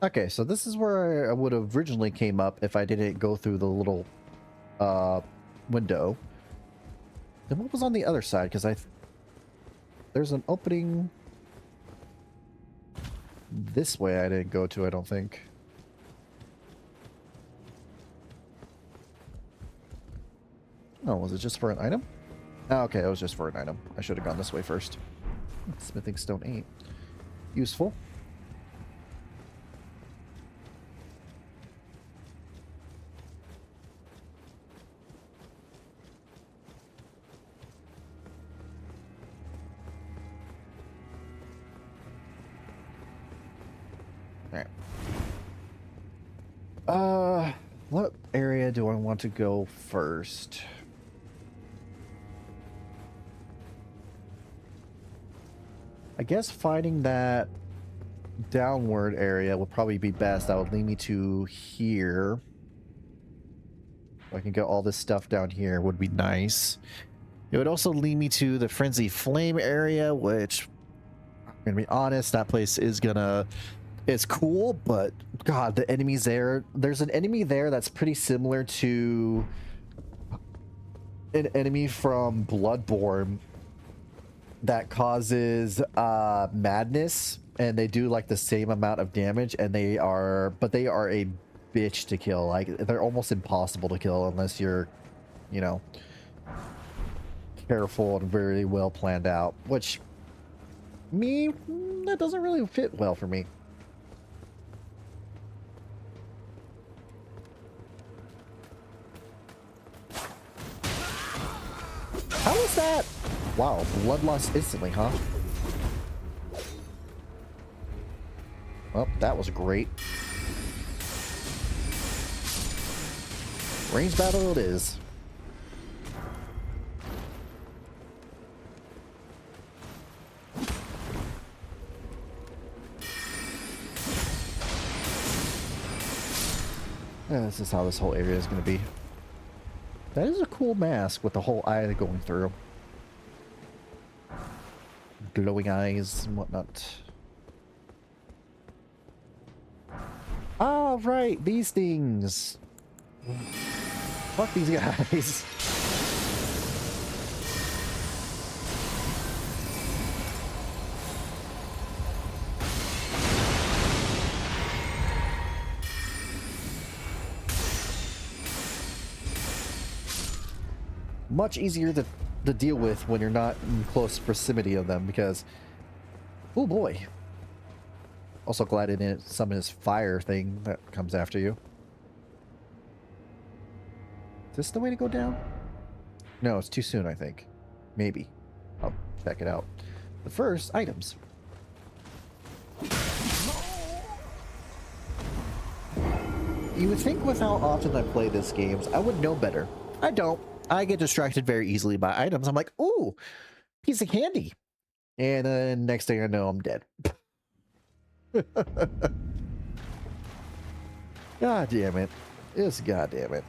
Okay, so this is where I would have originally came up if I didn't go through the little window. Then what was on the other side? Because there's an opening this way I didn't go to, I don't think. Oh, was it just for an item? Oh, okay, it was just for an item. I should have gone this way first. Smithing stone 8. Useful. Alright. What area do I want to go first? I guess finding that downward area would probably be best. That would lead me to here. I can get all this stuff down here would be nice. It would also lead me to the Frenzy Flame area, which, I'm gonna be honest, that place is it's cool, but God, the enemies there, there's an enemy there that's pretty similar to an enemy from Bloodborne that causes madness, and they do like the same amount of damage, and they are a bitch to kill. Like, they're almost impossible to kill unless you're, you know, careful and very well planned out, which that doesn't really fit well for me. How is that? Wow, blood loss instantly, huh? Well, that was great. Range battle it is. Yeah, this is how this whole area is going to be. That is a cool mask with the whole eye going through. Glowing eyes and whatnot. Ah, right, these things. Fuck these guys. Much easier to deal with when you're not in close proximity of them, because oh boy. Also glad it didn't summon his fire thing that comes after you. Is this the way to go down? No, it's too soon, I think. Maybe. I'll check it out. But first, items. You would think with how often I play this games, I would know better. I don't. I get distracted very easily by items. I'm like, ooh, piece of candy. And then next thing I know, I'm dead. God damn it. It's god damn it.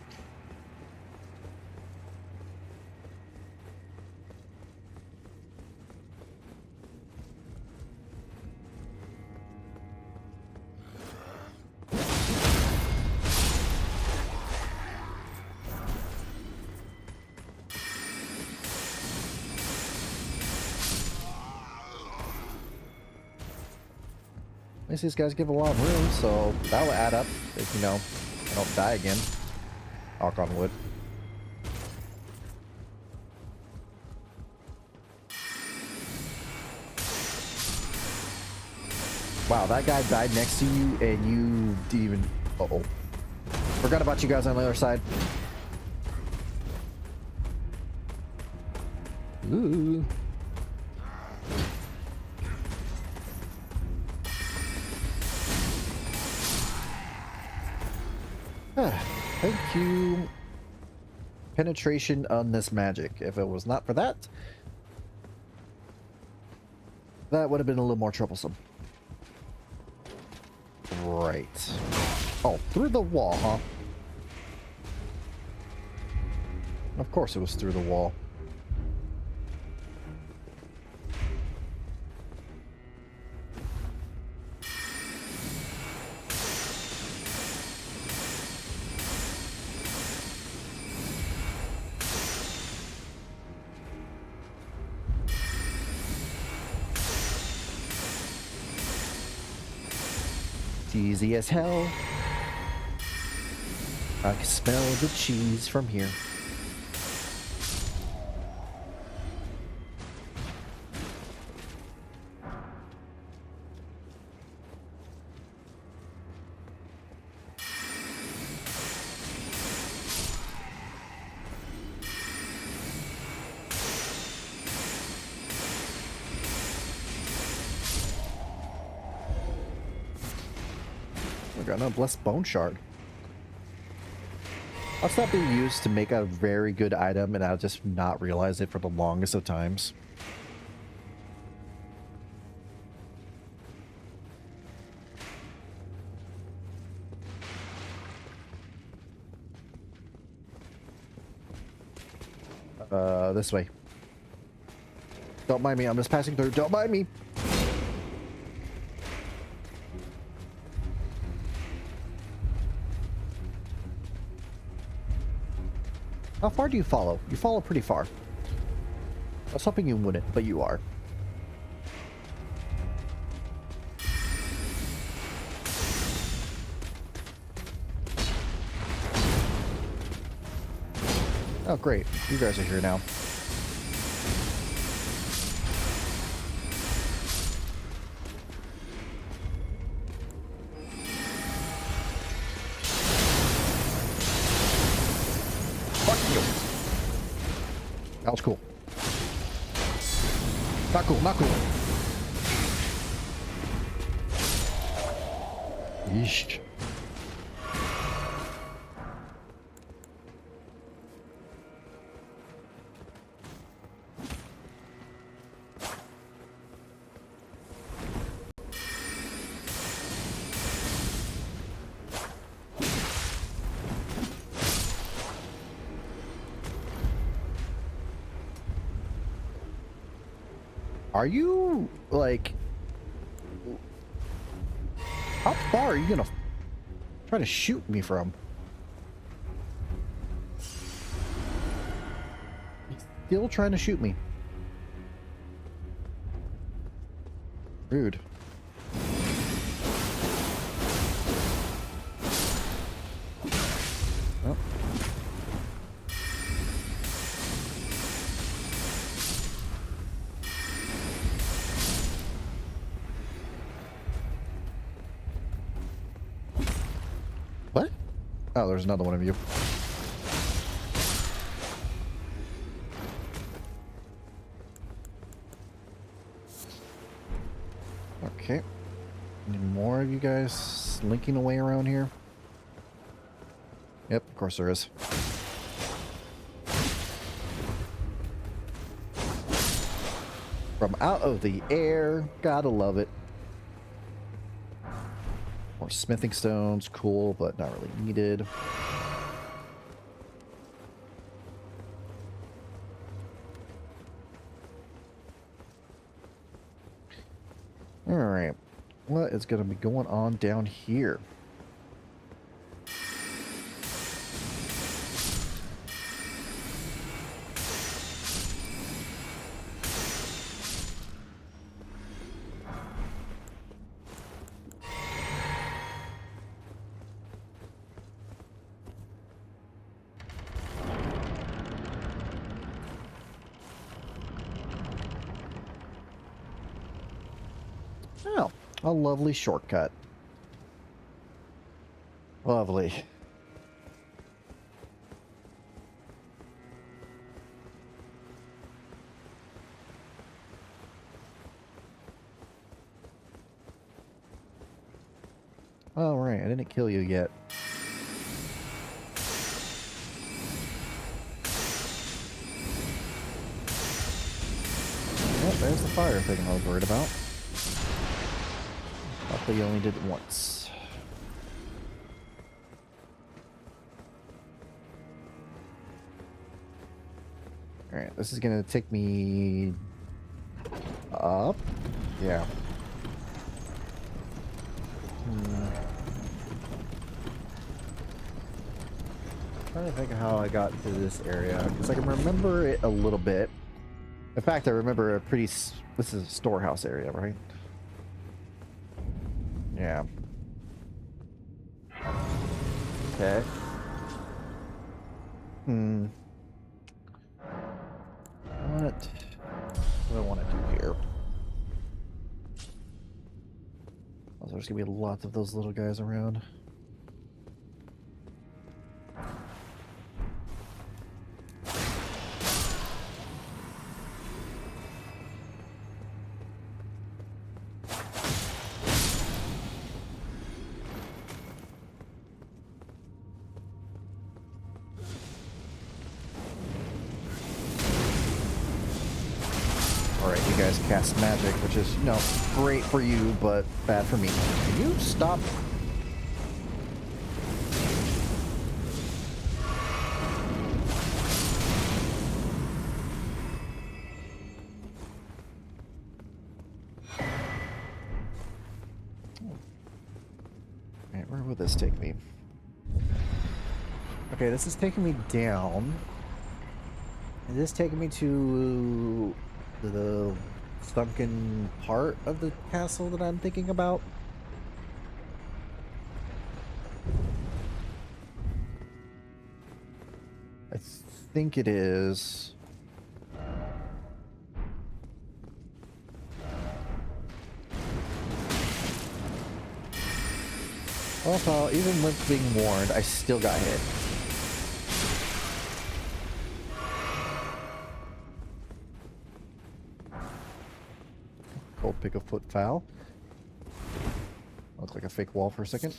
At least these guys give a lot of room, so that'll add up if, you know, I don't die again. Knock on wood. Wow, that guy died next to you and you didn't even... Uh-oh. Forgot about you guys on the other side. Ooh. Thank you. Penetration on this magic. If it was not for that, that would have been a little more troublesome. Right. Oh, through the wall, huh? Of course it was through the wall. It's easy as hell. I can smell the cheese from here. I got no blessed bone shard. What's that being used to make a very good item and I'll just not realize it for the longest of times? This way. Don't mind me, I'm just passing through. Don't mind me. How far do you follow? You follow pretty far. I was hoping you wouldn't, but you are. Oh, great. You guys are here now. That was cool. Not cool, not cool. Yeesh. Are you, like... How far are you gonna try to shoot me from? He's still trying to shoot me. Rude. Oh. What? Oh, there's another one of you. Okay. Any more of you guys slinking away around here? Yep, of course there is. From out of the air. Gotta love it. More smithing stones. Cool, but not really needed. Alright. What is going to be going on down here? Oh, a lovely shortcut. Lovely. All right, I didn't kill you yet. Yep, there's the fire thing I was worried about. Luckily, you only did it once. Alright, this is gonna take me up. Yeah. Trying to think of how I got to this area, because I can remember it a little bit. In fact, I remember a pretty... This is a storehouse area, right? Yeah. Okay. What do I want to do here? Oh, there's gonna be lots of those little guys around. Alright, you guys cast magic, which is, you know, great for you, but bad for me. Can you stop? Alright, where would this take me? Okay, this is taking me down. Is this taking me to the sunken part of the castle that I'm thinking about? I think it is. Also, even with being warned, I still got hit. Cold pick a foot foul. Looked like a fake wall for a second.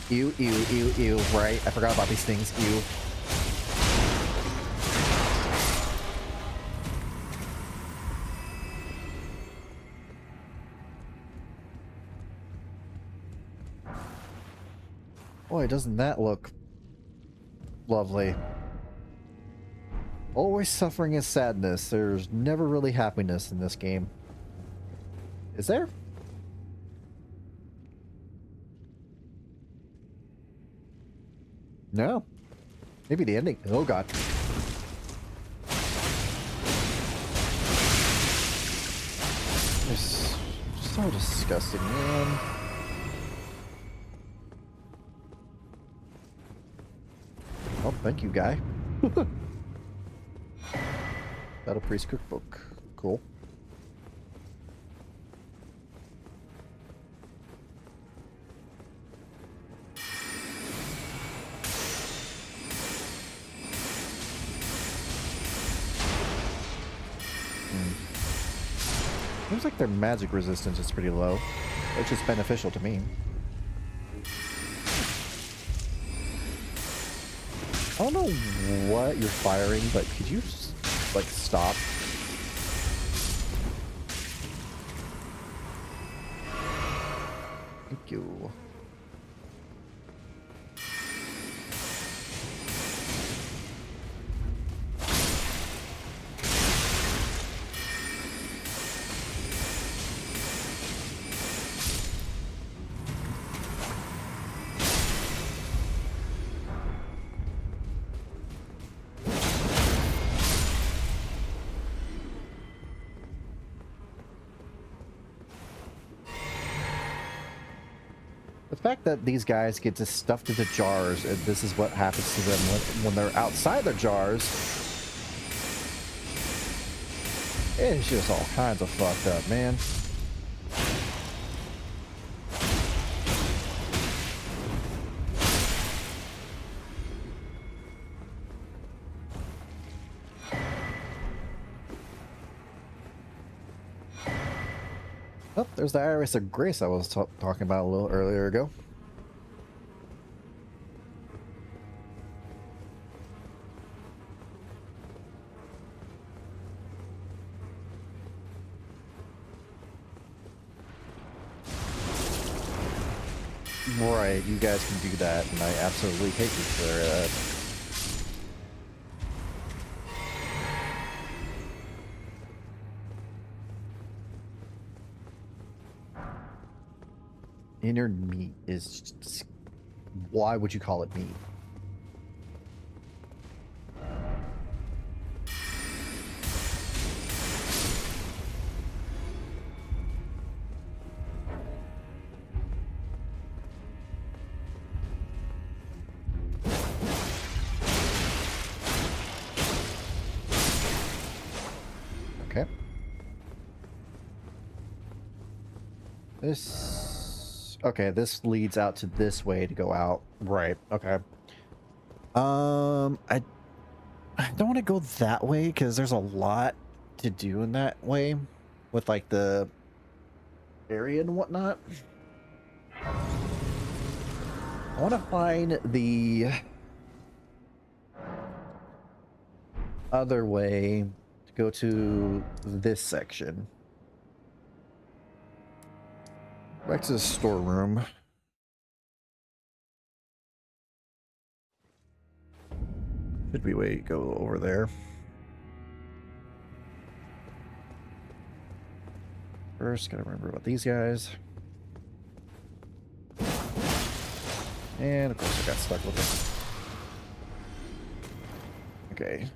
Ew, ew, ew, ew, right? I forgot about these things. Ew. Boy, doesn't that look lovely. Always suffering and sadness. There's never really happiness in this game. Is there? No. Maybe the ending. Oh god. It's so disgusting, man. Oh, thank you, guy. Battle Priest Cookbook. Cool. Seems like their magic resistance is pretty low, which is beneficial to me. I don't know what you're firing, but could you, like, stop? Thank you. The fact that these guys get just stuffed into jars, and this is what happens to them when they're outside their jars, it's just all kinds of fucked up, man. Oh, there's the Iris of Grace I was talking about a little earlier ago. Right, you guys can do that, and I absolutely hate you for that. Inner meat is just, why would you call it meat? Okay. Okay, this leads out to this way to go out. Right, okay. I don't want to go that way because there's a lot to do in that way with like the area and whatnot. I want to find the other way to go to this section. Back to the storeroom. Should be way to go over there. First, gotta remember about these guys. And of course I got stuck with it. Okay.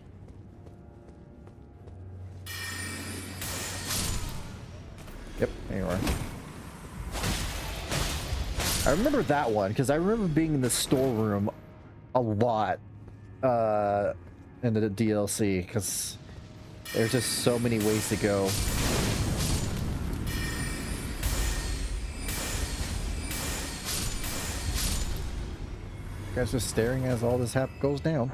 Yep, there you are. I remember that one because I remember being in the storeroom a lot in the DLC because there's just so many ways to go. Guys just staring as all this goes down.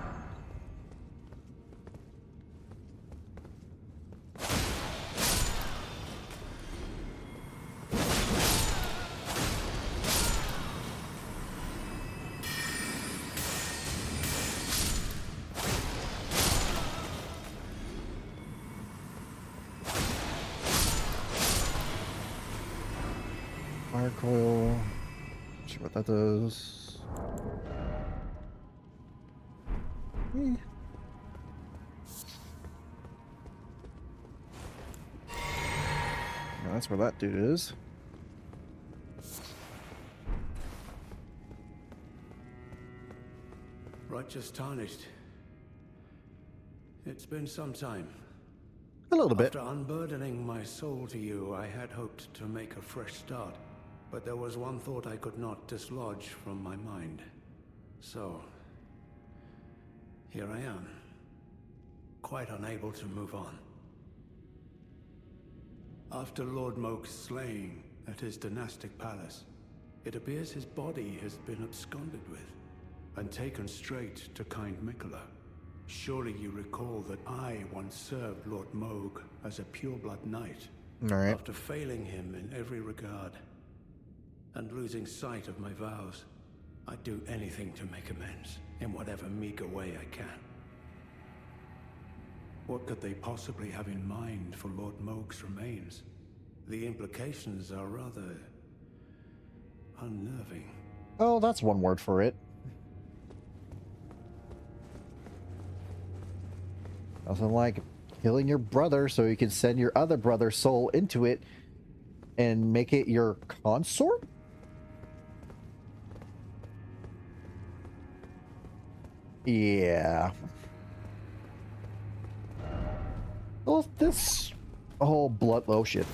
Fire coil. Not sure what that does. No, that's where that dude is. Righteous Tarnished. It's been some time. A little bit. After unburdening my soul to you, I had hoped to make a fresh start. But there was one thought I could not dislodge from my mind. So, here I am. Quite unable to move on. After Lord Moke's slaying at his dynastic palace, it appears his body has been absconded with and taken straight to kind Mikola. Surely you recall that I once served Lord Moog as a pureblood knight. All right. After failing him in every regard, and losing sight of my vows, I'd do anything to make amends, in whatever meager way I can. What could they possibly have in mind for Lord Moog's remains? The implications are rather unnerving. Oh, that's one word for it. Nothing like killing your brother so you can send your other brother's soul into it and make it your consort? Yeah. Well, this whole blood... Oh, shit.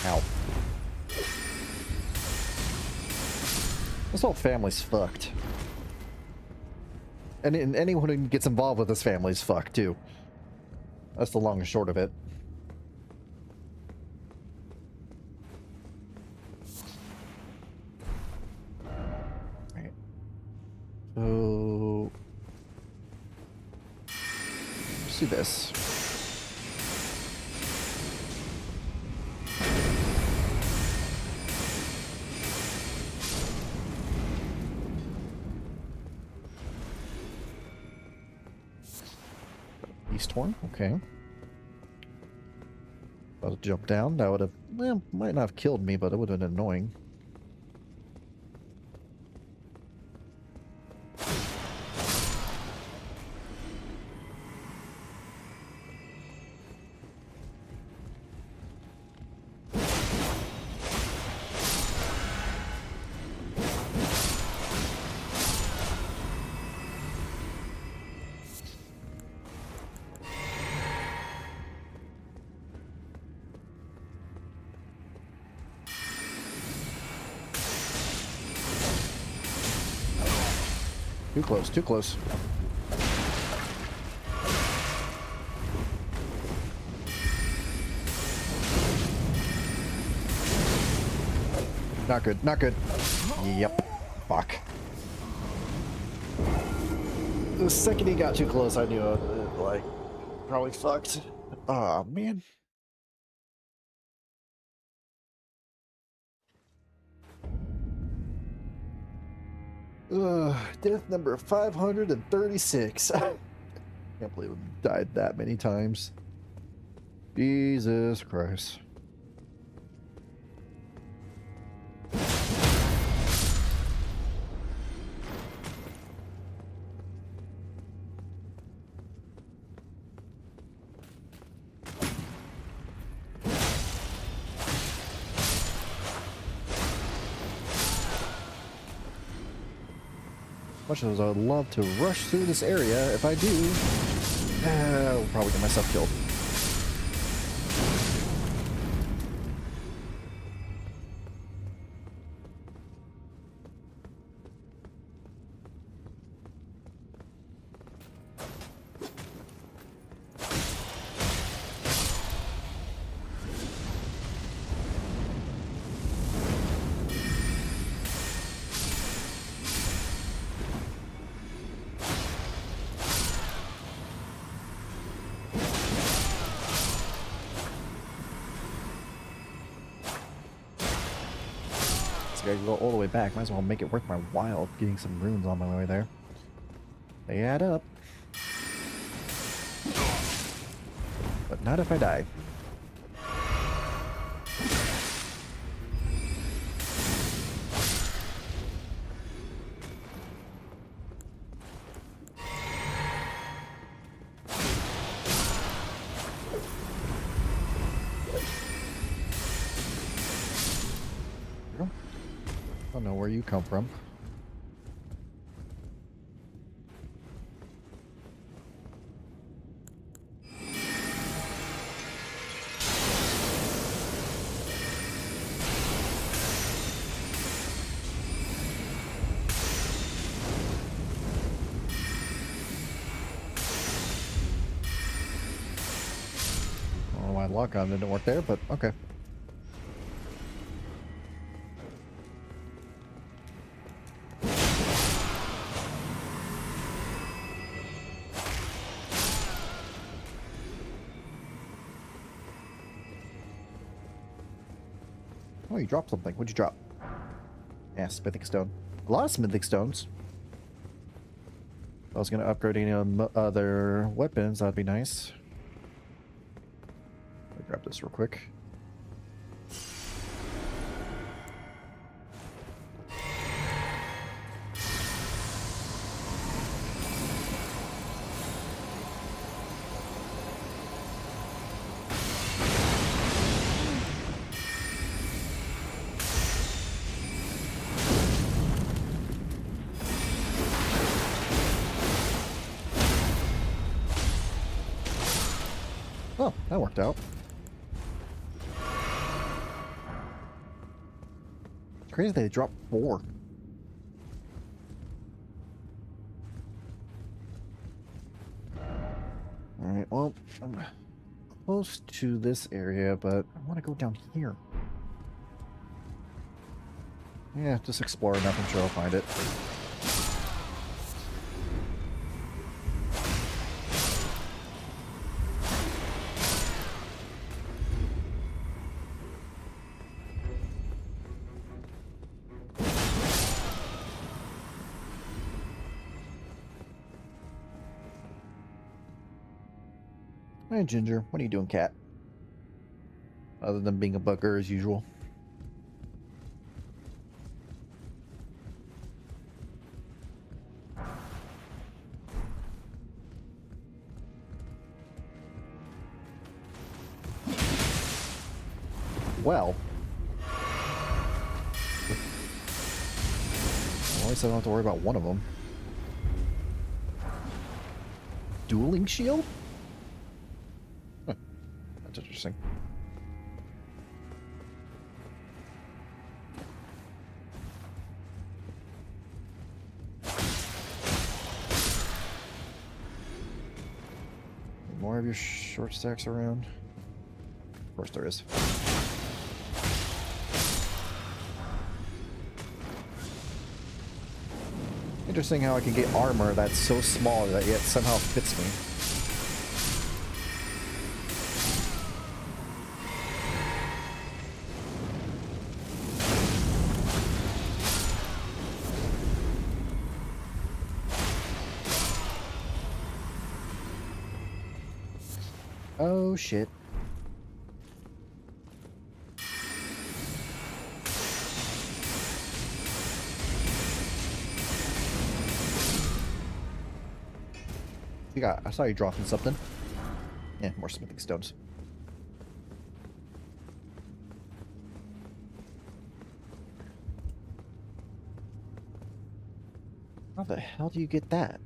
Ow. This whole family's fucked. And anyone who gets involved with this family's fucked, too. That's the long and short of it. Alright. So... let's do this. East Horn, okay. About to jump down. That would have, well, might not have killed me, but it would have been annoying. Too close, too close. Not good, not good. Yep. Fuck. The second he got too close, I knew it, like, probably fucked. Oh, man. Death number 536. Can't believe I've died that many times. Jesus Christ. Much as I would love to rush through this area, if I do, I'll probably get myself killed. I go all the way back. Might as well make it worth my while getting some runes on my way there. They add up. But not if I die. I don't know where you come from. I don't know why lock-on didn't work there, but okay. Oh, you dropped something. What'd you drop? Yeah, smithing stone. A lot of smithing stones. I was gonna upgrade any other weapons. That'd be nice. Let me grab this real quick. Oh, that worked out. It's crazy they dropped 4. Alright, well, I'm close to this area, but I want to go down here. Yeah, just explore enough. I'm sure I'll find it. Hey, Ginger, what are you doing, cat? Other than being a bugger as usual. Well. At least I don't have to worry about one of them. Dueling shield? Huh. That's interesting. More of your short stacks around? Of course there is. Interesting how I can get armor that's so small that yet somehow fits me. Oh shit. I saw you dropping something. Yeah, more smithing stones. How the hell do you get that?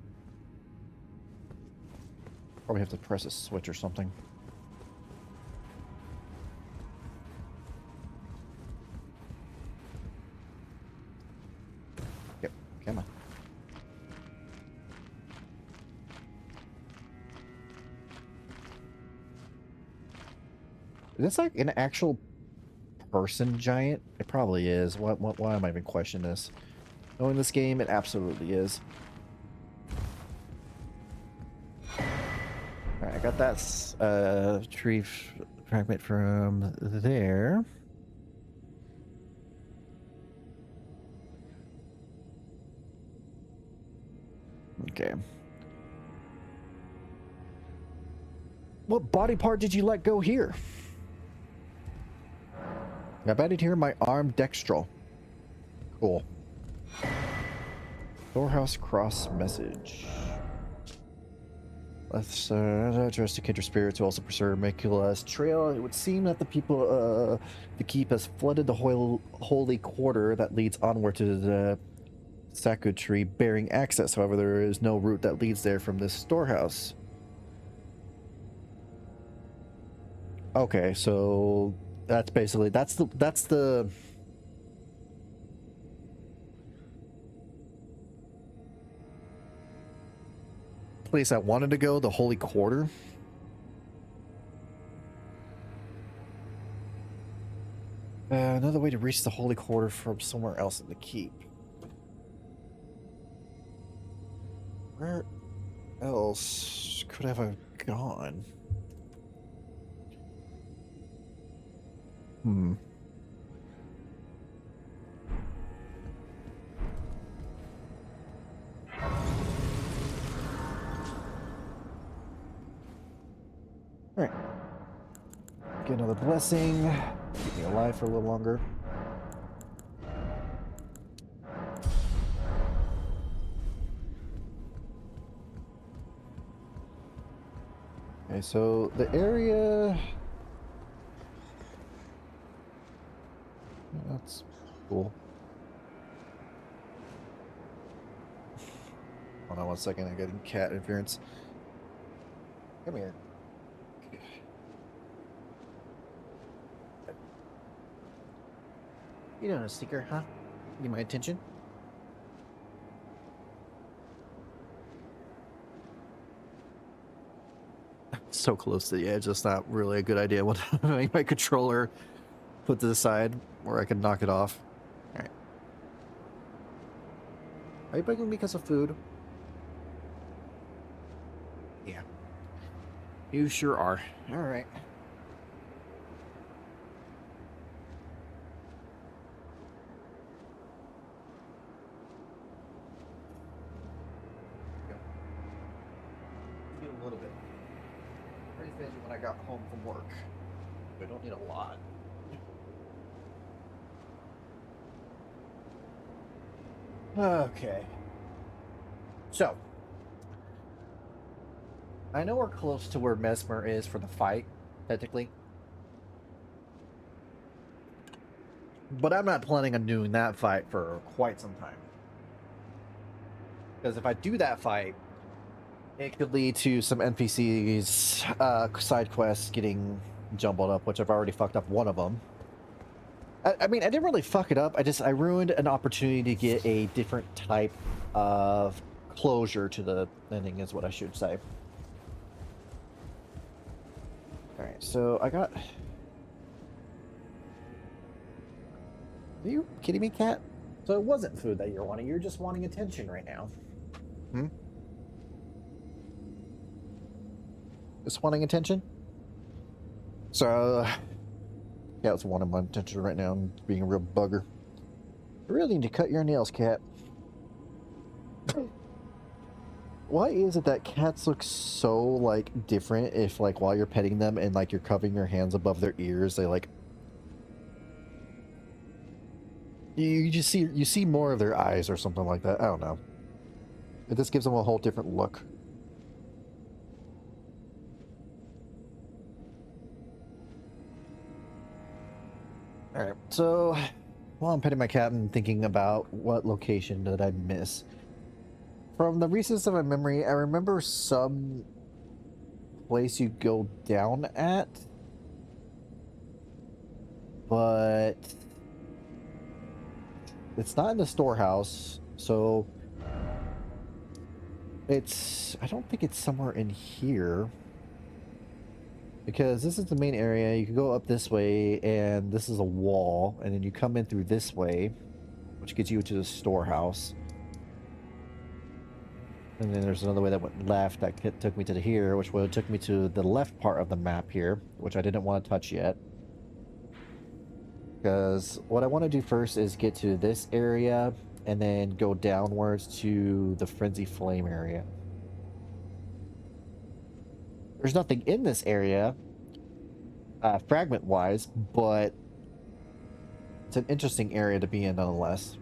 Probably have to press a switch or something. Yep, come on. Is this like an actual person giant? It probably is. Why am I even questioning this? Knowing this game, it absolutely is. Alright, I got that tree fragment from there. Okay. What body part did you let go here? I've added here my arm dextral. Cool. Storehouse cross message. Let's address the kindred spirits who also preserve Macula's trail. It would seem that the people the keep has flooded the holy quarter that leads onward to the Saku tree, bearing access. However, there is no route that leads there from this storehouse. Okay, so that's basically that's the place I wanted to go, the Holy Quarter. Another way to reach the Holy Quarter from somewhere else in the keep. Where else could I have gone? Get another blessing. Keep me alive for a little longer. Okay, so the area... That's cool. Hold on 1 second, I'm getting cat interference. Come here. You doing a sneaker, huh? Need my attention? So close to the edge, that's not really a good idea. When my controller put to the side where I can knock it off. Alright. Are you begging me because of food? Yeah. You sure are. Alright. Need a little bit. Pretty busy when I got home from work. But I don't need a lot. Okay. So, I know we're close to where Mesmer is for the fight, technically. But I'm not planning on doing that fight for quite some time. Because if I do that fight, it could lead to some NPCs, side quests getting jumbled up, which I've already fucked up one of them. I mean, I didn't really fuck it up. I ruined an opportunity to get a different type of closure to the ending, is what I should say. Alright, so I got... Are you kidding me, cat? So it wasn't food that you're wanting. You're just wanting attention right now. Hmm? Just wanting attention? So... Cat's wanting my attention right now and being a real bugger. I really need to cut your nails, cat. Why is it that cats look so, like, different if, like, while you're petting them and, like, you're covering your hands above their ears, they, like... You just see, you see more of their eyes or something like that. I don't know. It just gives them a whole different look. Alright, so while I'm petting my cat and thinking about what location did I miss, from the recess of my memory, I remember some place you go down at, but it's not in the storehouse, so I don't think it's somewhere in here. Because this is the main area. You can go up this way, and this is a wall, and then you come in through this way, which gets you to the storehouse. And then there's another way that went left that took me to here, which would have took me to the left part of the map here, which I didn't want to touch yet. Because what I want to do first is get to this area, and then go downwards to the Frenzy Flame area. There's nothing in this area, fragment-wise, but it's an interesting area to be in nonetheless.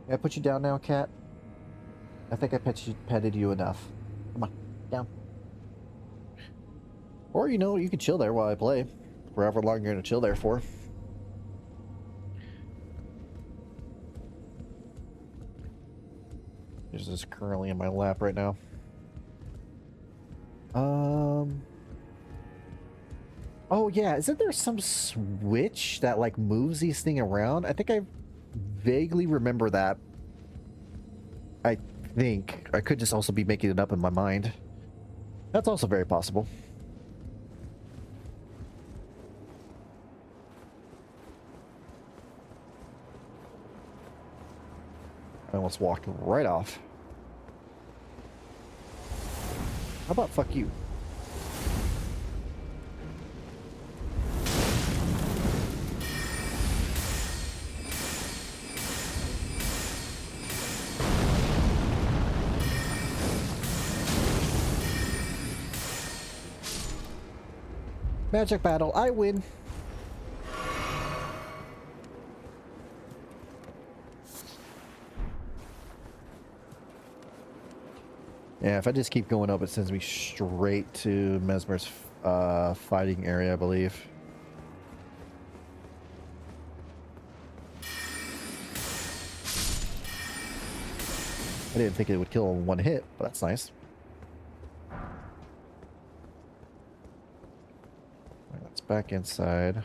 Can I put you down now, cat? I think I petted you enough. Come on, down. Or, you know, you can chill there while I play. Forever long you're going to chill there for. This is currently in my lap right now. Oh yeah, isn't there some switch that like moves these things around? I think I vaguely remember that. I think. I could just also be making it up in my mind. That's also very possible. I almost walked right off. How about fuck you? Magic battle. I win. Yeah, if I just keep going up, it sends me straight to Mesmer's fighting area, I believe. I didn't think it would kill in one hit, but that's nice. Right, let's back inside.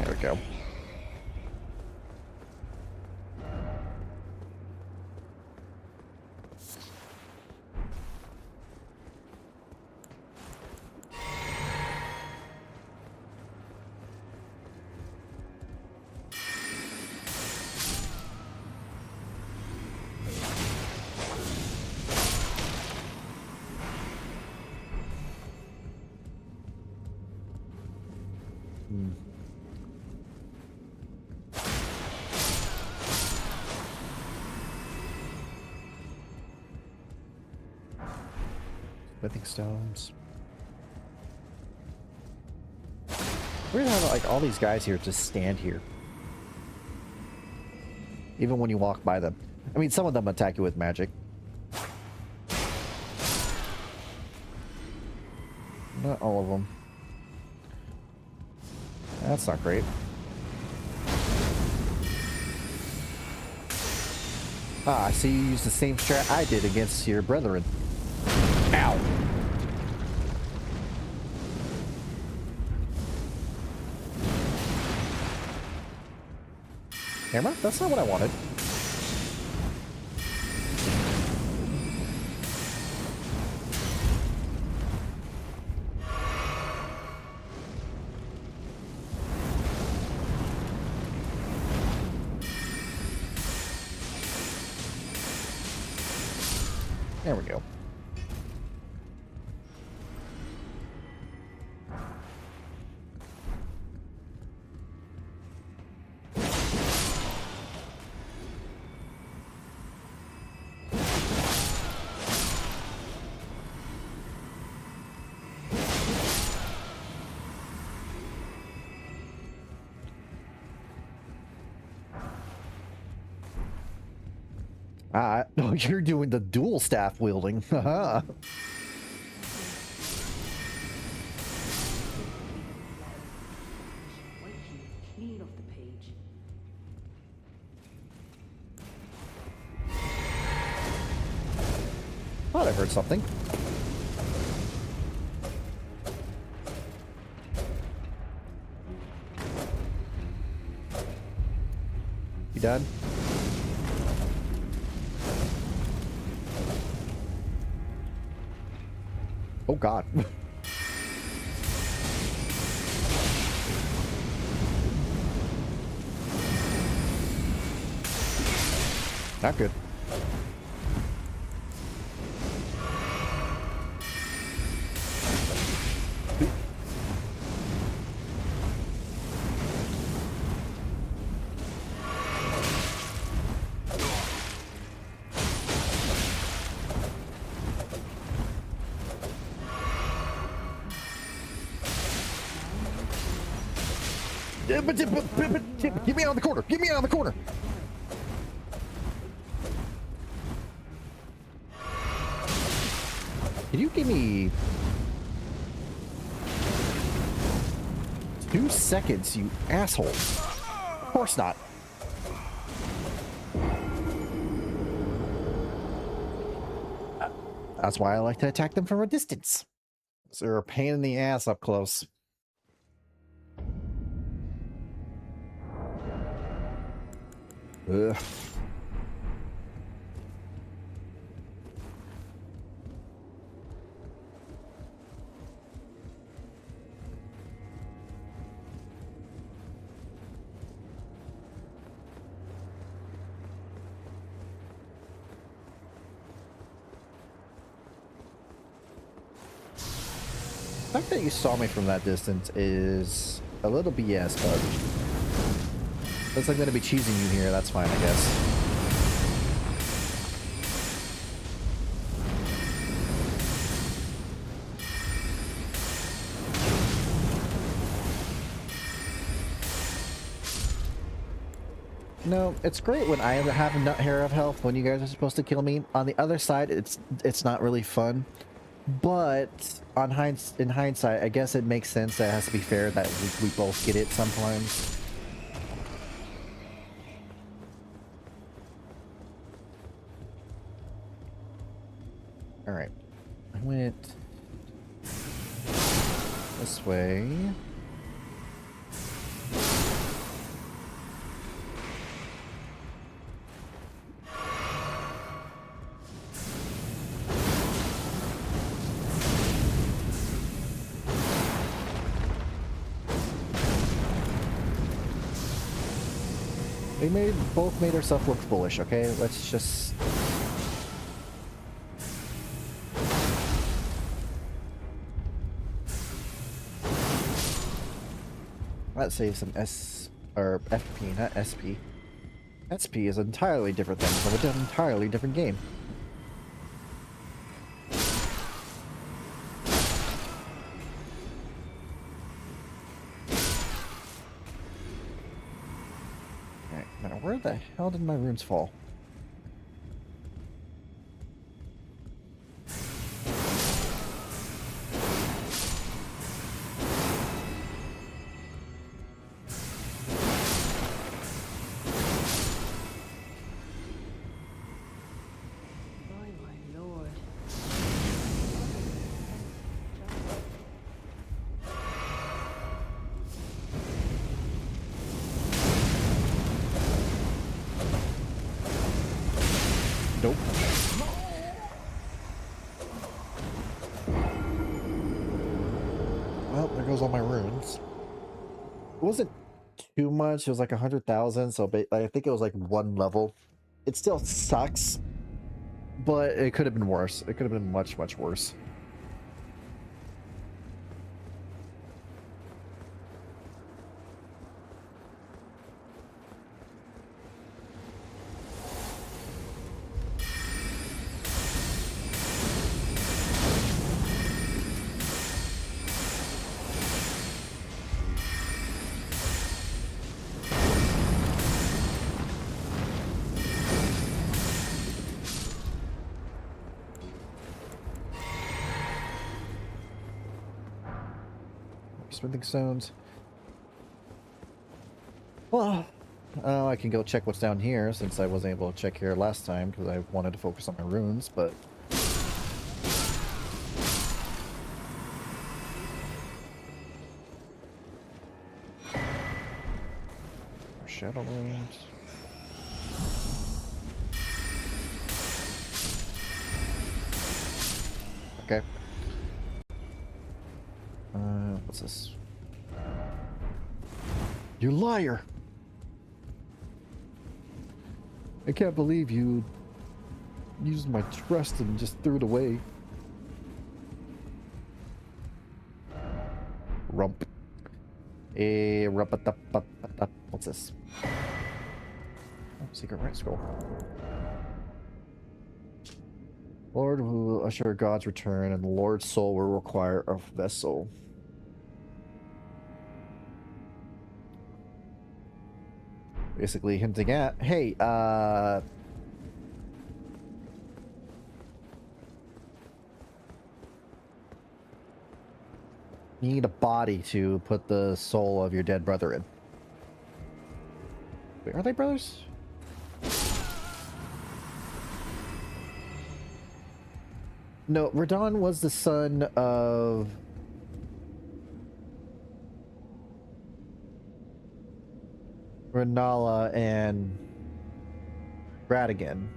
There we go. Smithing stones. We're gonna have like all these guys here just stand here. Even when you walk by them. I mean, some of them attack you with magic. Not all of them. That's not great. Ah, I see you use the same strat I did against your brethren. Ow! Hammer? That's not what I wanted. There we go. Ah, oh, you're doing the dual staff wielding. Haha. Clean off the page. Thought I heard something. You done? Oh God. Not good. Get me out of the corner! Get me out of the corner! Can you give me 2 seconds, you asshole? Of course not. That's why I like to attack them from a distance. So they're a pain in the ass up close. Ugh. fact that you saw me from that distance is a little BS, but since I'm going to be cheesing you here, that's fine, I guess. No, it's great when I have a nut hair of health when you guys are supposed to kill me. On the other side, it's not really fun. But in hindsight, I guess it makes sense that it has to be fair that we both get it sometimes. All right, I went this way. We both made ourselves look foolish, okay? Let's just... Let's save some or FP, not SP. SP is an entirely different thing from an entirely different game. Where the hell did my runes fall? My lord. Nope. Well, there goes all my runes. It wasn't too much. It was like 100,000, so I think it was like one level. It still sucks, but it could have been worse. It could have been much, much worse. Smithing stones. Well, I can go check what's down here since I wasn't able to check here last time because I wanted to focus on my runes, but... Shadow runes. Okay. What's this? You liar! I can't believe you used my trust and just threw it away. Rump. What's this? Oh, secret right scroll. Lord will assure God's return, and the Lord's soul will require a vessel. Basically hinting at, hey, you need a body to put the soul of your dead brother in. Wait, are they brothers? No, Radon was the son of... Renala and Radigan.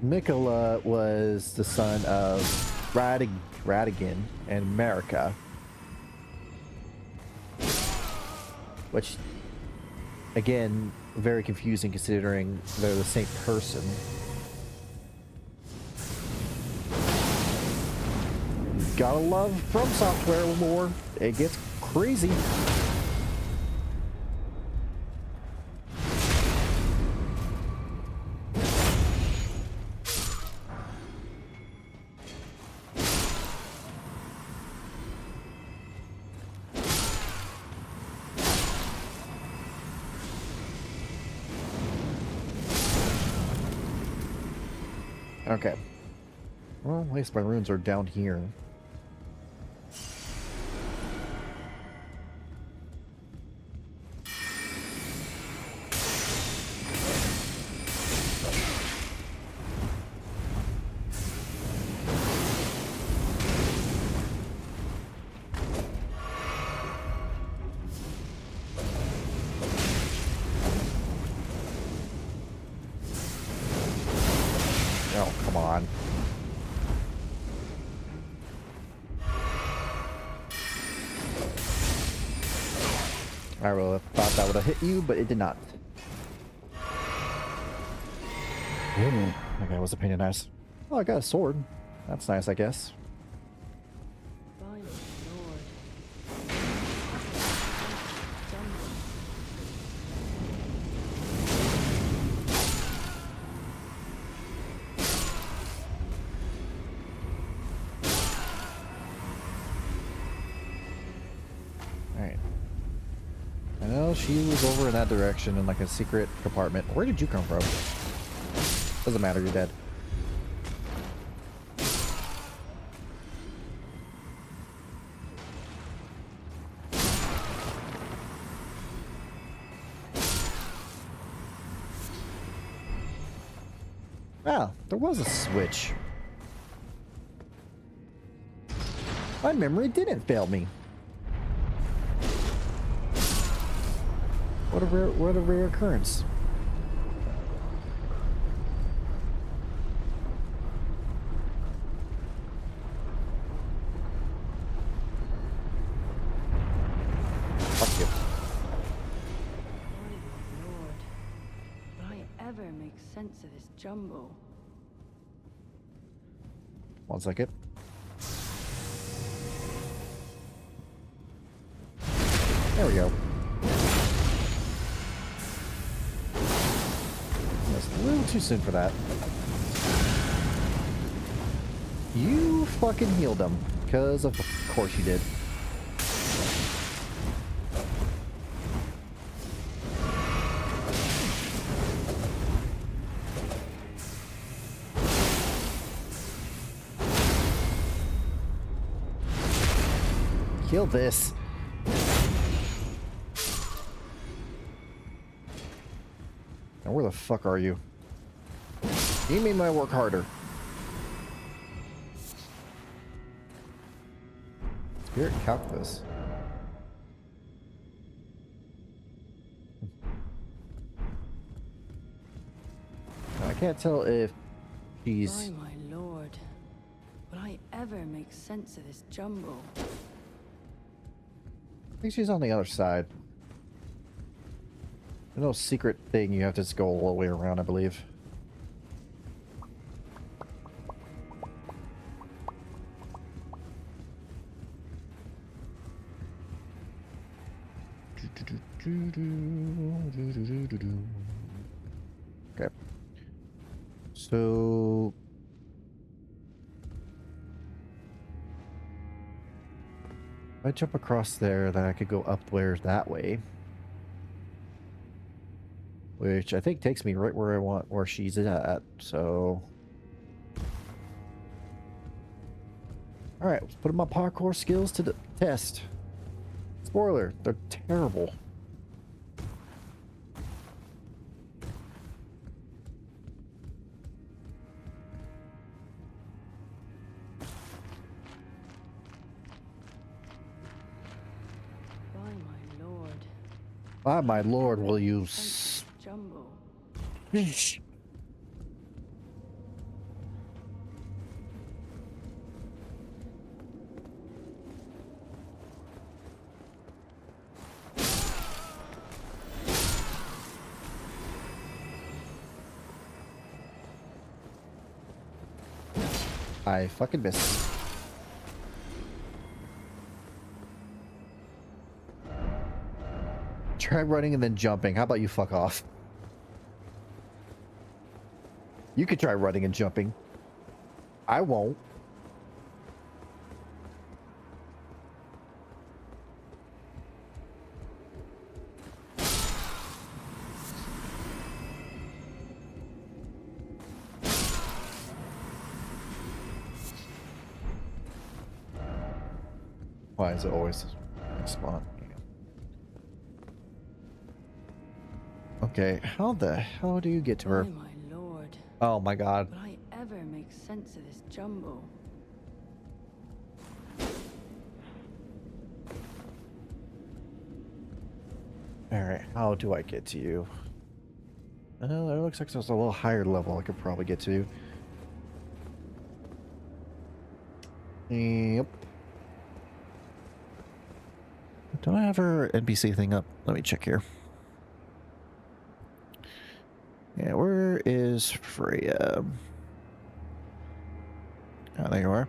Mikola was the son of Radigan and Marika. Which, again, very confusing considering they're the same person. gotta love From Software lore. It gets crazy. Okay. Well, at least my runes are down here. Oh, come on. I really thought that would have hit you, but it did not. Okay, what's the pain in the ass? Oh, I got a sword. That's nice, I guess. By my lord. Alright. I know she was over in that direction in like a secret compartment. Where did you come from? Doesn't matter, you're dead. Ah, there was a switch. My memory didn't fail me. What a rare occurrence. Fuck you. By my lord. Will I ever make sense of this jumble? One second. There we go. That's a little too soon for that. You fucking healed him. Because of course you did. Kill this. Now where the fuck are you? You made my work harder. Spirit calculus. Now, I can't tell if she's... By my lord. Will I ever make sense of this jumble? I think she's on the other side. There's no secret thing, you have to just go all the way around, I believe. Okay. So... if I jump across there, then I could go up there that way. Which I think takes me right where I want, where she's at, so... Alright, let's put my parkour skills to the test. Spoiler, they're terrible. By my lord. By my lord, will you Sense of this jumble. I fucking missed. Try running and then jumping. How about you fuck off? You could try running and jumping. I won't. Why is it always next spot? Okay, how the hell do you get to her? By my lord, Oh my god. will I ever make sense of this jumble? Alright, how do I get to you? It looks like there's a little higher level I could probably get to. Yep. Don't I have her NPC thing up? Let me check here. Yeah, where is Freya? Oh, there you are.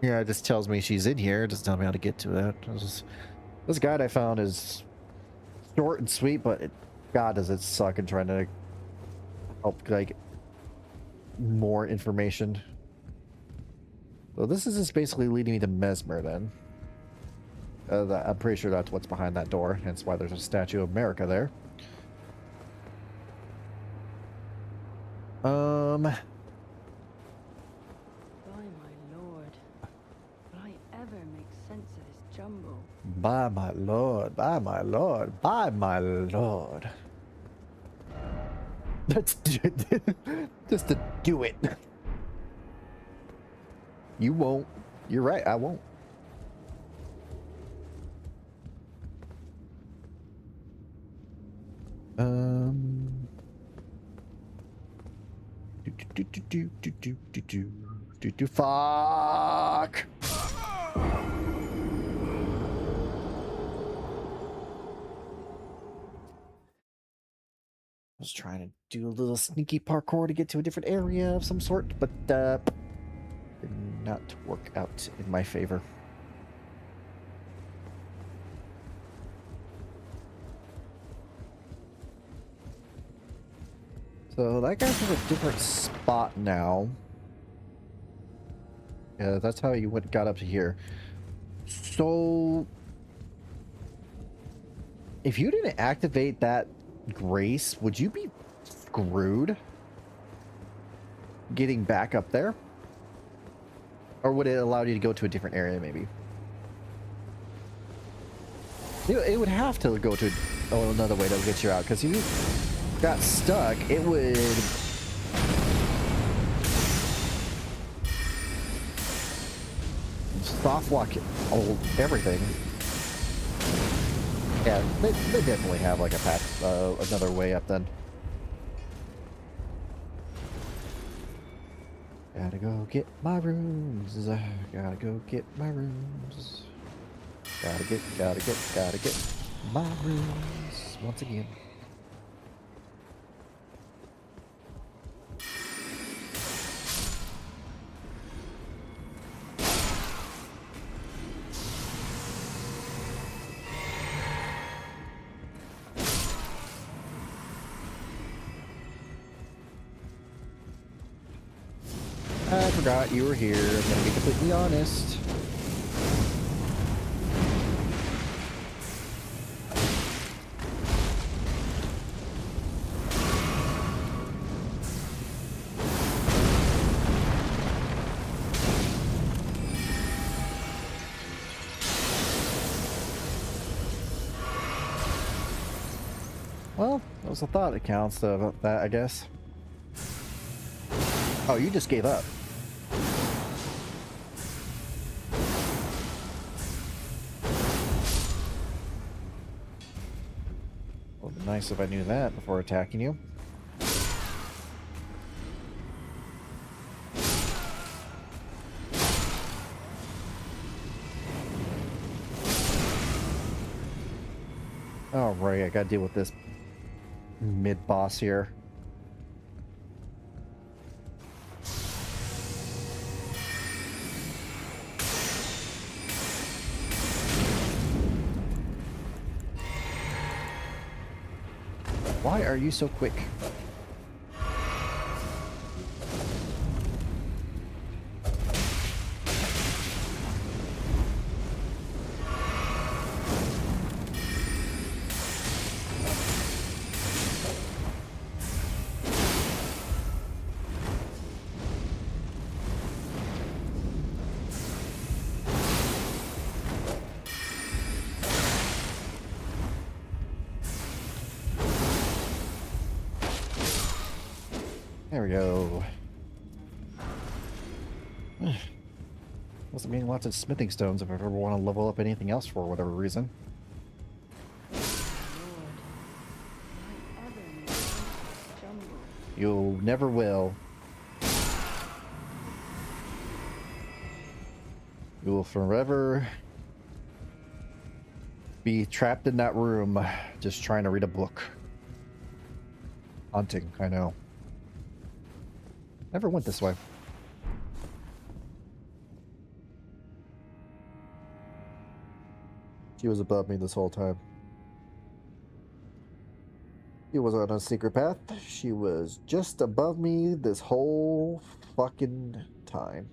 Yeah, it just tells me she's in here. It doesn't tell me how to get to it. This guide I found is short and sweet, but God, does it suck in trying to help, like, more information. So this is just basically leading me to Mesmer, then. I'm pretty sure that's what's behind that door, hence why there's a statue of America there. By my lord, will I ever make sense of this jumble? By my lord, by my lord, by my lord. Let's do it. Just to do it. You won't. You're right, I won't. Fuck. I was trying to do a little sneaky parkour to get to a different area of some sort, but did not work out in my favor. So that guy's in a different spot now. Yeah, that's how you got up to here. So if you didn't activate that grace, would you be screwed getting back up there? Or would it allow you to go to a different area, maybe? It would have to go to another way to get you out, because if you got stuck, it would... soft lock everything. Yeah, they definitely have like a path, another way up then. Gotta go get my rooms. Gotta go get my rooms. Gotta get my rooms once again. I forgot you were here. I'm gonna be completely honest. Well, that was a thought that counts of that, I guess. Oh, you just gave up. Would be nice if I knew that before attacking you. All right, I gotta deal with this mid-boss here. Why are you so quick? There we go. Doesn't mean lots of smithing stones if I ever want to level up anything else for whatever reason. Lord, did I ever make sense of this jumble? You never will. You will forever be trapped in that room just trying to read a book. Haunting, I know. Never went this way. She was above me this whole time. She was on a secret path. She was just above me this whole fucking time.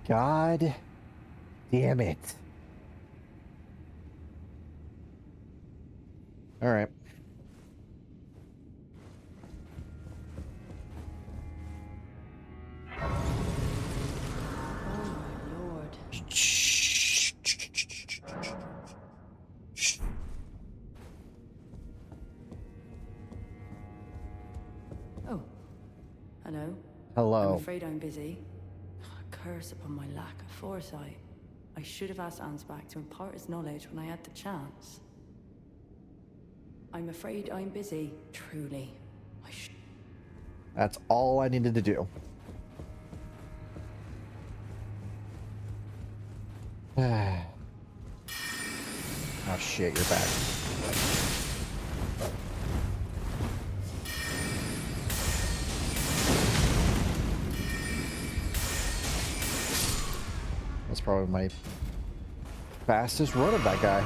God damn it. All right. Oh my lord. Oh, hello. Hello. I'm afraid I'm busy. A curse upon my lack of foresight. I should have asked Ansbach to impart his knowledge when I had the chance. I'm afraid I'm busy, truly. That's all I needed to do. Oh shit, you're back. That's probably my fastest run of that guy.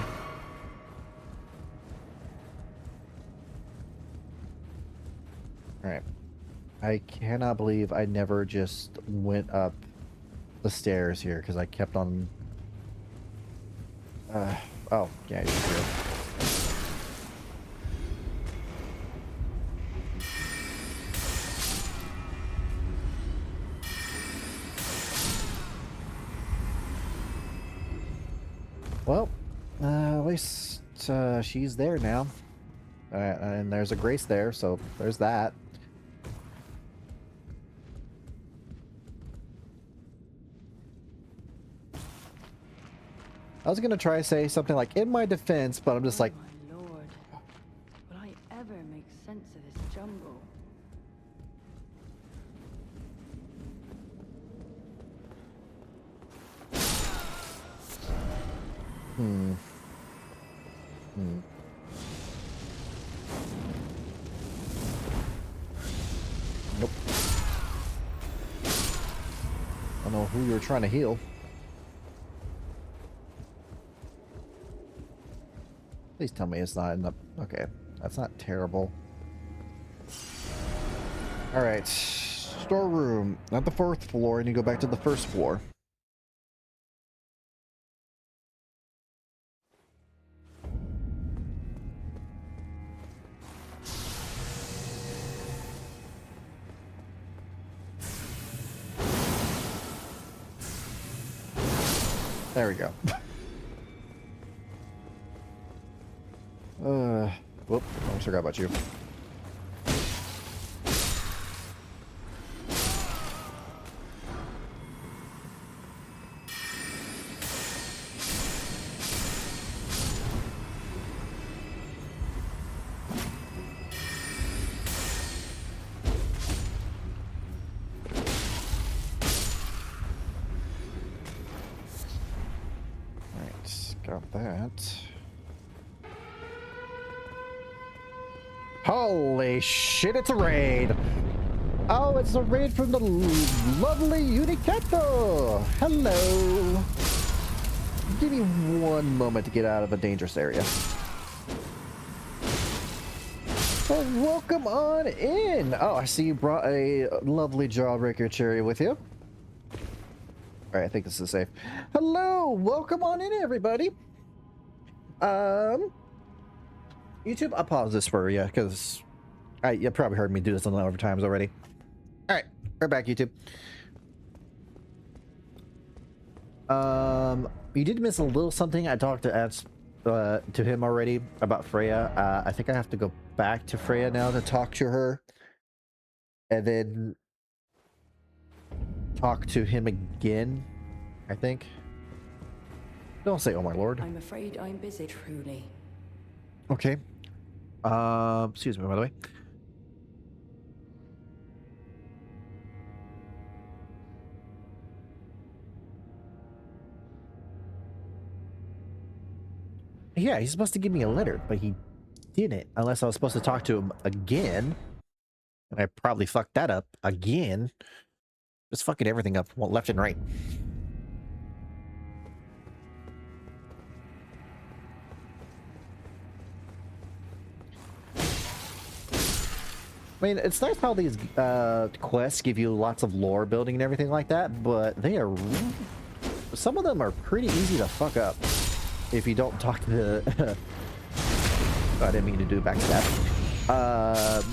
Alright. I cannot believe I never just went up the stairs here because I kept on... oh, yeah, you're here. Well, at least she's there now. And there's a Grace there, so there's that. I was gonna try to say something like in my defense, but I'm just like, my lord. Will I ever make sense of this jumble? Nope. I don't know who you were trying to heal. Please tell me it's not in the... Okay, that's not terrible. Alright, storeroom. Not the 4th floor, and you go back to the 1st floor. There we go. Whoop, almost forgot about you. Alright, got that. Holy shit, it's a raid! Oh, it's a raid from the lovely Unicato. Hello. Give me one moment to get out of a dangerous area. Well, welcome on in. Oh, I see you brought a lovely Jawbreaker cherry with you. All right, I think this is safe. Hello, welcome on in, everybody. YouTube, I'll pause this for you because you probably heard me do this a lot of times already. All right, we're back, YouTube. You did miss a little something. I talked to him already about Freya. I think I have to go back to Freya now to talk to her, and then talk to him again. I think. Don't say, "Oh my lord." I'm afraid I'm busy. Truly. Okay. Excuse me, by the way. Yeah, he's supposed to give me a letter, but he didn't, unless I was supposed to talk to him again. And I probably fucked that up again. Just fucking everything up left and right. I mean, it's nice how these quests give you lots of lore building and everything like that, but they are... some of them are pretty easy to fuck up if you don't talk to the... I didn't mean to do back to that.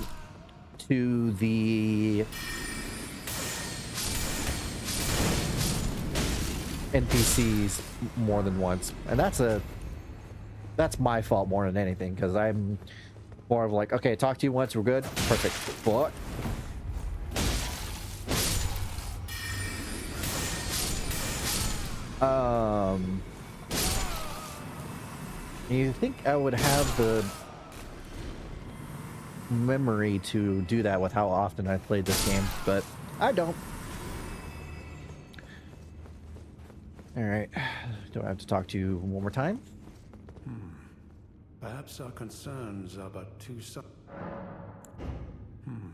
To the... NPCs more than once. And that's my fault more than anything, because I'm more of like, okay, talk to you once, we're good. Perfect. What? You think I would have the memory to do that with how often I played this game, but I don't. All right. Do I have to talk to you one more time? Perhaps our concerns are but too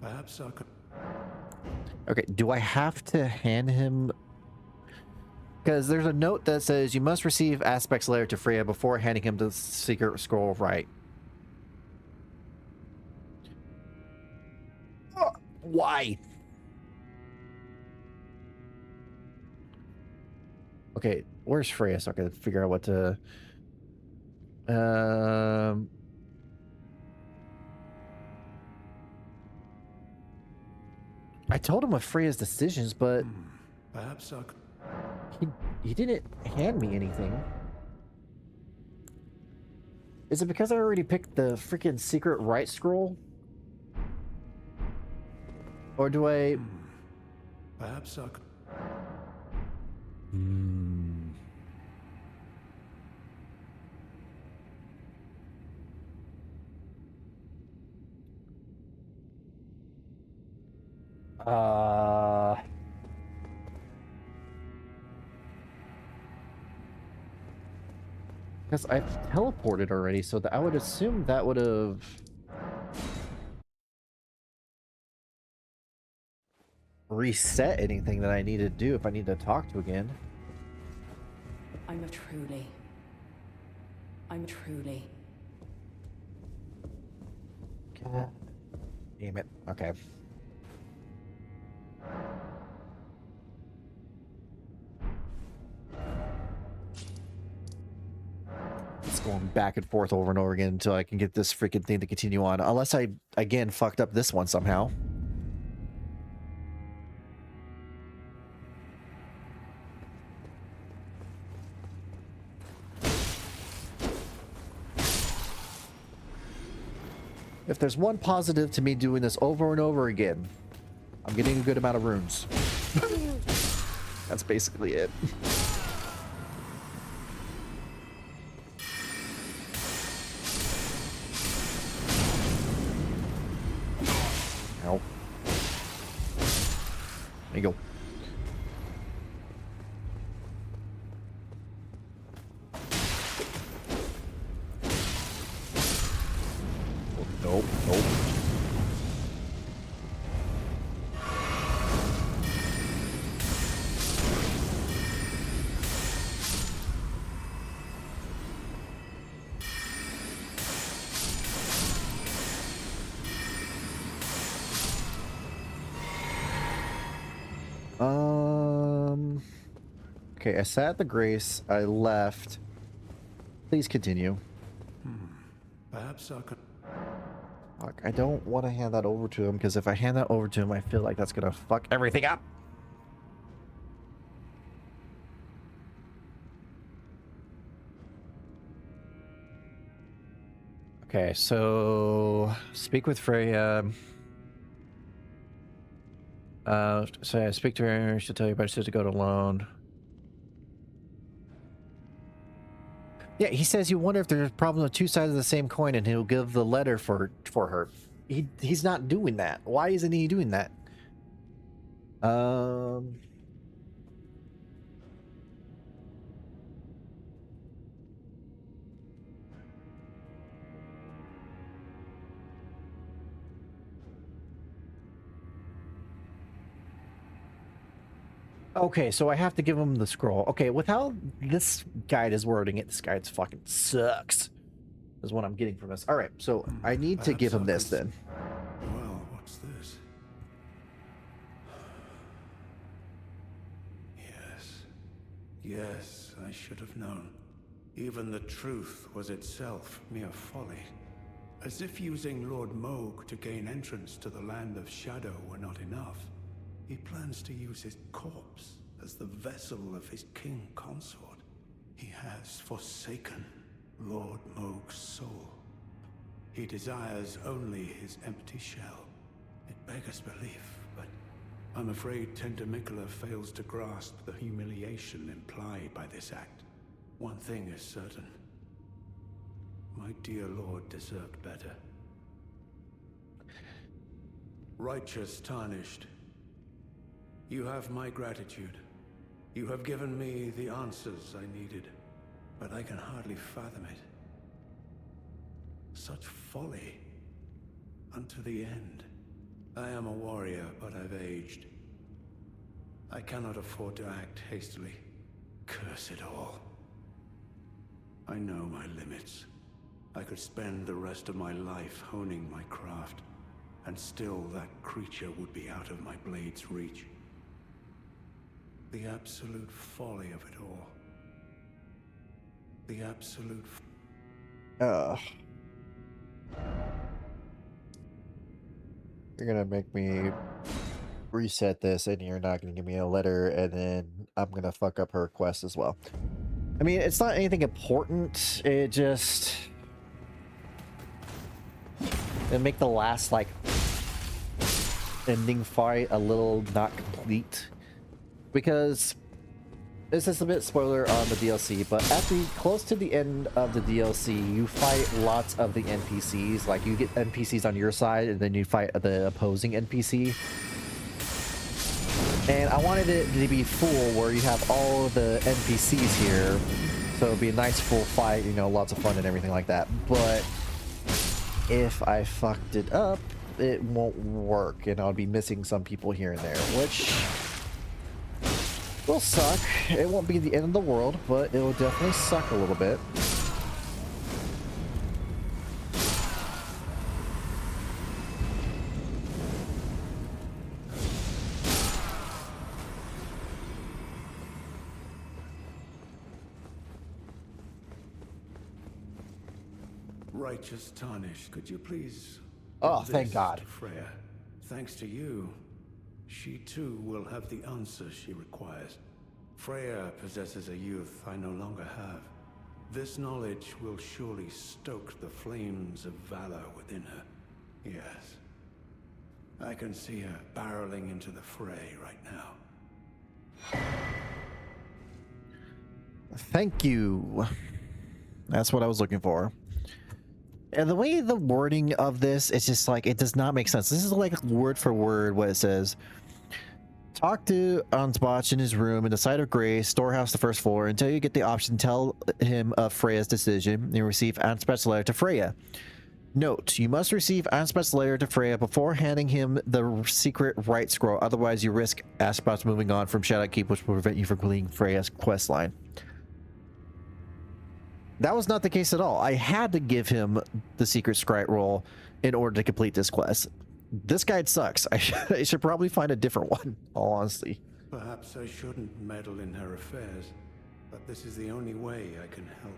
perhaps our Okay, do I have to hand him... because there's a note that says you must receive Aspect's letter to Freya before handing him the secret scroll, right? Why? Okay, where's Freya so I can figure out what to... I told him of Freya's decisions, but perhaps our he didn't hand me anything. Is it because I already picked the freaking secret right scroll? Or do I... perhaps our because I've teleported already, so that I would assume that would have... reset anything that I need to do if I need to talk to again. I'm truly. God damn it. Okay. It's going back and forth over and over again until I can get this freaking thing to continue on. Unless I, again, fucked up this one somehow. If there's one positive to me doing this over and over again, I'm getting a good amount of runes. That's basically it. Ow. There you go. Nope, nope. Okay, I sat at the grace. I left. Please continue. Perhaps I could... Fuck, I don't want to hand that over to him, because if I hand that over to him, I feel like that's gonna fuck everything up. Okay, so speak with Freya. So I speak to her. She'll tell you better to go it alone. Yeah, he says you wonder if there's a problem with two sides of the same coin, and he'll give the letter for her. He's not doing that. Why isn't he doing that? Okay, so I have to give him the scroll. Okay, with how this guide is wording it, this guide fucking sucks. Is what I'm getting from this. All right, so I need to give him this then. Well, what's this? Yes, I should have known. Even the truth was itself mere folly. As if using Lord Moog to gain entrance to the Land of Shadow were not enough, he plans to use his corpse as the vessel of his king consort. He has forsaken Lord Moog's soul. He desires only his empty shell. It beggars belief, but I'm afraid Tender Mikola fails to grasp the humiliation implied by this act. One thing is certain. My dear lord deserved better. Righteous Tarnished, you have my gratitude. You have given me the answers I needed, but I can hardly fathom it. Such folly. Unto the end. I am a warrior, but I've aged. I cannot afford to act hastily. Curse it all. I know my limits. I could spend the rest of my life honing my craft, and still that creature would be out of my blade's reach. The absolute folly of it all. The absolute... You're gonna make me reset this, and you're not gonna give me a letter, and then I'm gonna fuck up her request as well. I mean, it's not anything important. It just... It'll make the last, like, ending fight a little not complete. Because this is a bit spoiler on the DLC, but at the close to the end of the DLC, you fight lots of the NPCs. Like, you get NPCs on your side, and then you fight the opposing NPC. And I wanted it to be full, where you have all of the NPCs here, so it'll be a nice full fight, you know, lots of fun and everything like that. But if I fucked it up, it won't work, and I'll be missing some people here and there, which will suck. It won't be the end of the world, but it will definitely suck a little bit. Righteous Tarnished, could you please... Oh, give thank this God. to Freya. Thanks to you, she too will have the answers she requires. Freya possesses a youth I no longer have. This knowledge will surely stoke the flames of valor within her. Yes. I can see her barreling into the fray right now. Thank you. That's what I was looking for. And the way the wording of this, it's just like, it does not make sense. This is like word for word what it says. Talk to Ansbach in his room in the Site of Grace, storehouse, the first floor. Until you get the option, tell him of Freya's decision. You receive Ansbach's letter to Freya. Note, you must receive Ansbach's letter to Freya before handing him the secret right scroll. Otherwise, you risk Ansbach moving on from Shadowkeep, which will prevent you from completing Freya's quest line. That was not the case at all. I had to give him the secret scry roll in order to complete this quest. This guide sucks. I should probably find a different one, all honesty. Perhaps I shouldn't meddle in her affairs, but this is the only way I can help.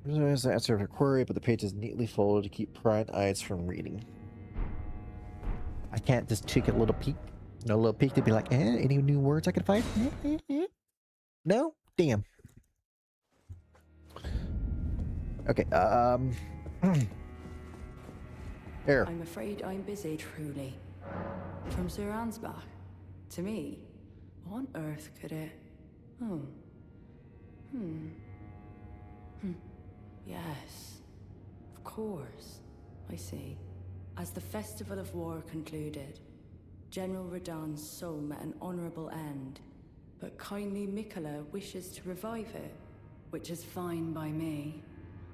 There's the answer of her query, but the page is neatly folded to keep prying eyes from reading. I can't just take a little peek. No little peek to be like, any new words I can find? No? Damn. Okay, Here. I'm afraid I'm busy, truly. From Sir Ansbach to me? What on earth could it... Oh. Yes. Of course. I see. As the Festival of War concluded, General Radahn's soul met an honorable end, but kindly Mikola wishes to revive it, which is fine by me.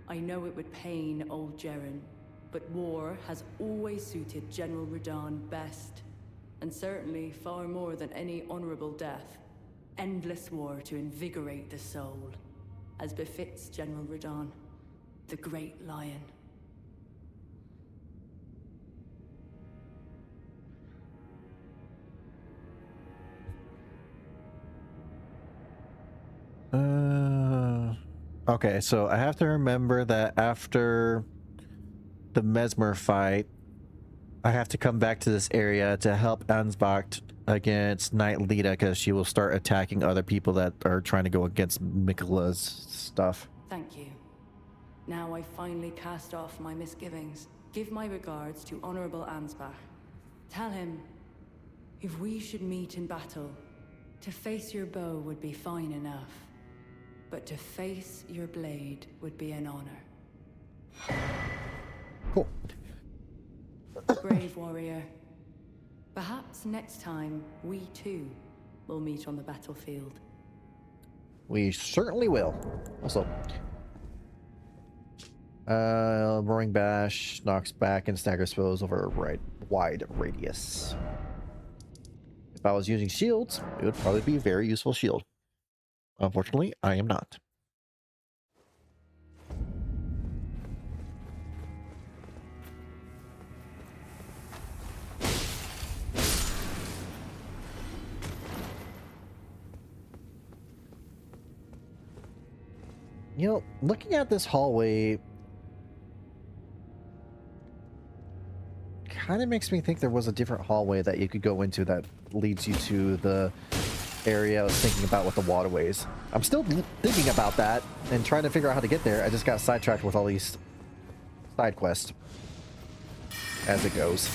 I know it would pain old Jeren, but war has always suited General Radahn best, and certainly far more than any honorable death. Endless war to invigorate the soul, as befits General Radahn, the Great Lion. Okay, so I have to remember that after the Mesmer fight, I have to come back to this area to help Ansbach against Knight Lita, because she will start attacking other people that are trying to go against Mikola's stuff. Thank you. Now I finally cast off my misgivings. Give my regards to Honorable Ansbach. Tell him, if we should meet in battle, to face your bow would be fine enough, but to face your blade would be an honor. Cool. Brave warrior. Perhaps next time, we too will meet on the battlefield. We certainly will. Also, Roaring Bash knocks back and stagger spells over a wide radius. If I was using shields, it would probably be a very useful shield. Unfortunately, I am not. You know, looking at this hallway kind of makes me think there was a different hallway that you could go into that leads you to the area I was thinking about with the waterways. I'm still thinking about that and trying to figure out how to get there. I just got sidetracked with all these side quests as it goes.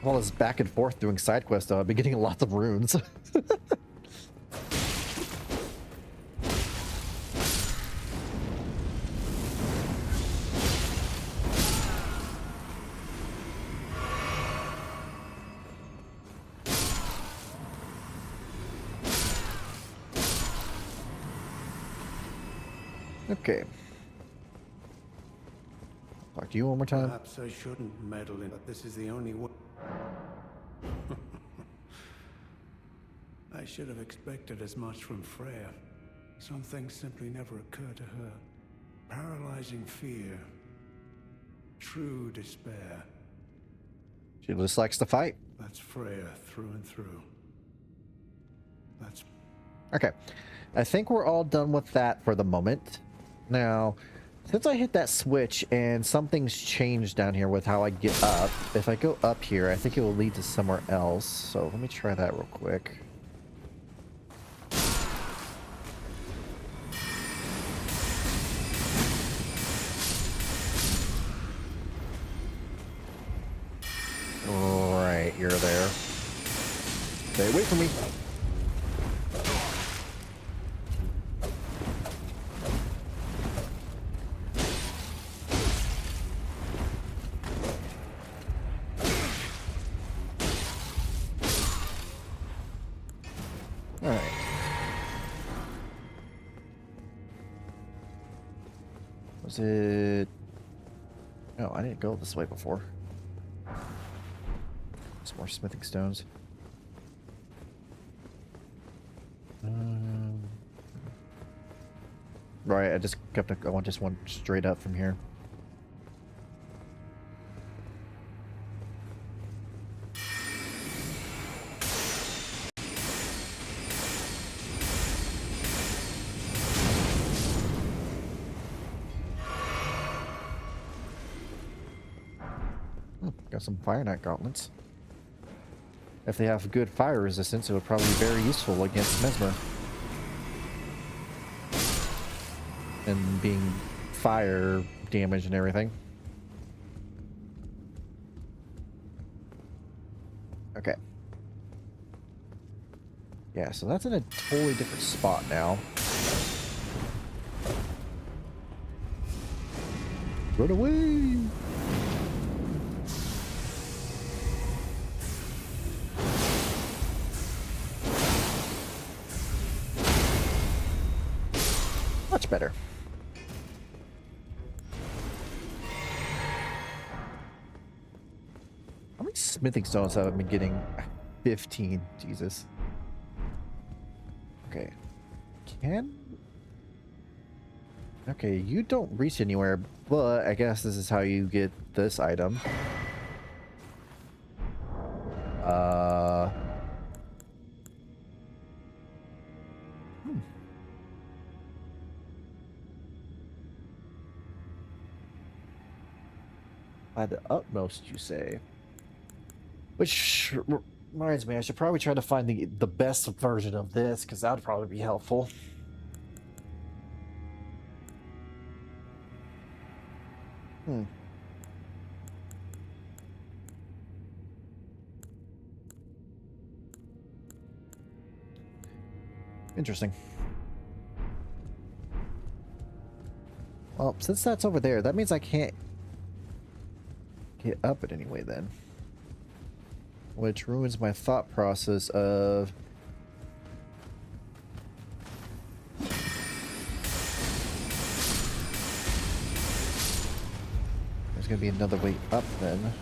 All this back and forth doing side quests, though, I've been getting lots of runes. Okay. Talk to you one more time. Perhaps I shouldn't meddle in, but this is the only way. I should have expected as much from Freya. Some things simply never occur to her. Paralyzing fear. True despair. She just likes to fight. That's Freya through and through. That's... Okay. I think we're all done with that for the moment. Now, since I hit that switch and something's changed down here with how I get up, if I go up here, I think it will lead to somewhere else. So let me try that real quick. Alright, you're there. Stay away from me. Alright. Was it... No, I didn't go this way before. Some more smithing stones. Right, I just kept going just one straight up from here. Got some Fire Knight gauntlets. If they have good fire resistance, it would probably be very useful against Mesmer. And being fire damage and everything. Okay. Yeah, so that's in a totally different spot now. Run away! Much better. How many smithing stones have I been getting? 15. Jesus. Okay. Okay, you don't reach anywhere, but I guess this is how you get this item. By the utmost, you say. Which reminds me, I should probably try to find the best version of this, because that would probably be helpful. Interesting. Well, since that's over there, that means I can't get up it anyway then. Which ruins my thought process of... There's gonna be another way up then.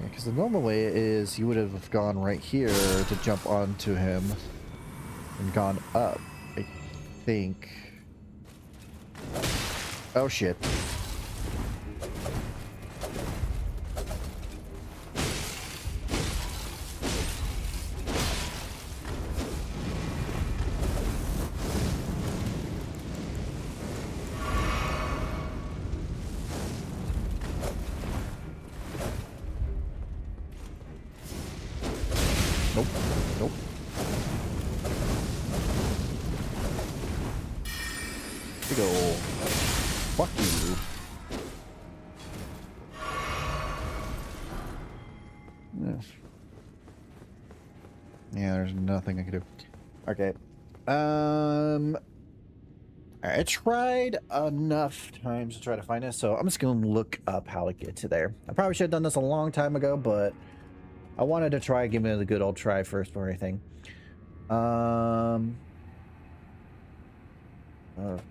Because the normal way is you would have gone right here to jump onto him and gone up, I think. Oh shit. Nope. Nope. Big ol' fuck you. Yeah, there's nothing I can do. Okay. I tried enough times to try to find it, so I'm just gonna look up how to get to there. I probably should have done this a long time ago, but I wanted to try giving it a good old try first before anything.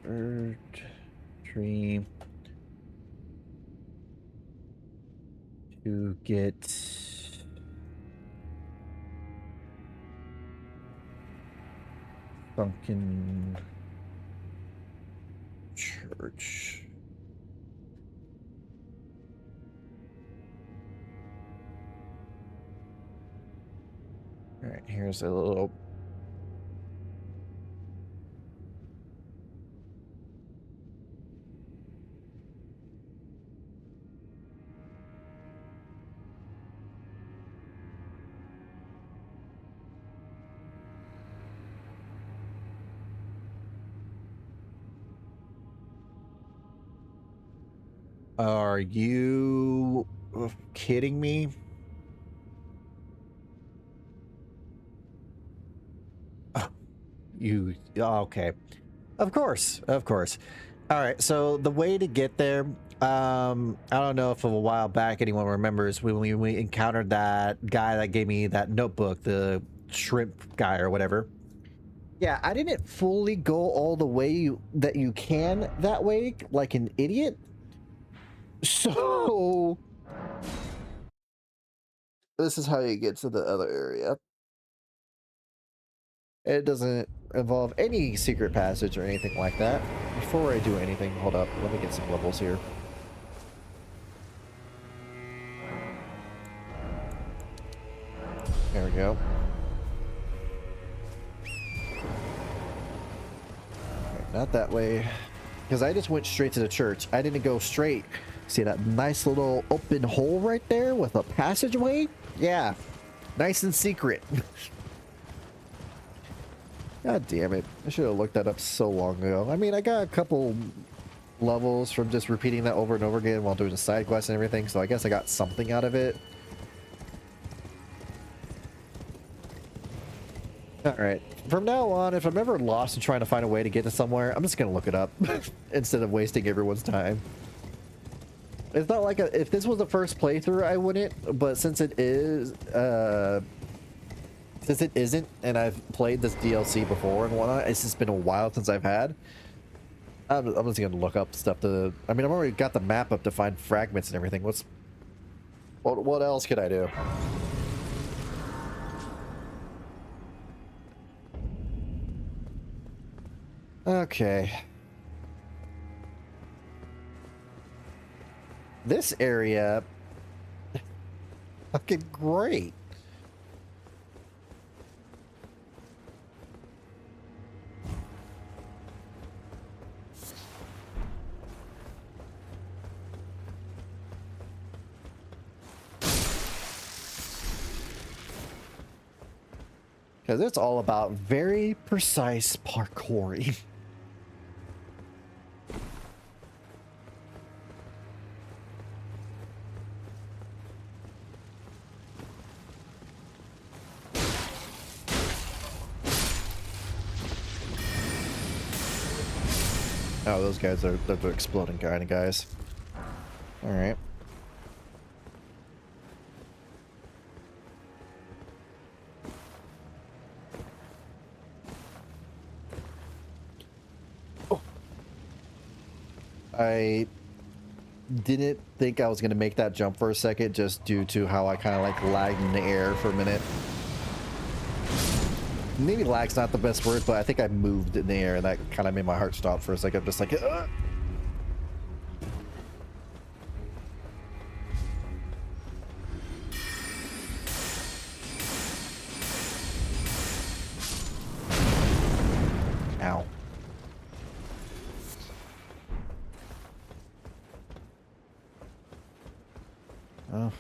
Bird tree to get sunken church. All right, here's a little. Are you kidding me? Okay. Of course. Of course. All right. So the way to get there, I don't know if a while back anyone remembers when we encountered that guy that gave me that notebook, the shrimp guy or whatever. Yeah, I didn't fully go all the way that you can that way, like an idiot. So this is how you get to the other area. It doesn't involve any secret passage or anything like that. Before I do anything, hold up, let me get some levels here. There we go. Right, not that way, because I just went straight to the church. I didn't go straight. See that nice little open hole right there with a passageway? Yeah, nice and secret. God damn it. I should have looked that up so long ago. I mean, I got a couple levels from just repeating that over and over again while doing the side quests and everything, so I guess I got something out of it. Alright, from now on, if I'm ever lost and trying to find a way to get to somewhere, I'm just gonna look it up instead of wasting everyone's time. It's not like if this was the first playthrough, I wouldn't, but since it is, since it isn't, and I've played this DLC before and whatnot, it's just been a while since I've had. I'm just gonna look up stuff to. I mean, I've already got the map up to find fragments and everything. What else could I do? Okay. This area, fucking great. Because it's all about very precise parkouring. Oh, those guys are the exploding kind of guys. All right. Oh. I didn't think I was going to make that jump for a second just due to how I kind of like lagged in the air for a minute. Maybe lag's not the best word, but I think I moved in the air and that kind of made my heart stop for a second. Just like, Ow. Oh.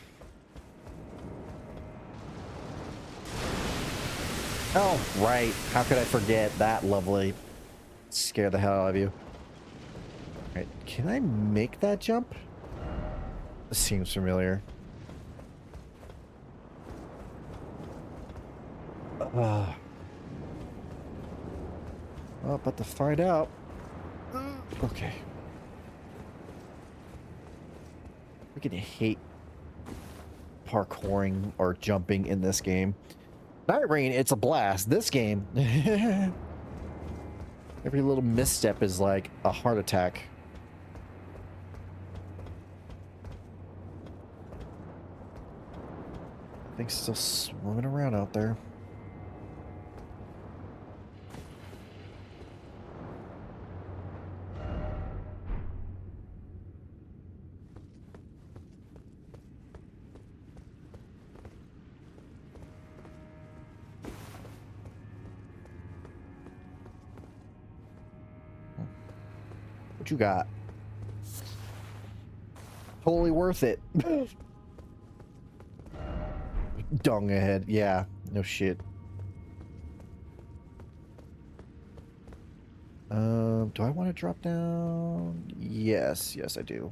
Oh, right. How could I forget that lovely? Scare the hell out of you. Right. Can I make that jump? This seems familiar. Well, about to find out. Okay. Freaking hate parkouring or jumping in this game. Night Rain, it's a blast. This game, every little misstep is like a heart attack. Things still swimming around out there. What you got? Totally worth it. Dung ahead. Yeah, no shit. Do I want to drop down? Yes, yes I do.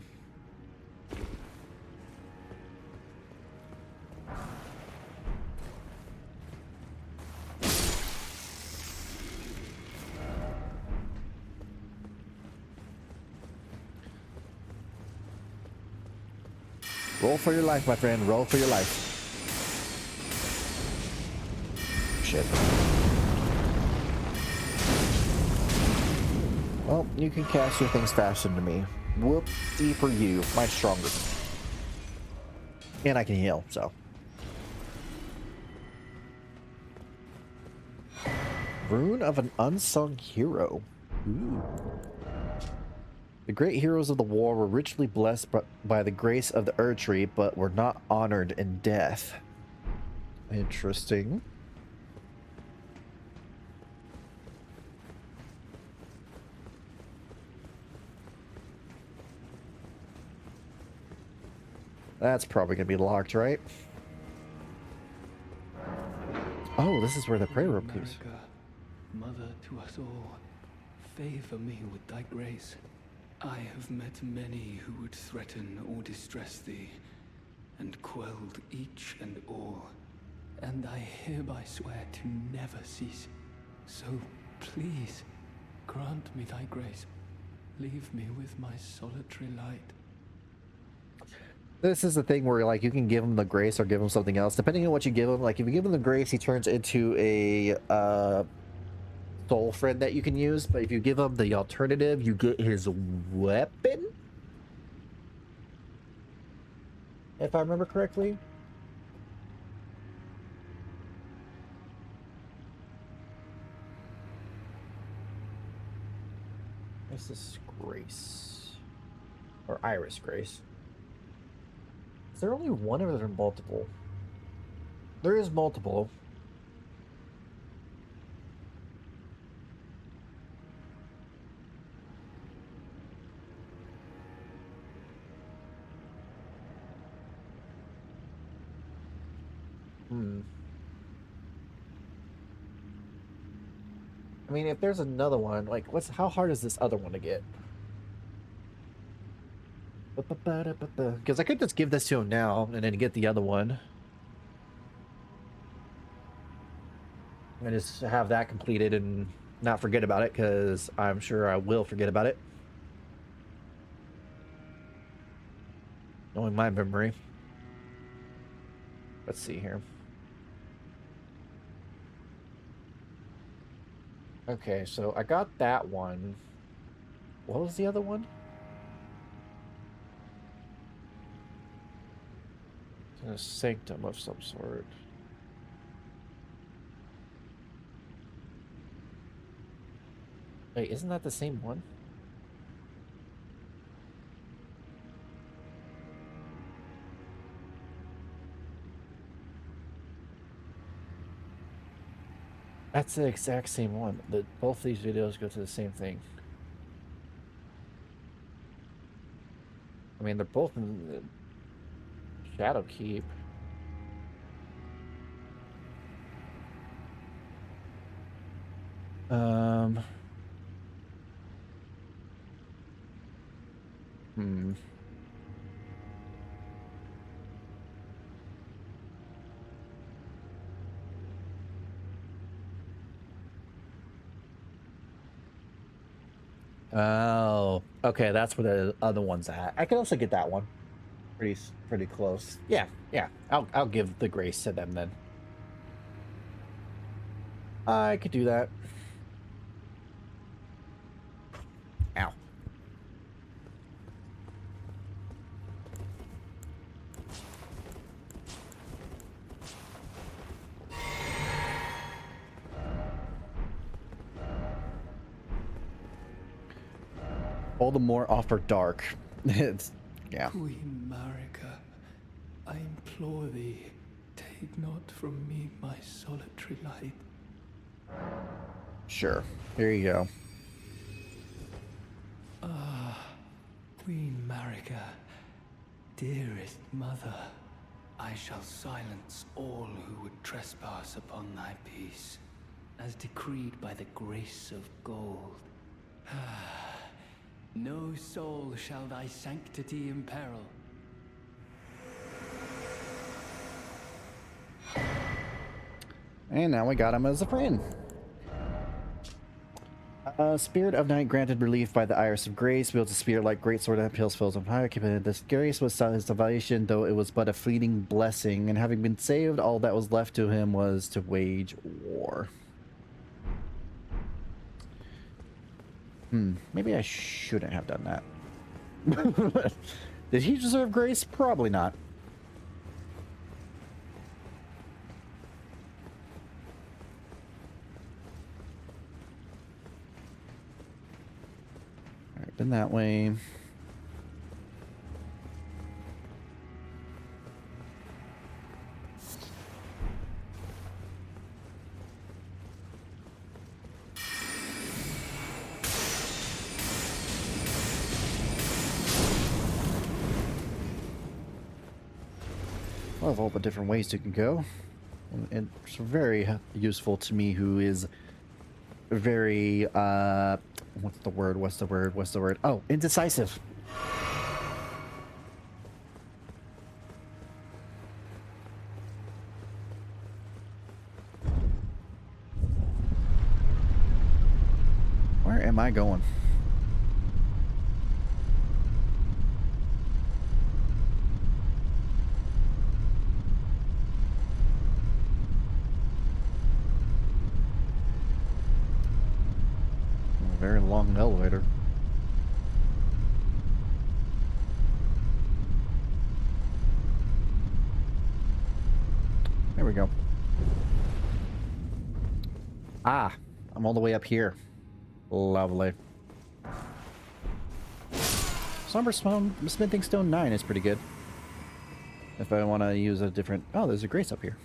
Roll for your life, my friend. Roll for your life. Shit. Well, you can cast your things faster than me. Whoopsie for you. Mine's stronger. And I can heal, so. Rune of an unsung hero. Ooh. The great heroes of the war were richly blessed by the grace of the Erdtree, but were not honored in death. Interesting. That's probably going to be locked, right? Oh, this is where the prayer room goes. Mother to us all, favor me with thy grace. I have met many who would threaten or distress thee, and quelled each and all. And I hereby swear to never cease. So please, grant me thy grace. Leave me with my solitary light. This is the thing where, like, you can give him the grace or give him something else. Depending on what you give him, like, if you give him the grace, he turns into a soul friend that you can use. But if you give him the alternative, you get his weapon? If I remember correctly. This is Grace. Or Iris Grace. Is there only one or are there multiple? There is multiple. I mean, if there's another one, like, how hard is this other one to get? Because I could just give this to him now and then get the other one. And just have that completed and not forget about it, because I'm sure I will forget about it. Knowing my memory. Let's see here. Okay, so I got that one. What was the other one? A sanctum of some sort. Wait, isn't that the same one? That's the exact same one. Both these videos go to the same thing. I mean, they're both in the Shadow Keep. Oh, okay, that's where the other one's at. I can also get that one. Pretty close. Yeah. I'll give the grace to them then. I could do that. Ow. Voldemort offer dark. It's yeah. Queen Marika, I implore thee, take not from me my solitary light. Sure. Here you go. Queen Marika, dearest mother, I shall silence all who would trespass upon thy peace, as decreed by the grace of gold. No soul shall thy sanctity imperil. And now we got him as a friend. Spirit of Night granted relief by the Iris of Grace, wields a spear like greatsword that impales foes on fire. This grace was his salvation, though it was but a fleeting blessing, and having been saved, all that was left to him was to wage war. Maybe I shouldn't have done that. Did he deserve grace? Probably not. All right, been that way. Love all the different ways you can go. And it's very useful to me who is very, what's the word? What's the word? What's the word? Oh, indecisive. Where am I going? A very long elevator. There we go. Ah, I'm all the way up here. Lovely. Somber Smithing Stone 9 is pretty good. If I want to use a different... Oh, there's a grace up here.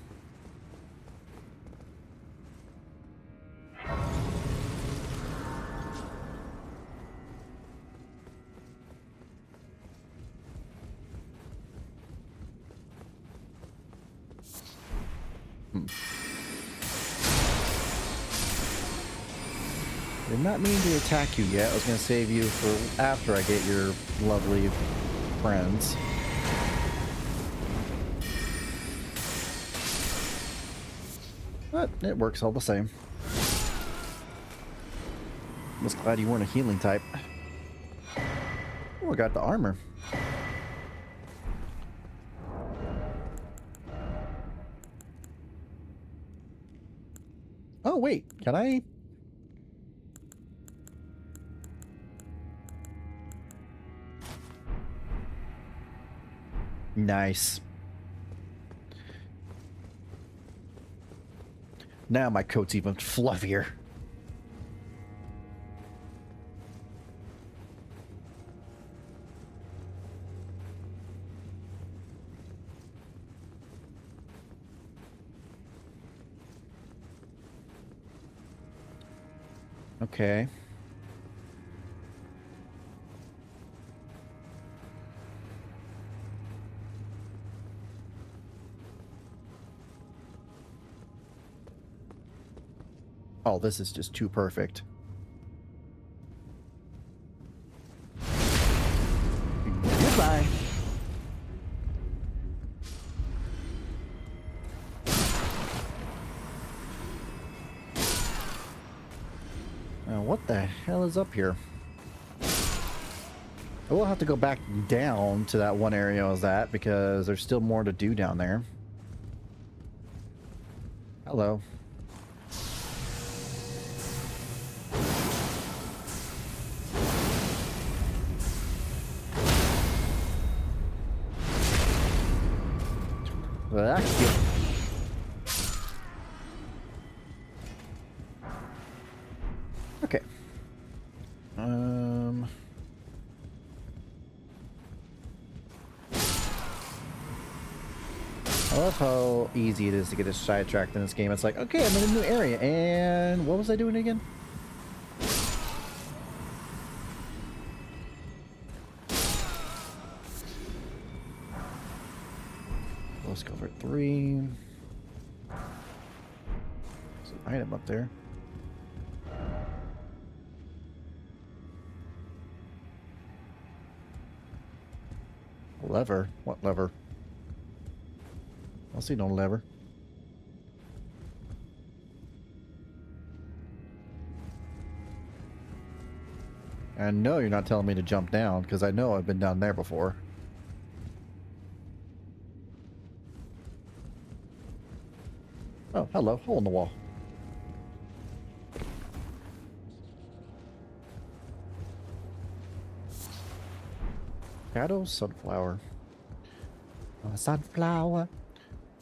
Did not mean to attack you yet. I was going to save you for after I get your lovely friends. But it works all the same. Just glad you weren't a healing type. Oh, I got the armor. Oh, wait. Can I... Nice. Now my coat's even fluffier. Okay. Oh, this is just too perfect. Goodbye. Now, what the hell is up here? I will have to go back down to that one area I was at because there's still more to do down there. Hello. Well, that's good. Okay. I love how easy it is to get us sidetracked in this game. It's like, okay, I'm in a new area, and what was I doing again? Let's go for 3. There's an item up there. Lever? What lever? I see no lever. And no, you're not telling me to jump down, because I know I've been down there before. Oh, hello. Hole in the wall. Shadow sunflower. Sunflower.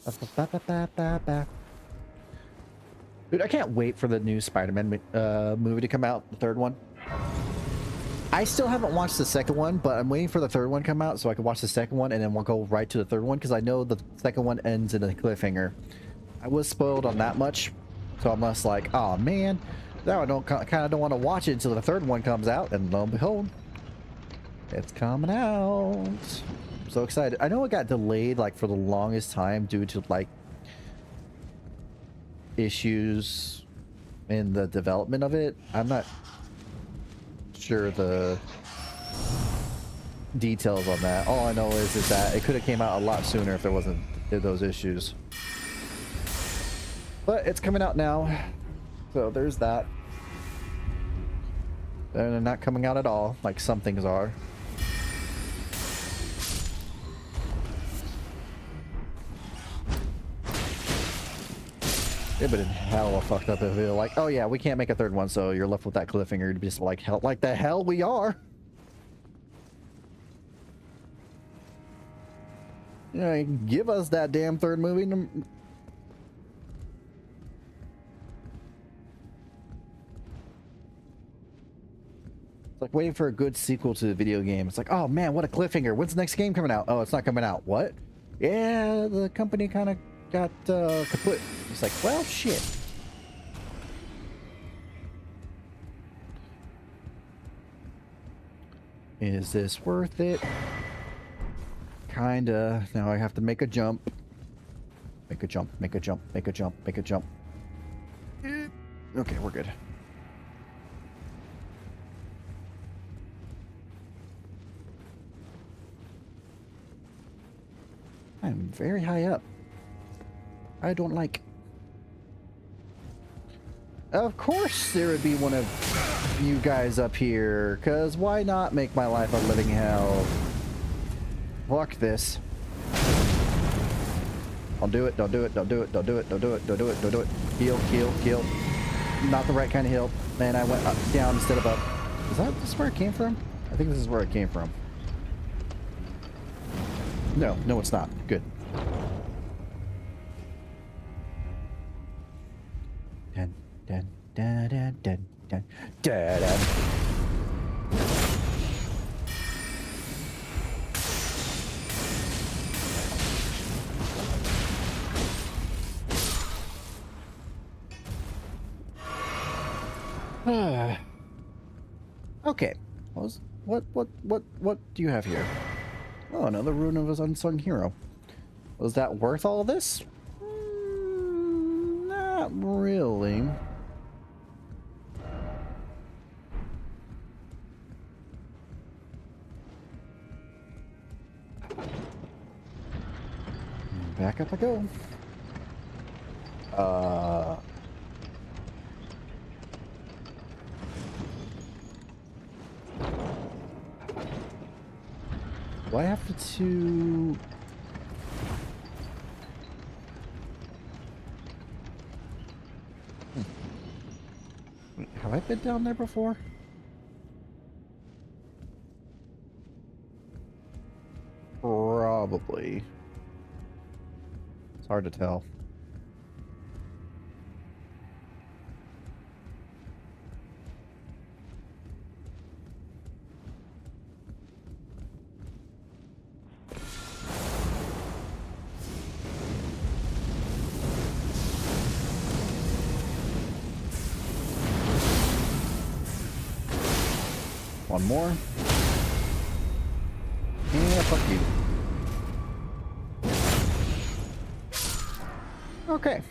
Ba-ba-ba-ba-ba-ba. Dude, I can't wait for the new Spider-Man movie to come out, the third one. I still haven't watched the second one, but I'm waiting for the third one to come out so I can watch the second one and then we'll go right to the third one because I know the second one ends in a cliffhanger. I was spoiled on that much, so I'm just like, oh man, now I kind of don't want to watch it until the third one comes out, and lo and behold, it's coming out. I'm so excited. I know it got delayed like for the longest time due to like issues in the development of it. I'm not sure the details on that. All I know is that it could have came out a lot sooner if there wasn't those issues. But it's coming out now, so there's that. They're not coming out at all, like some things are. It would have been hella fucked up if they're like, oh yeah, we can't make a third one, so you're left with that cliffhanger to be just like, hell, like the hell we are. Yeah, give us that damn third movie. It's like waiting for a good sequel to the video game. It's like, oh man, what a cliffhanger. When's the next game coming out? Oh, it's not coming out. What? Yeah, the company kind of got kaput. It's like, well, shit. Is this worth it? Kinda. Now I have to make a jump. Make a jump, make a jump, make a jump, make a jump. Okay, we're good. I'm very high up. I don't like. Of course there would be one of you guys up here, because why not make my life a living hell? Fuck this. Don't do it, don't do it, don't do it, don't do it, don't do it, don't do it, don't do it. Heal, heal, heal. Not the right kind of heal. Man, I went up, down instead of up. Is that this where it came from? I think this is where it came from. No, no it's not. Good. Dun, dun, dun, dun, dun, dun, dun, dun. Okay. What do you have here? Oh, another rune of his unsung hero. Was that worth all this? Not really. Back up I go. Do I have to... Have I been down there before? Probably. It's hard to tell. One more. Yeah, fuck you. Okay.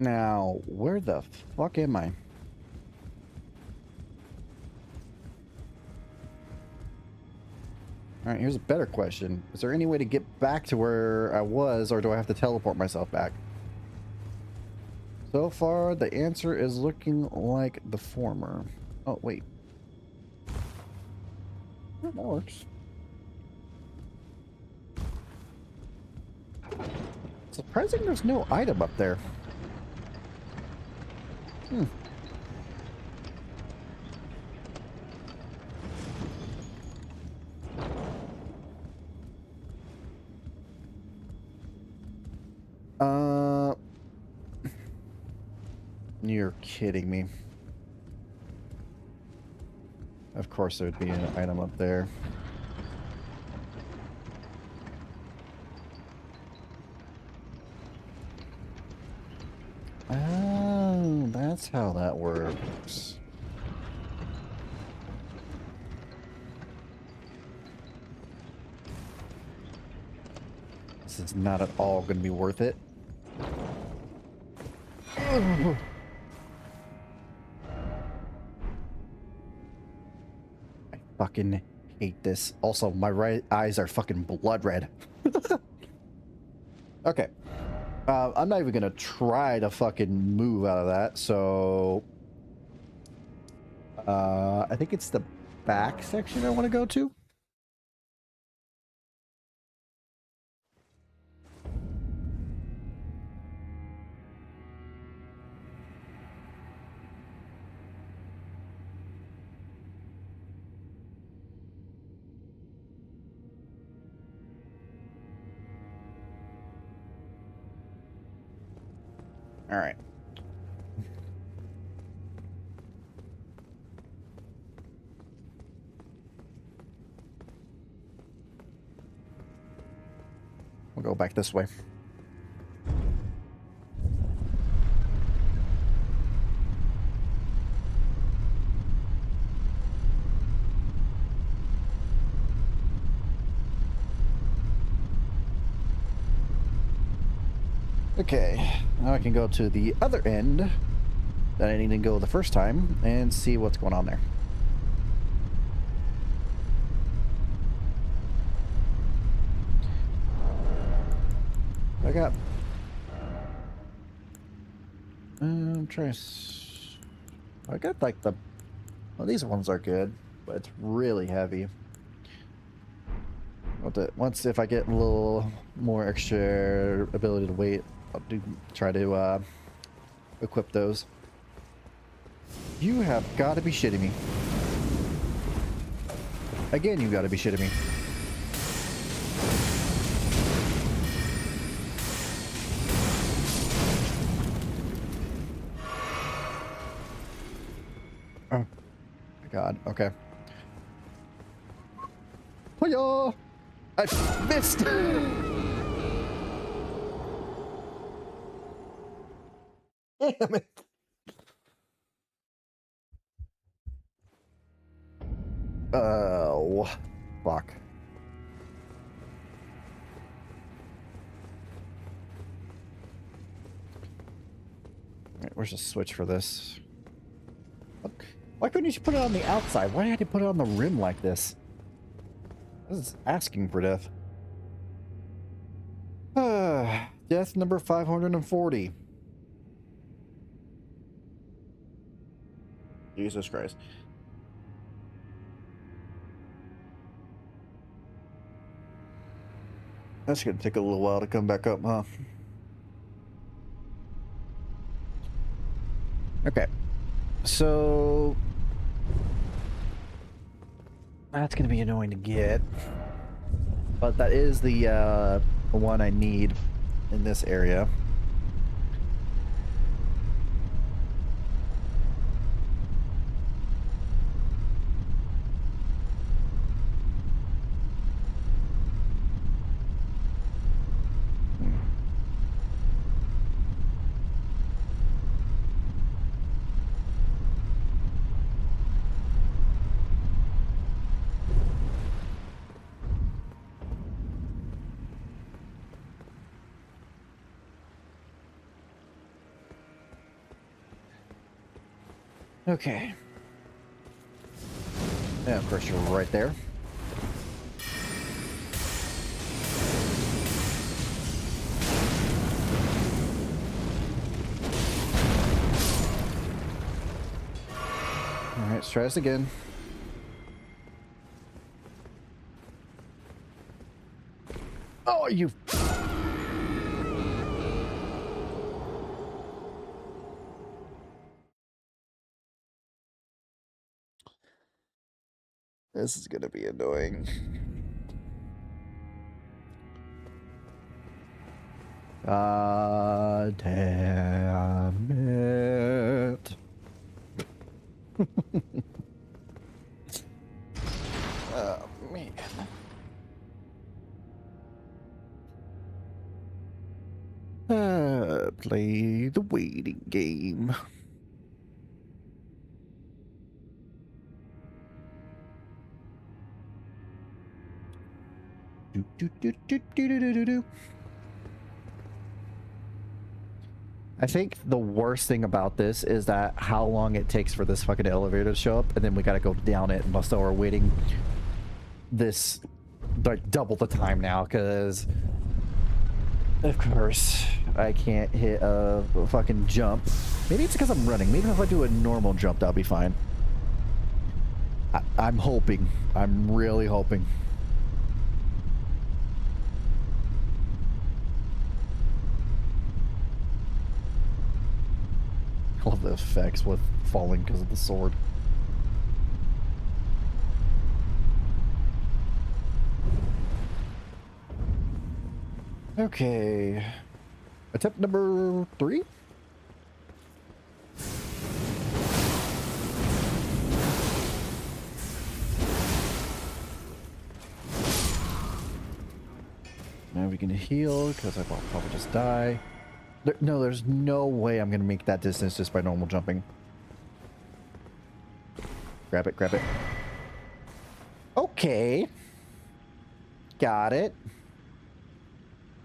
Now, where the fuck am I? Alright, here's a better question. Is there any way to get back to where I was, or do I have to teleport myself back? So far, the answer is looking like the former. Oh, wait. Yeah, that works. Surprising there's no item up there. You're kidding me. Of course there'd be an item up there. Oh, that's how that works. This is not at all going to be worth it. I fucking hate this. Also, my right eyes are fucking blood red. Okay. I'm not even gonna try to fucking move out of that, so... I think it's the back section I want to go to. Alright. We'll go back this way. Okay, now I can go to the other end that I need to go the first time and see what's going on there. I got... I'm trying to... I got like the... Well, these ones are good, but it's really heavy. Once if I get a little more extra ability to weight, I'll try to equip those. You have got to be shitting me. Again, you got to be shitting me. Oh my god, okay. Hiya! I missed! Damn it! Oh, fuck. Alright, where's the switch for this? Why couldn't you put it on the outside? Why had you put it on the rim like this? This is asking for death. Death number 540. Jesus Christ. That's gonna take a little while to come back up, huh? Okay. So... that's gonna be annoying to get. But that is the one I need in this area. Okay. Yeah, of course you're right there. Alright, let's try this again. Oh, you... This is gonna be annoying. God damn Oh, man. Play the waiting game. Do, do, do, do, do, do, do, do. I think the worst thing about this is that how long it takes for this fucking elevator to show up, and then we gotta go down it, and so we're waiting this like double the time now, because of course I can't hit a fucking jump. Maybe it's because I'm running. Maybe if I do a normal jump, that'll be fine. I'm hoping. I'm really hoping. I love the effects with falling because of the sword. Okay. Attempt number 3? Now we can heal because I will probably just die. No, there's no way I'm going to make that distance just by normal jumping. Grab it, grab it. Okay. Got it.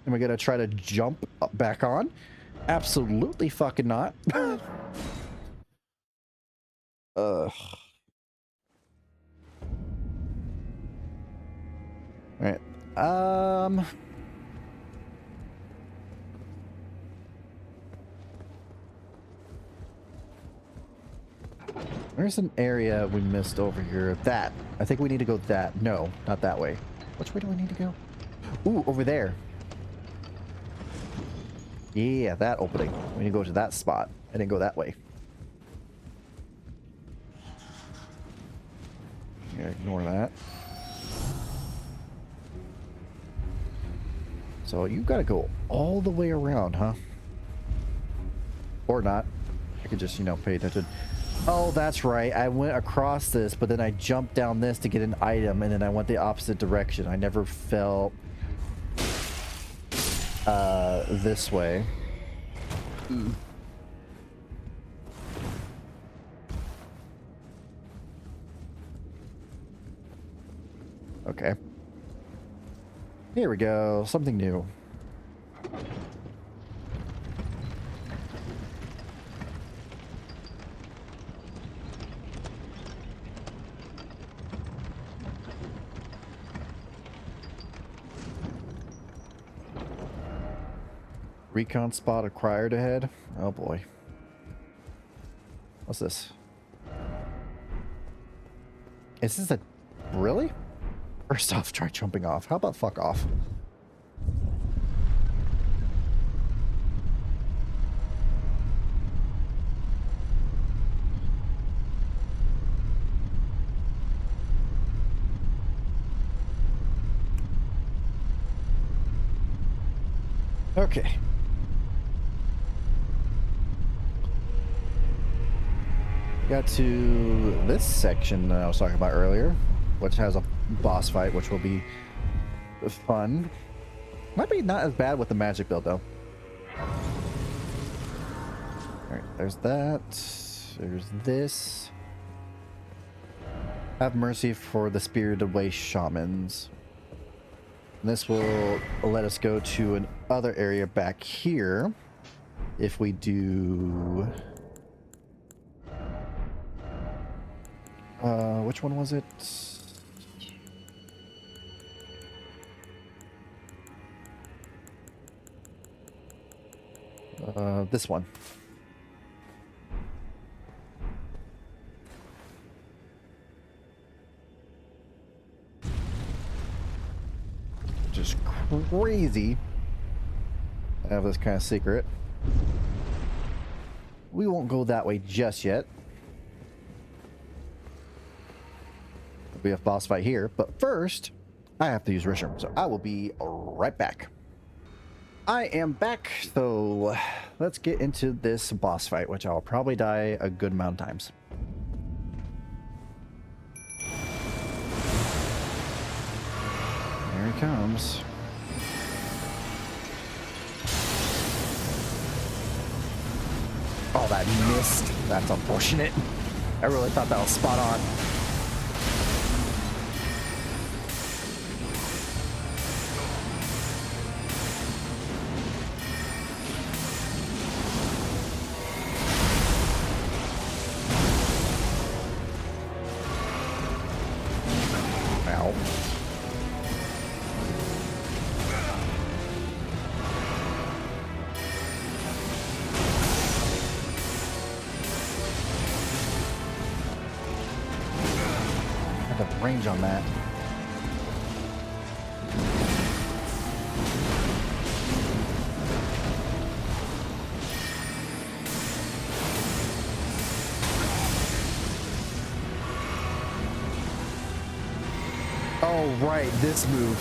Am I going to try to jump back on? Absolutely fucking not. Ugh. Alright. There's an area we missed over here. That. I think we need to go that. No, not that way. Which way do we need to go? Ooh, over there. Yeah, that opening. We need to go to that spot. I didn't go that way. Yeah, ignore that. So you gotta go all the way around, huh? Or not. I could just, you know, pay attention. Oh, that's right. I went across this, but then I jumped down this to get an item, and then I went the opposite direction. I never fell this way. Okay. Here we go. Something new. Recon spot acquired ahead. Oh boy. What's this? Is this a... Really? First off, try jumping off. How about fuck off? Okay. Got to this section that I was talking about earlier, which has a boss fight, which will be fun. Might be not as bad with the magic build, though. Alright, there's that. There's this. Have mercy for the spirited way shamans. And this will let us go to another area back here. If we do... which one was it? This one. Just crazy. I have this kind of secret. We won't go that way just yet. We have boss fight here, but first I have to use restroom, so I will be right back. I am back, so let's get into this boss fight, which I'll probably die a good amount of times. Here he comes. Oh, that missed. That's unfortunate. I really thought that was spot on. Ow. I have range on that. Oh, right, this move.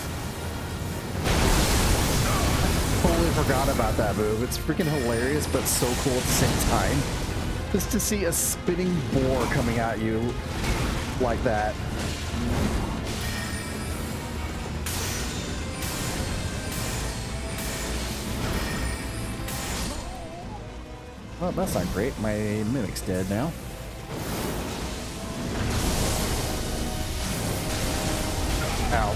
Totally forgot about that move. It's freaking hilarious, but so cool at the same time. Just to see a spinning boar coming at you like that. Well, that's not great. My mimic's dead now. Ow.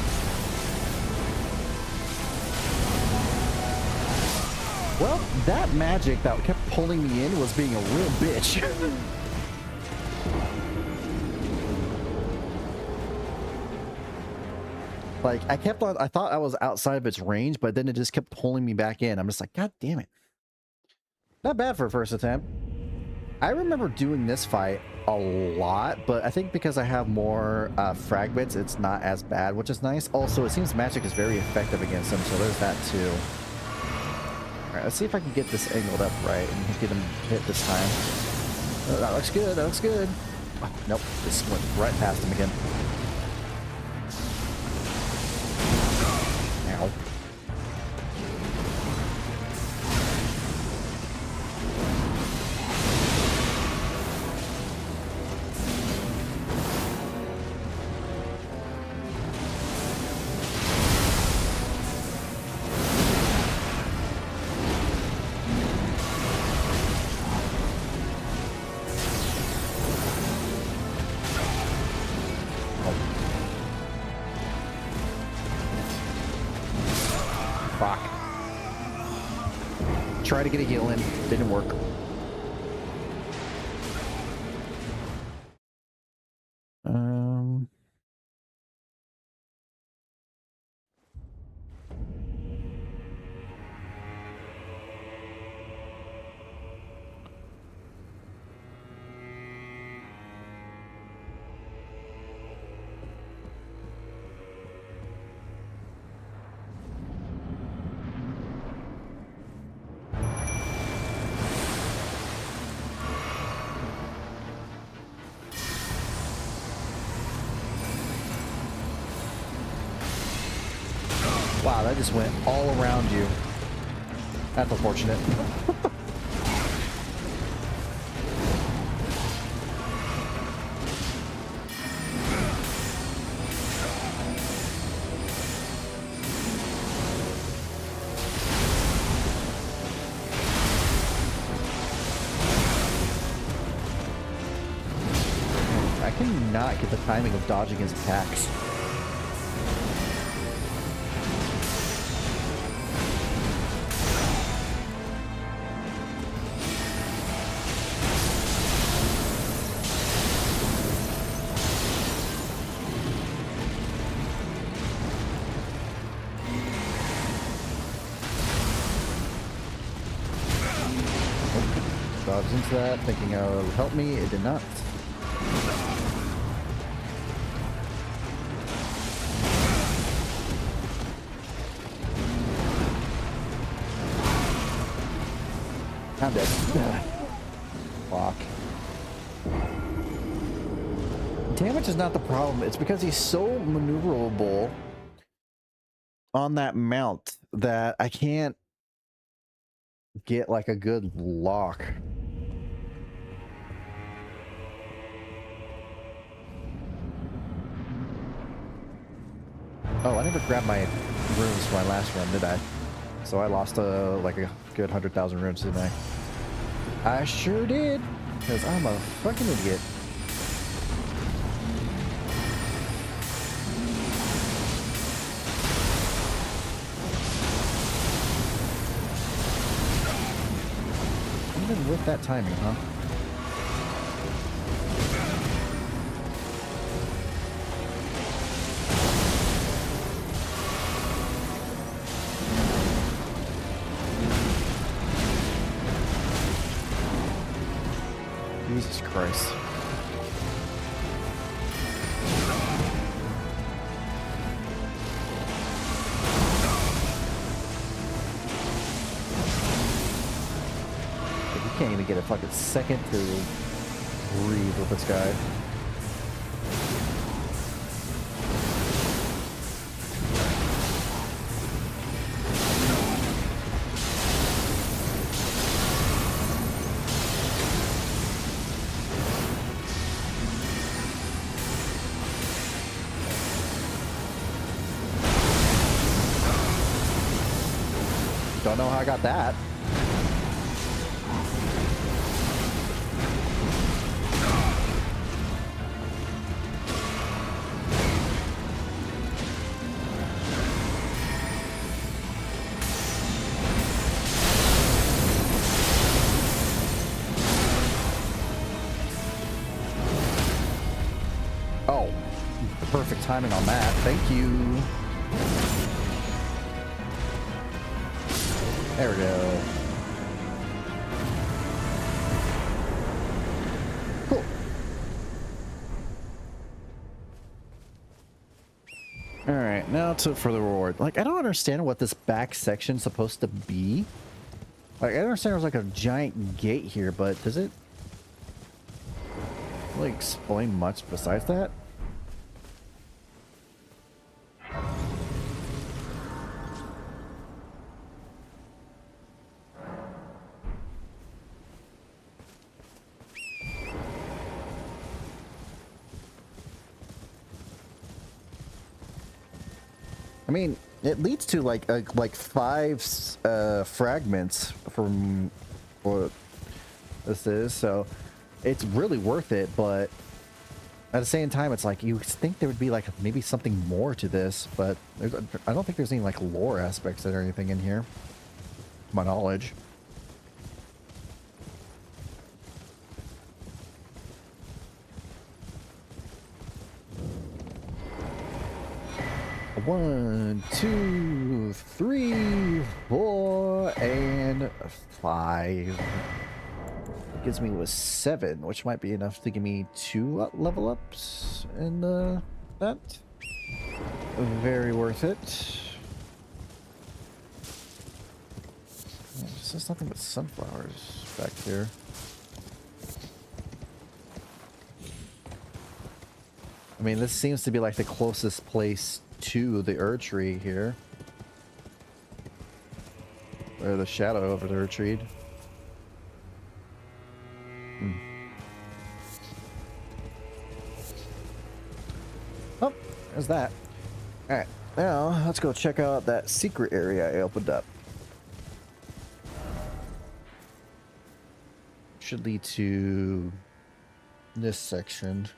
Well, that magic that kept pulling me in was being a real bitch. Like, I thought I was outside of its range, but then it just kept pulling me back in. I'm just like, God damn it. Not bad for a first attempt. I remember doing this fight a lot, but I think because I have more fragments, it's not as bad, which is nice. Also, it seems magic is very effective against him, so there's that too. Alright, let's see if I can get this angled up right and get him hit this time. Oh, that looks good, that looks good. Oh, nope, this went right past him again. Ow. Fuck. Try to get a heal in. Didn't work. Wow, that just went all around you. That's unfortunate. I cannot get the timing of dodging his attacks. Dodged into that, thinking it would help me. It did not. I'm dead. Fuck. Damage is not the problem. It's because he's so maneuverable on that mount that I can't get like a good lock. Oh, I never grabbed my runes for my last run, did I? So I lost like a good 100,000 runes, didn't I? I sure did, because I'm a fucking idiot. Even with that timing, huh? Jesus Christ. You can't even get a fucking second to breathe with this guy. Don't know how I got that. Oh, perfect timing on that. Thank you. There we go. Cool. All right, now for the reward. Like, I don't understand what this back section's supposed to be. Like, I understand there's like a giant gate here, but does it really explain much besides that? I mean, it leads to like five fragments from what this is, so it's really worth it. But at the same time, it's like you think there would be like maybe something more to this, but I don't think there's any like lore aspects or anything in here, to my knowledge. One, two, three, 4, and 5. It gives me was 7, which might be enough to give me 2 level ups in that. Very worth it. This is nothing but sunflowers back here. I mean, this seems to be like the closest place to the Erd Tree here. Or the shadow over the Erd Tree. Oh, there's that. Alright, now let's go check out that secret area I opened up. Should lead to this section.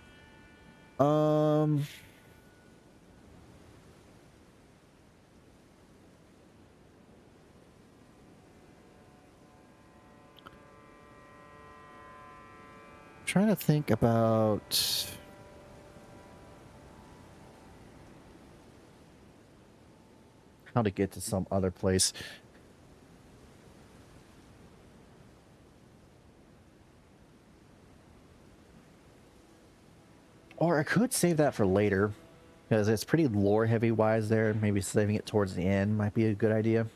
Trying to think about how to get to some other place. Or I could save that for later, because it's pretty lore heavy wise there. Maybe saving it towards the end might be a good idea.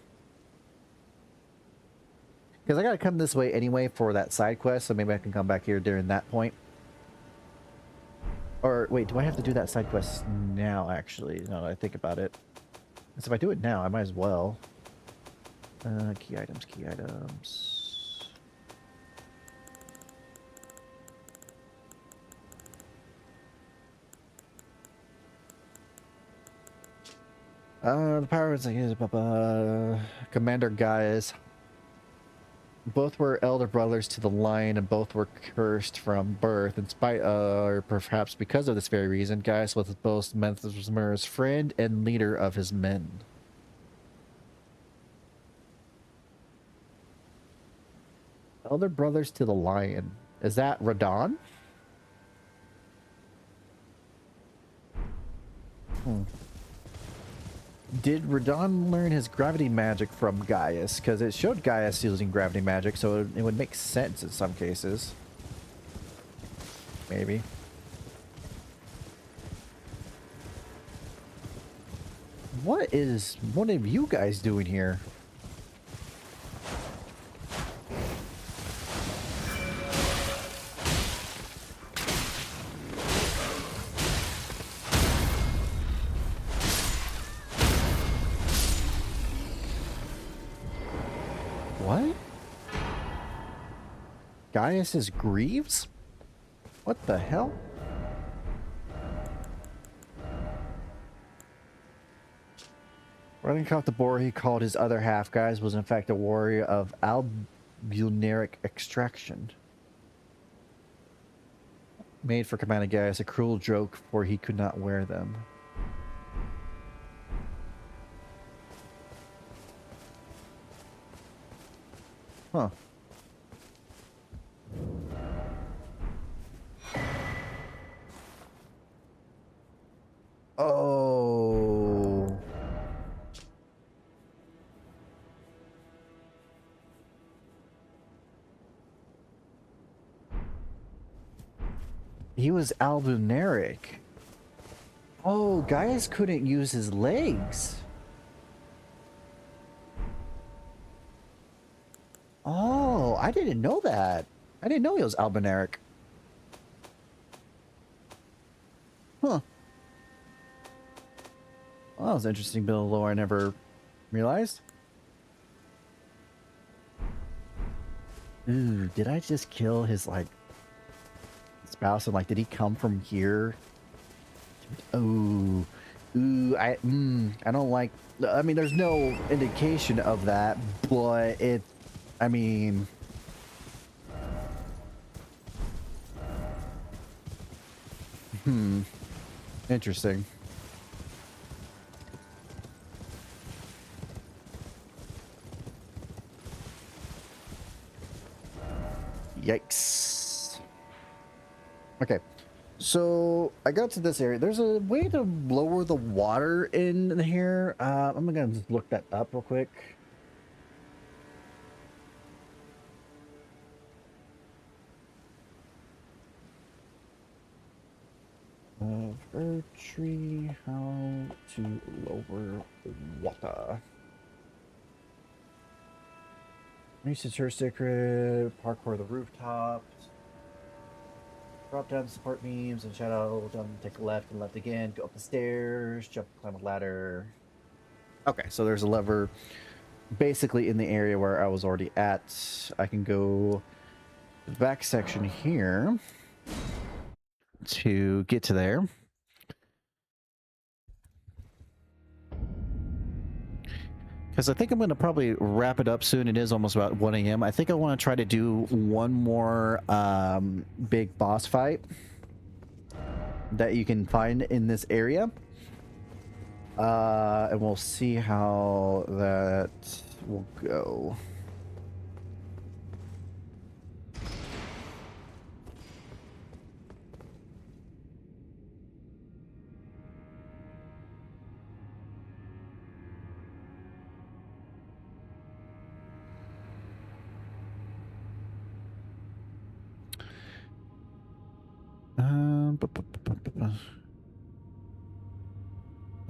Because I gotta come this way anyway for that side quest, so maybe I can come back here during that point. Or wait, do I have to do that side quest now, actually? Now that I think about it. So if I do it now, I might as well. Key items, key items. The pirates Commander Gaius. Both were elder brothers to the lion, and both were cursed from birth. In spite of, or perhaps because of this very reason, Gaius was both Mesmer's friend and leader of his men. Elder brothers to the lion. Is that Radon? Did Radon learn his gravity magic from Gaius? Because it showed Gaius using gravity magic, so it would make sense in some cases. Maybe. What is one of you guys doing here? What? Gaius's Greaves? What the hell? Running off the boar he called his other half guys was in fact a warrior of albunaric extraction. Made for Commander Gaius, a cruel joke, for he could not wear them. Huh. Oh. He was albunaric. Oh, Gaius couldn't use his legs. Oh, I didn't know that. I didn't know he was albunaric. Huh. Well, that was an interesting bit of lore I never realized. Ooh, did I just kill his, like, spouse? And, like, did he come from here? Ooh. Ooh, I don't like... I mean, there's no indication of that, but it... I mean... Interesting. Yikes. Okay. So, I got to this area. There's a way to lower the water in here. I'm gonna just look that up real quick. Earth tree, how to lower the water. Research her secret, parkour the rooftops, drop down support beams and shadow, jump, take left and left again, go up the stairs, jump, climb a ladder. Okay, so there's a lever basically in the area where I was already at. I can go to the back section here to get to there. Because I think I'm going to probably wrap it up soon. It is almost about 1 a.m. I think I want to try to do one more big boss fight that you can find in this area. And we'll see how that will go.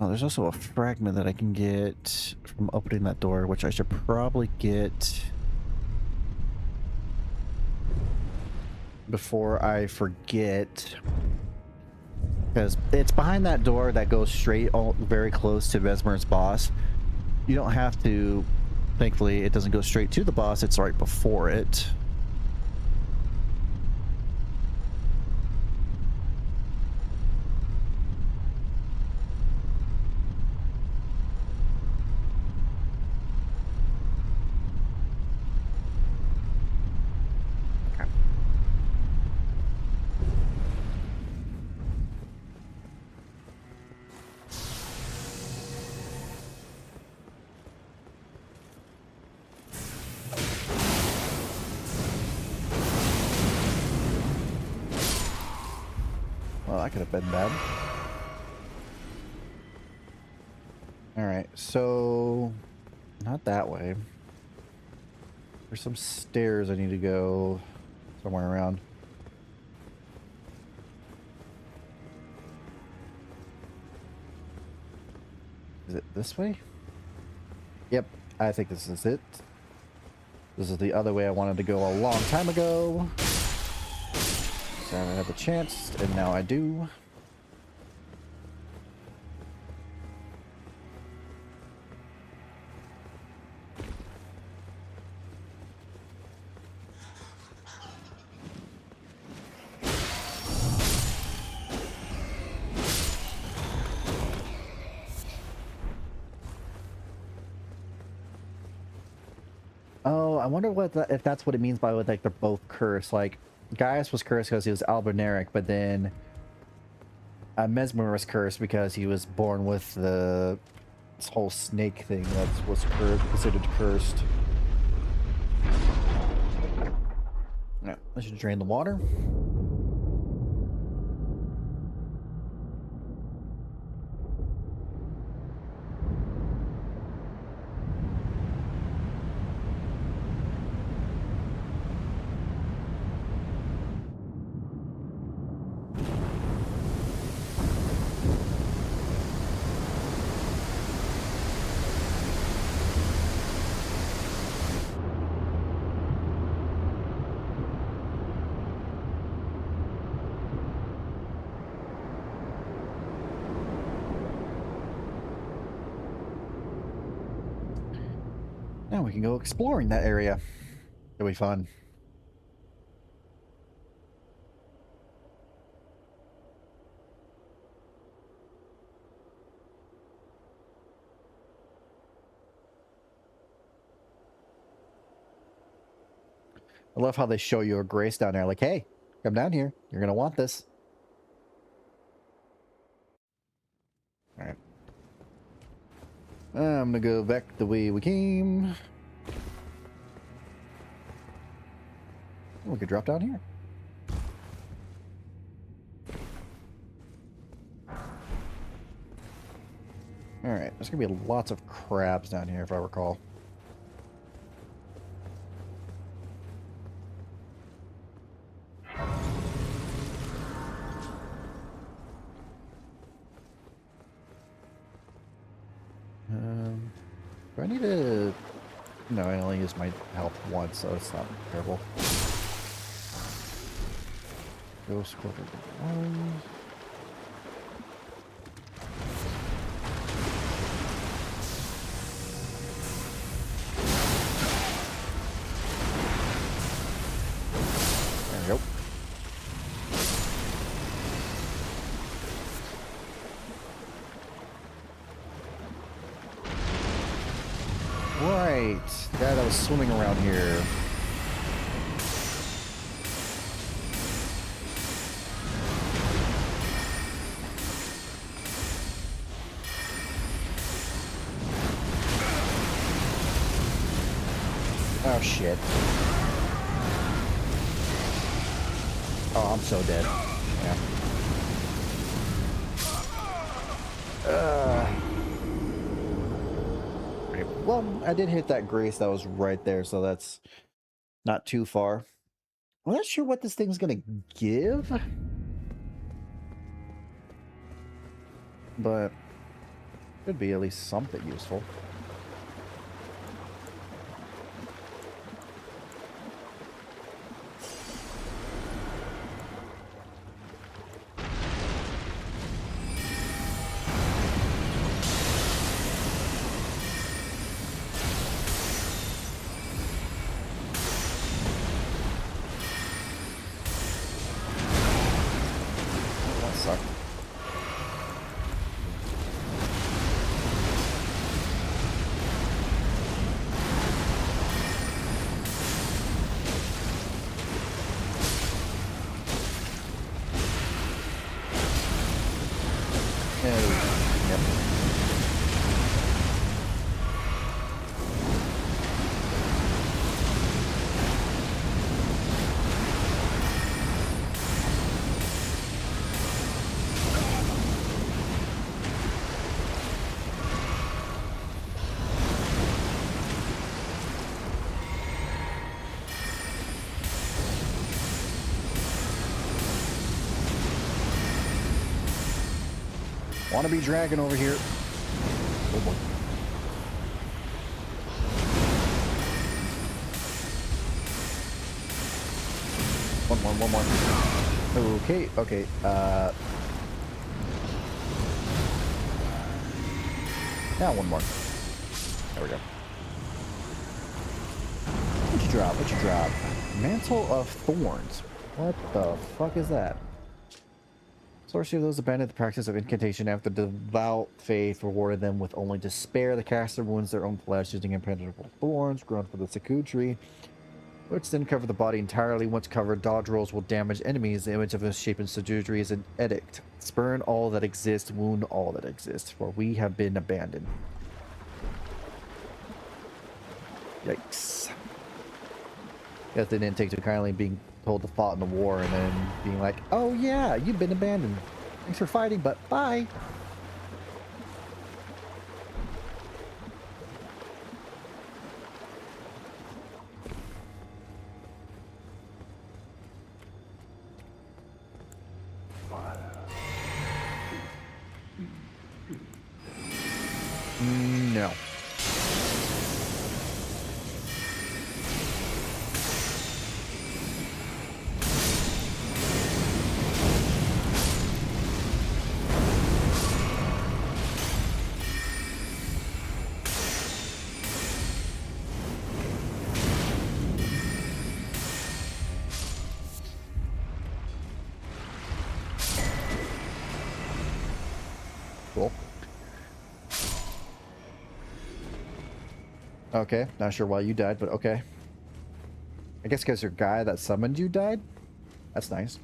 Oh, there's also a fragment that I can get from opening that door, which I should probably get before I forget. Because it's behind that door that goes straight, very close to Mesmer's boss. You don't have to, thankfully, it doesn't go straight to the boss, it's right before it. Well, that could have been bad. Alright, so... Not that way. There's some stairs I need to go somewhere around. Is it this way? Yep, I think this is it. This is the other way I wanted to go a long time ago. So I had the chance, and now I do. Oh, I wonder what if that's what it means by like they're both cursed. Like Gaius was cursed because he was albinaric, but then Mesmer was cursed because he was born with this whole snake thing that was considered cursed. No, I should drain the water. Now we can go exploring that area. It'll be fun. I love how they show you a grace down there. Like, hey, come down here. You're going to want this. All right. I'm going to go back the way we came. We could drop down here. All right. There's going to be lots of crabs down here, if I recall. Do I need to... No, I only used my health once, so it's not terrible. Ghost Scorpion 1. There we go. Right, the guy that was swimming around here. Oh shit. Oh, I'm so dead. Yeah. Well, I did hit that grace that was right there, so that's not too far. I'm not sure what this thing's gonna give, but could be at least something useful. Wanna be dragon over here. Oh boy. One more. Okay, okay. Now one more. There we go. What'd you drop? What'd you drop? Mantle of Thorns. What the fuck is that? Sorcery of those abandoned the practice of incantation after devout faith rewarded them with only despair. The caster wounds their own flesh using impenetrable thorns grown from the Saku tree, which then cover the body entirely. Once covered, dodge rolls will damage enemies. The image of a shapen Saku is an edict. Spurn all that exists, wound all that exists, for we have been abandoned. Yikes. Guess they didn't take too kindly being told to fight in the war and then being like, oh yeah, you've been abandoned. Thanks for fighting, but bye. No. Cool. Okay, not sure why you died, but okay. I guess because your guy that summoned you died? That's nice.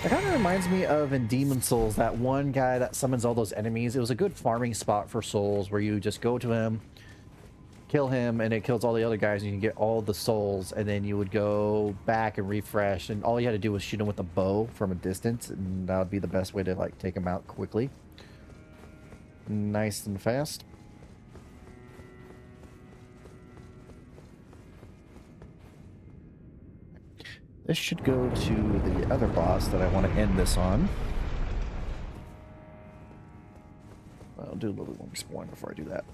It kind of reminds me of in Demon Souls, that one guy that summons all those enemies. It was a good farming spot for souls where you just go to him, kill him, and it kills all the other guys, and you can get all the souls, and then you would go back and refresh, and all you had to do was shoot him with a bow from a distance, and that would be the best way to like take him out quickly. Nice and fast. This should go to the other boss that I want to end this on. I'll do a little bit more exploring before I do that.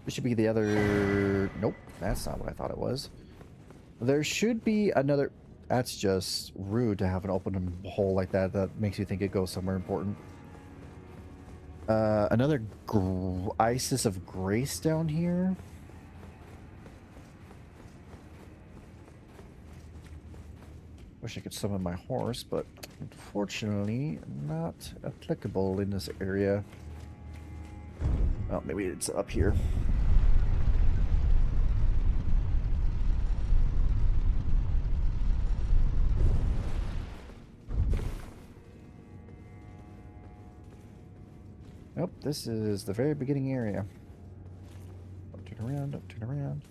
This should be the other... Nope, that's not what I thought it was. There should be another... That's just rude to have an open hole like that. That makes you think it goes somewhere important. Another Isis of Grace down here. Wish I could summon my horse, but unfortunately not applicable in this area. Oh, maybe it's up here. Nope, this is the very beginning area. Don't turn around, don't turn around.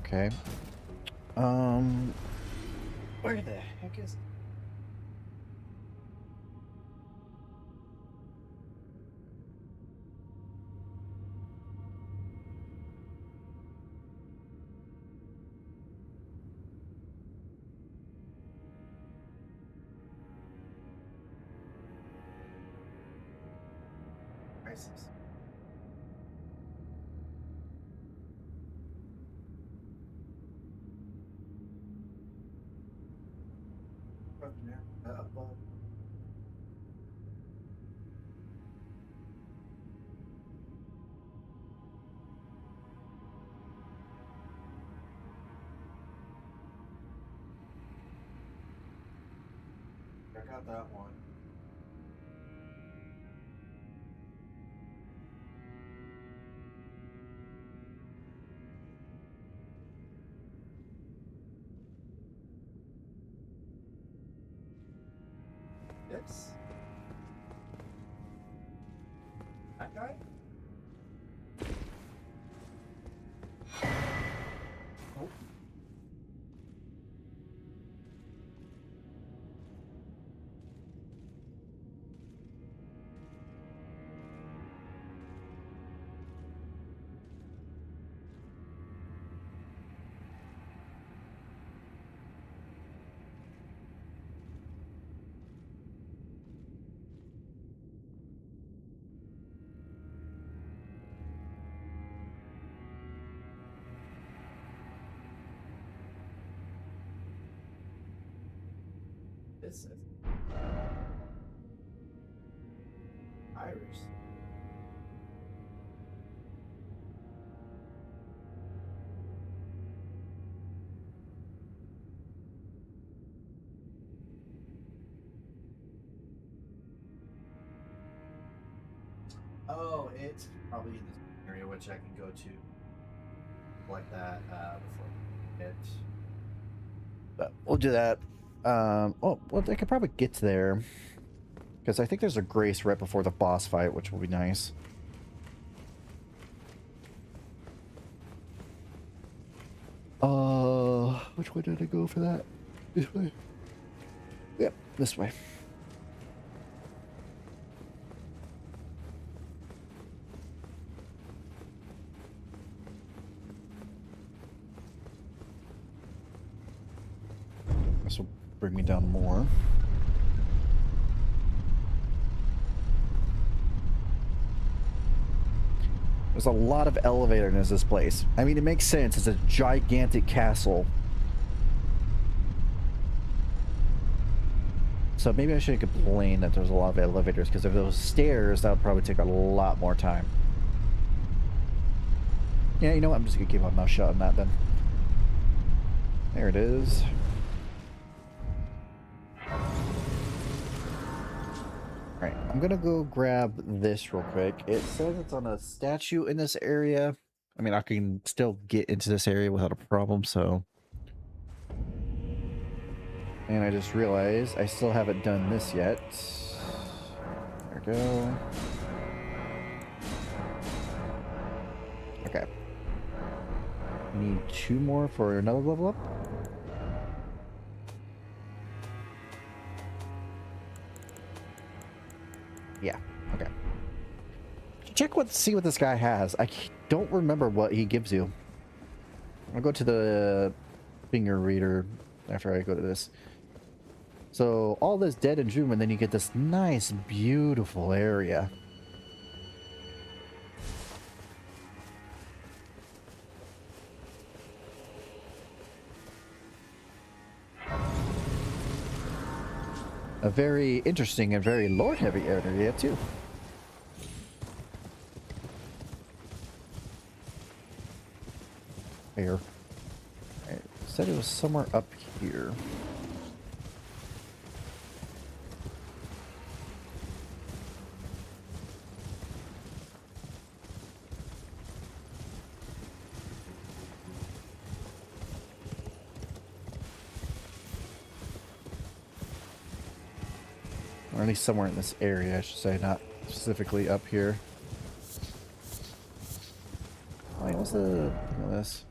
Okay. Where the heck is it? Isis. Above. I got that one. Yes. That guy? Oh. It's Irish. Oh, it's probably in this area which I can go to like that before it. But we'll do that. Well, I could probably get there because I think there's a grace right before the boss fight, which will be nice. Which way did I go for that? This way. Yep, this way. This will bring me down more. There's a lot of elevator in this place. I mean, it makes sense. It's a gigantic castle. So maybe I shouldn't complain that there's a lot of elevators, because if there was stairs, that would probably take a lot more time. Yeah, you know what? I'm just going to keep my mouth shut on that then. There it is. Alright, I'm going to go grab this real quick. It says it's on a statue in this area. I mean, I can still get into this area without a problem, so... And I just realized I still haven't done this yet. There we go. Okay. Need 2 more for another level up. Yeah, okay. Check see what this guy has. I don't remember what he gives you. I'll go to the finger reader after I go to this. So all this dead and doom, and then you get this nice, beautiful area. A very interesting and very lore-heavy area, too. Here. Right. Said it was somewhere up here. Or at least somewhere in this area, I should say, not specifically up here. Wait, what's the thing of this?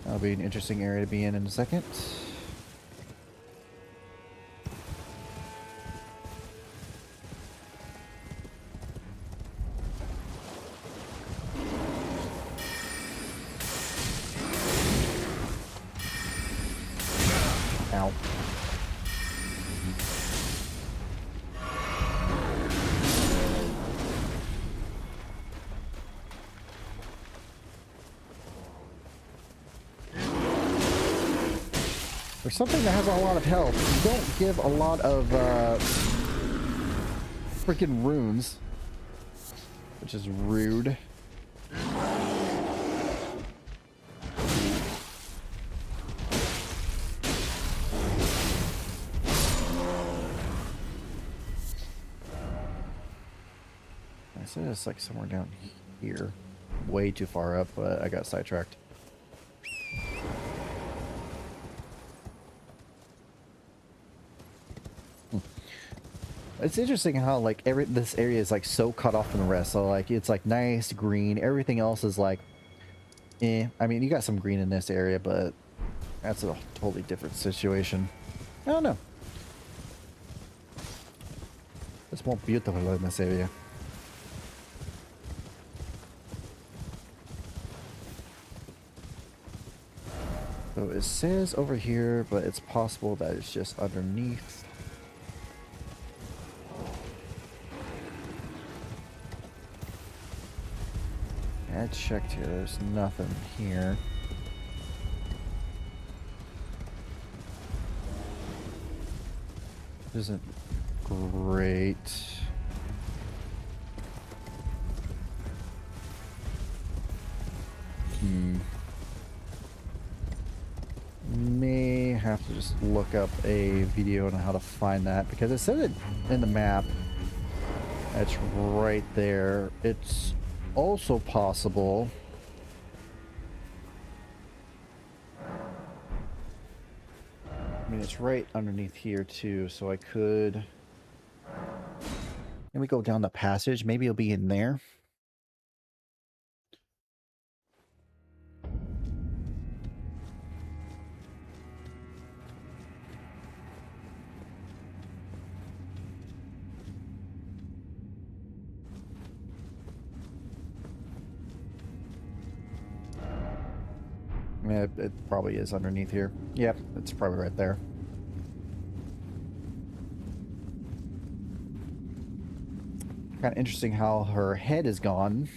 That'll be an interesting area to be in a second. Ow. For something that has a lot of health, you don't give a lot of freaking runes, which is rude. I said it's like somewhere down here, way too far up, but I got sidetracked. It's interesting how like this area is like so cut off from the rest. So like it's like nice green. Everything else is like, eh. I mean, you got some green in this area, but that's a totally different situation. I don't know. It's more beautiful in this area. So it says over here, but it's possible that it's just underneath. I checked here. There's nothing here. Isn't great. May have to just look up a video on how to find that, because it said it in the map. It's right there. It's also possible. I mean, it's right underneath here too, so I could... Let me go down the passage. Maybe it'll be in there. Yeah, it probably is underneath here. Yep, it's probably right there. Kind of interesting how her head is gone.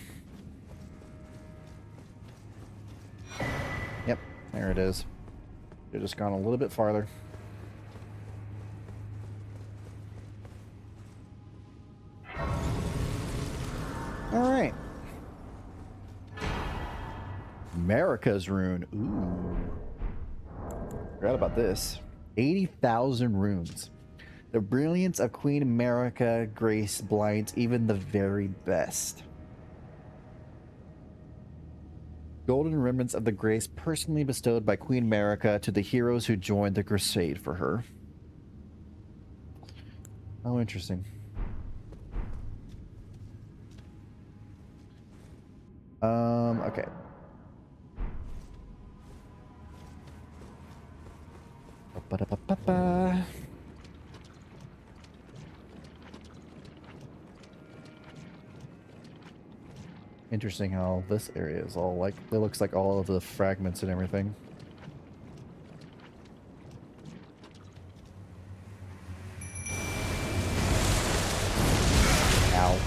Yep, there it is. They've just gone a little bit farther. All right. America's rune. Ooh. Forgot about this. 80,000 runes. The brilliance of Queen America grace blinds even the very best. Golden remnants of the grace personally bestowed by Queen America to the heroes who joined the crusade for her. Oh, interesting. Okay. Ba-da-ba-ba-ba. Interesting how this area is all like, it looks like all of the fragments and everything. Ow.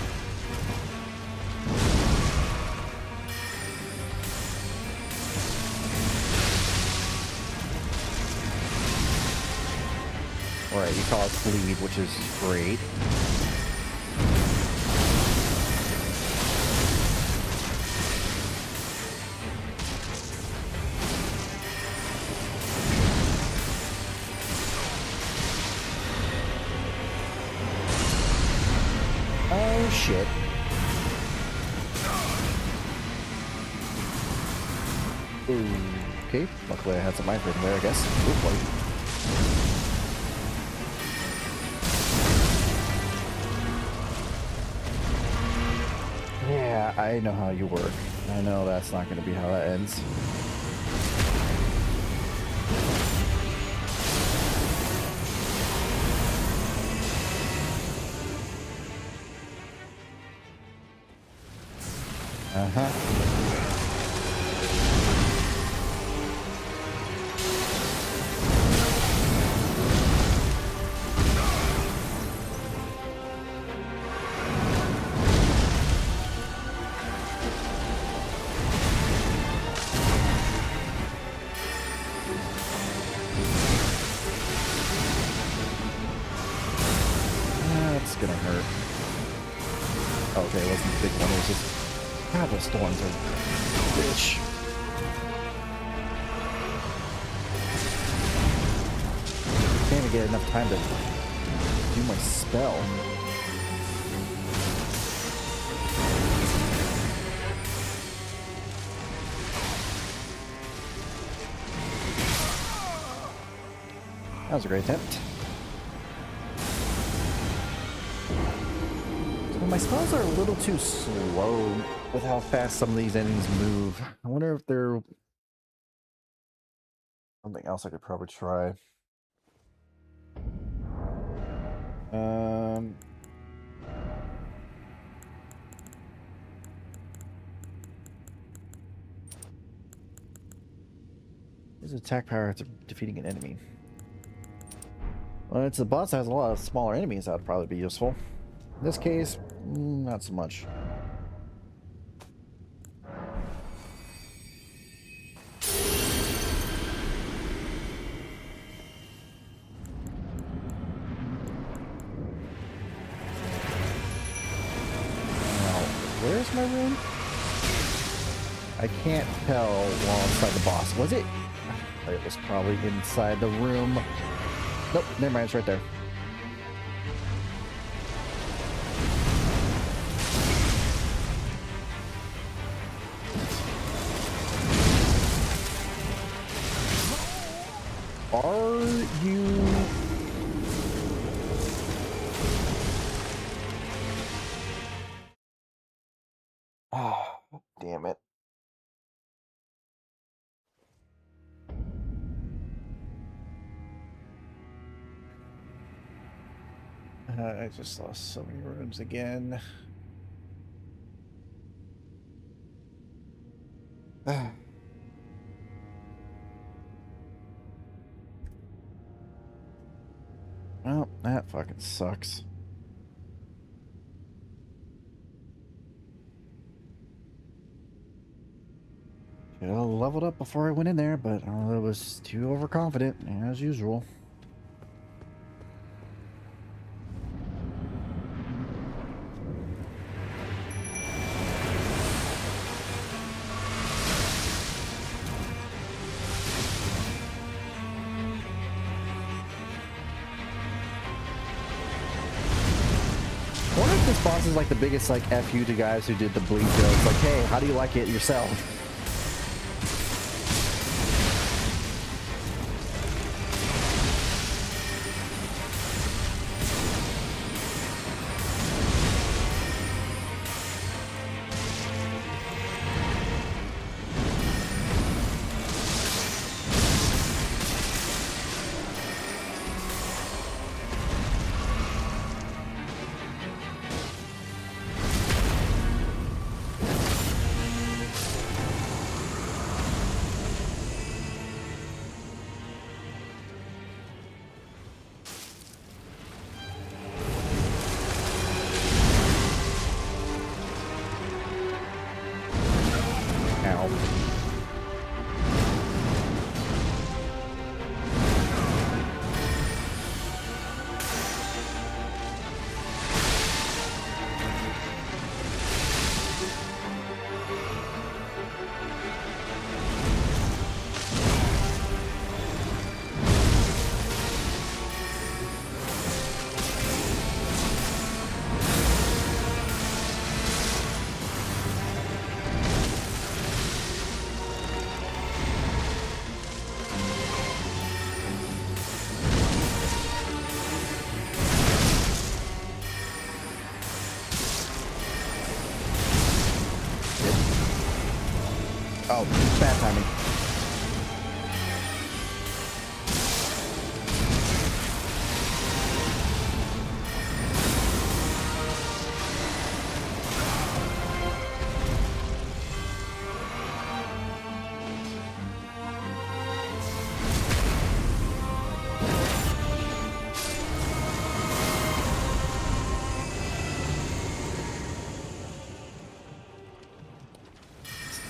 Alright, you cause bleed, which is great. Oh shit. Okay, luckily I had some iron there, I guess. Hopefully. Yeah, I know how you work. I know that's not going to be how that ends. That's gonna hurt. Okay, it wasn't the big one, it was just... God, those thorns are rich. Can't even get enough time to do my spell. That was a great attempt. So my spells are a little too slow with how fast some of these enemies move. I wonder if they're... something else I could probably try. His attack power after defeating an enemy. Well, it's a boss that has a lot of smaller enemies, that would probably be useful. In this case, not so much. Where's my room? I can't tell while inside the boss. Was it? It was probably inside the room. Nope, never mind, it's right there. Are you... Oh, damn it. I just lost so many rooms again. Well, that fucking sucks. Should have leveled up before I went in there, but I was too overconfident, as usual. I wonder if this boss is like the biggest like FU to guys who did the bleed jokes. Like, hey, how do you like it yourself? Oh, bad timing.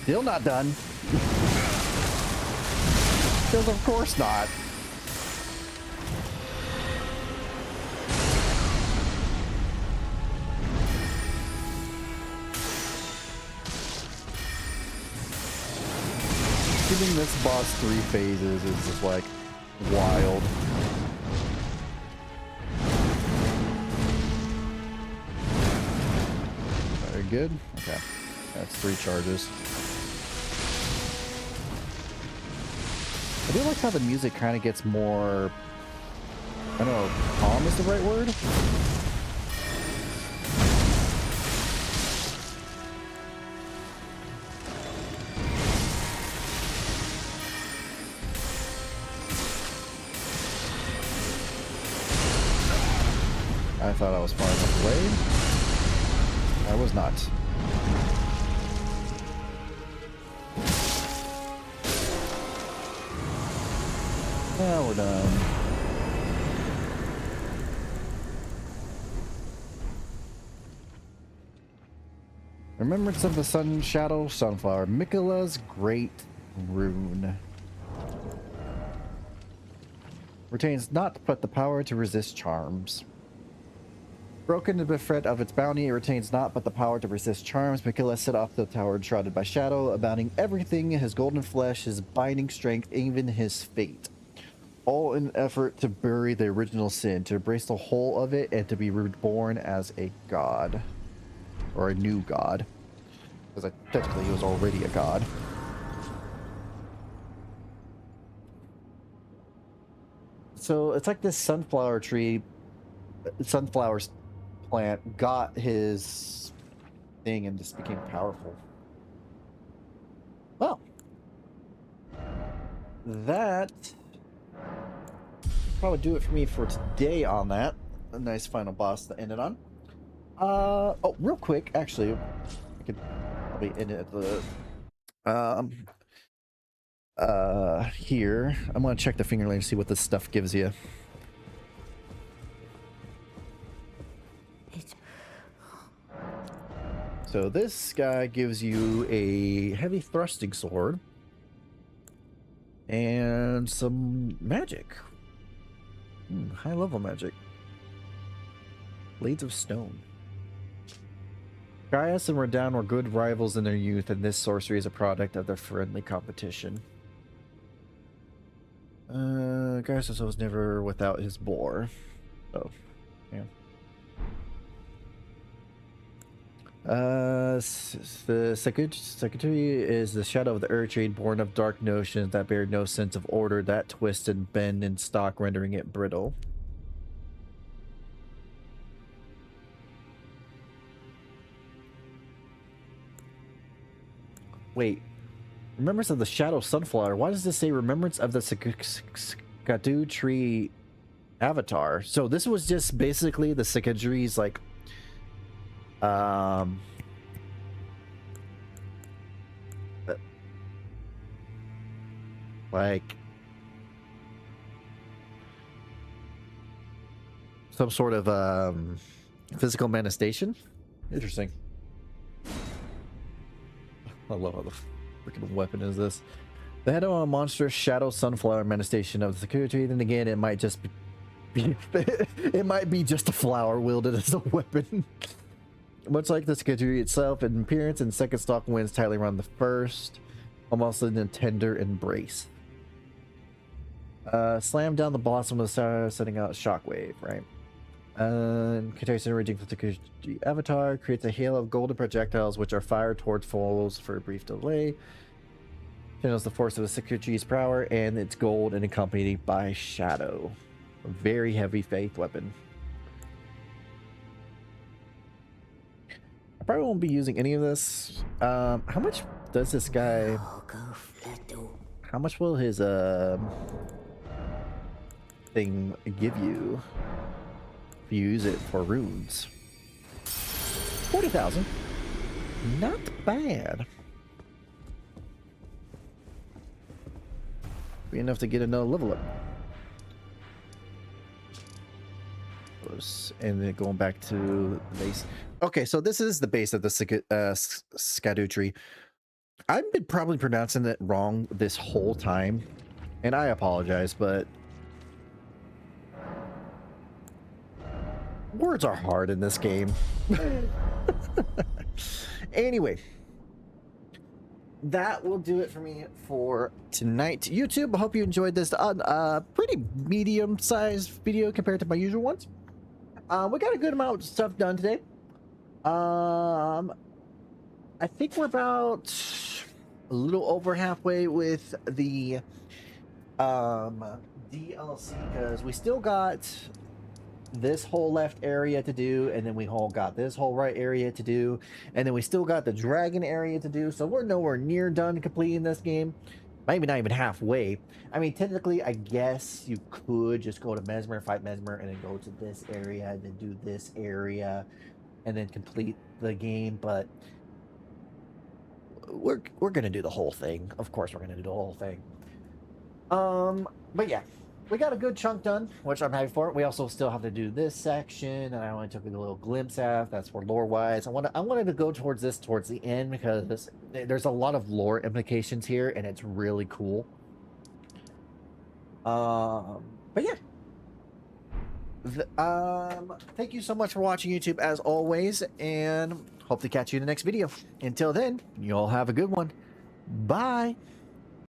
Still not done. Because of course not. Giving this boss 3 phases is just like wild. Very good. Okay. That's 3 charges. I do like how the music kind of gets more, I don't know, calm is the right word? I thought I was far enough away. I was not. Now we're done. Remembrance of the Sun Shadow Sunflower. Miquella's Great Rune. Retains not but the power to resist charms. Broken to the threat of its bounty, it retains not but the power to resist charms. Mikila set off the tower shrouded by shadow, abounding everything, his golden flesh, his binding strength, even his fate. All in an effort to bury the original sin, to embrace the whole of it, and to be reborn as a god. Or a new god. Because technically he was already a god. So it's like this sunflower plant got his thing and just became powerful. Well, that probably do it for me for today on that. A nice final boss to end it on. Oh, real quick, actually, I could probably end it at the here. I'm gonna check the finger lane to see what this stuff gives you. So this guy gives you a heavy thrusting sword and some magic. High level magic. Blades of Stone. Gaius and Radon were good rivals in their youth, and this sorcery is a product of their friendly competition. Gaius was never without his boar. Oh, yeah. The secretary is the shadow of the Earth Trade, born of dark notions that bear no sense of order, that twist and bend in stock, rendering it brittle. Wait. Remembrance of the Shadow Sunflower. Why does this say Remembrance of the Skadu Tree Avatar? So this was just basically the Sikadu's like some sort of physical manifestation. Interesting. I love how the freaking weapon is this. The head of a monstrous shadow sunflower manifestation of the security. Then again, it might just be it might be just a flower wielded as a weapon. Much like the security itself in appearance, and second stalk winds tightly around the first, almost in a tender embrace. Slam down the blossom of the star, setting out shockwave, right? Contains originating from the avatar, creates a hail of golden projectiles which are fired towards foes for a brief delay. Channels the force of the security's power and its gold, and accompanied by shadow. A very heavy faith weapon. I probably won't be using any of this. How much does this guy? How much will his thing give you if you use it for runes? 40,000. Not bad. Be enough to get another level up. And then going back to the base. Okay, so this is the base of the Skadu tree. I've been probably pronouncing it wrong this whole time, and I apologize, but words are hard in this game. Anyway, that will do it for me for tonight. YouTube, I hope you enjoyed this pretty medium-sized video compared to my usual ones. We got a good amount of stuff done today. I think we're about a little over halfway with the DLC, because we still got this whole left area to do, and then we all got this whole right area to do, and then we still got the dragon area to do. So we're nowhere near done completing this game. Maybe not even halfway. I mean, technically, I guess you could just go to Mesmer, fight Mesmer, and then go to this area, and then do this area, and then complete the game. But we're gonna do the whole thing. Of course, we're gonna do the whole thing. But yeah, we got a good chunk done, which I'm happy for. We also still have to do this section, and I only took a little glimpse at. That's for lore-wise. I wanted to go towards this towards the end, because there's a lot of lore implications here, and it's really cool. But yeah, Thank you so much for watching, YouTube, as always, and hope to catch you in the next video. Until then, you all have a good one. Bye.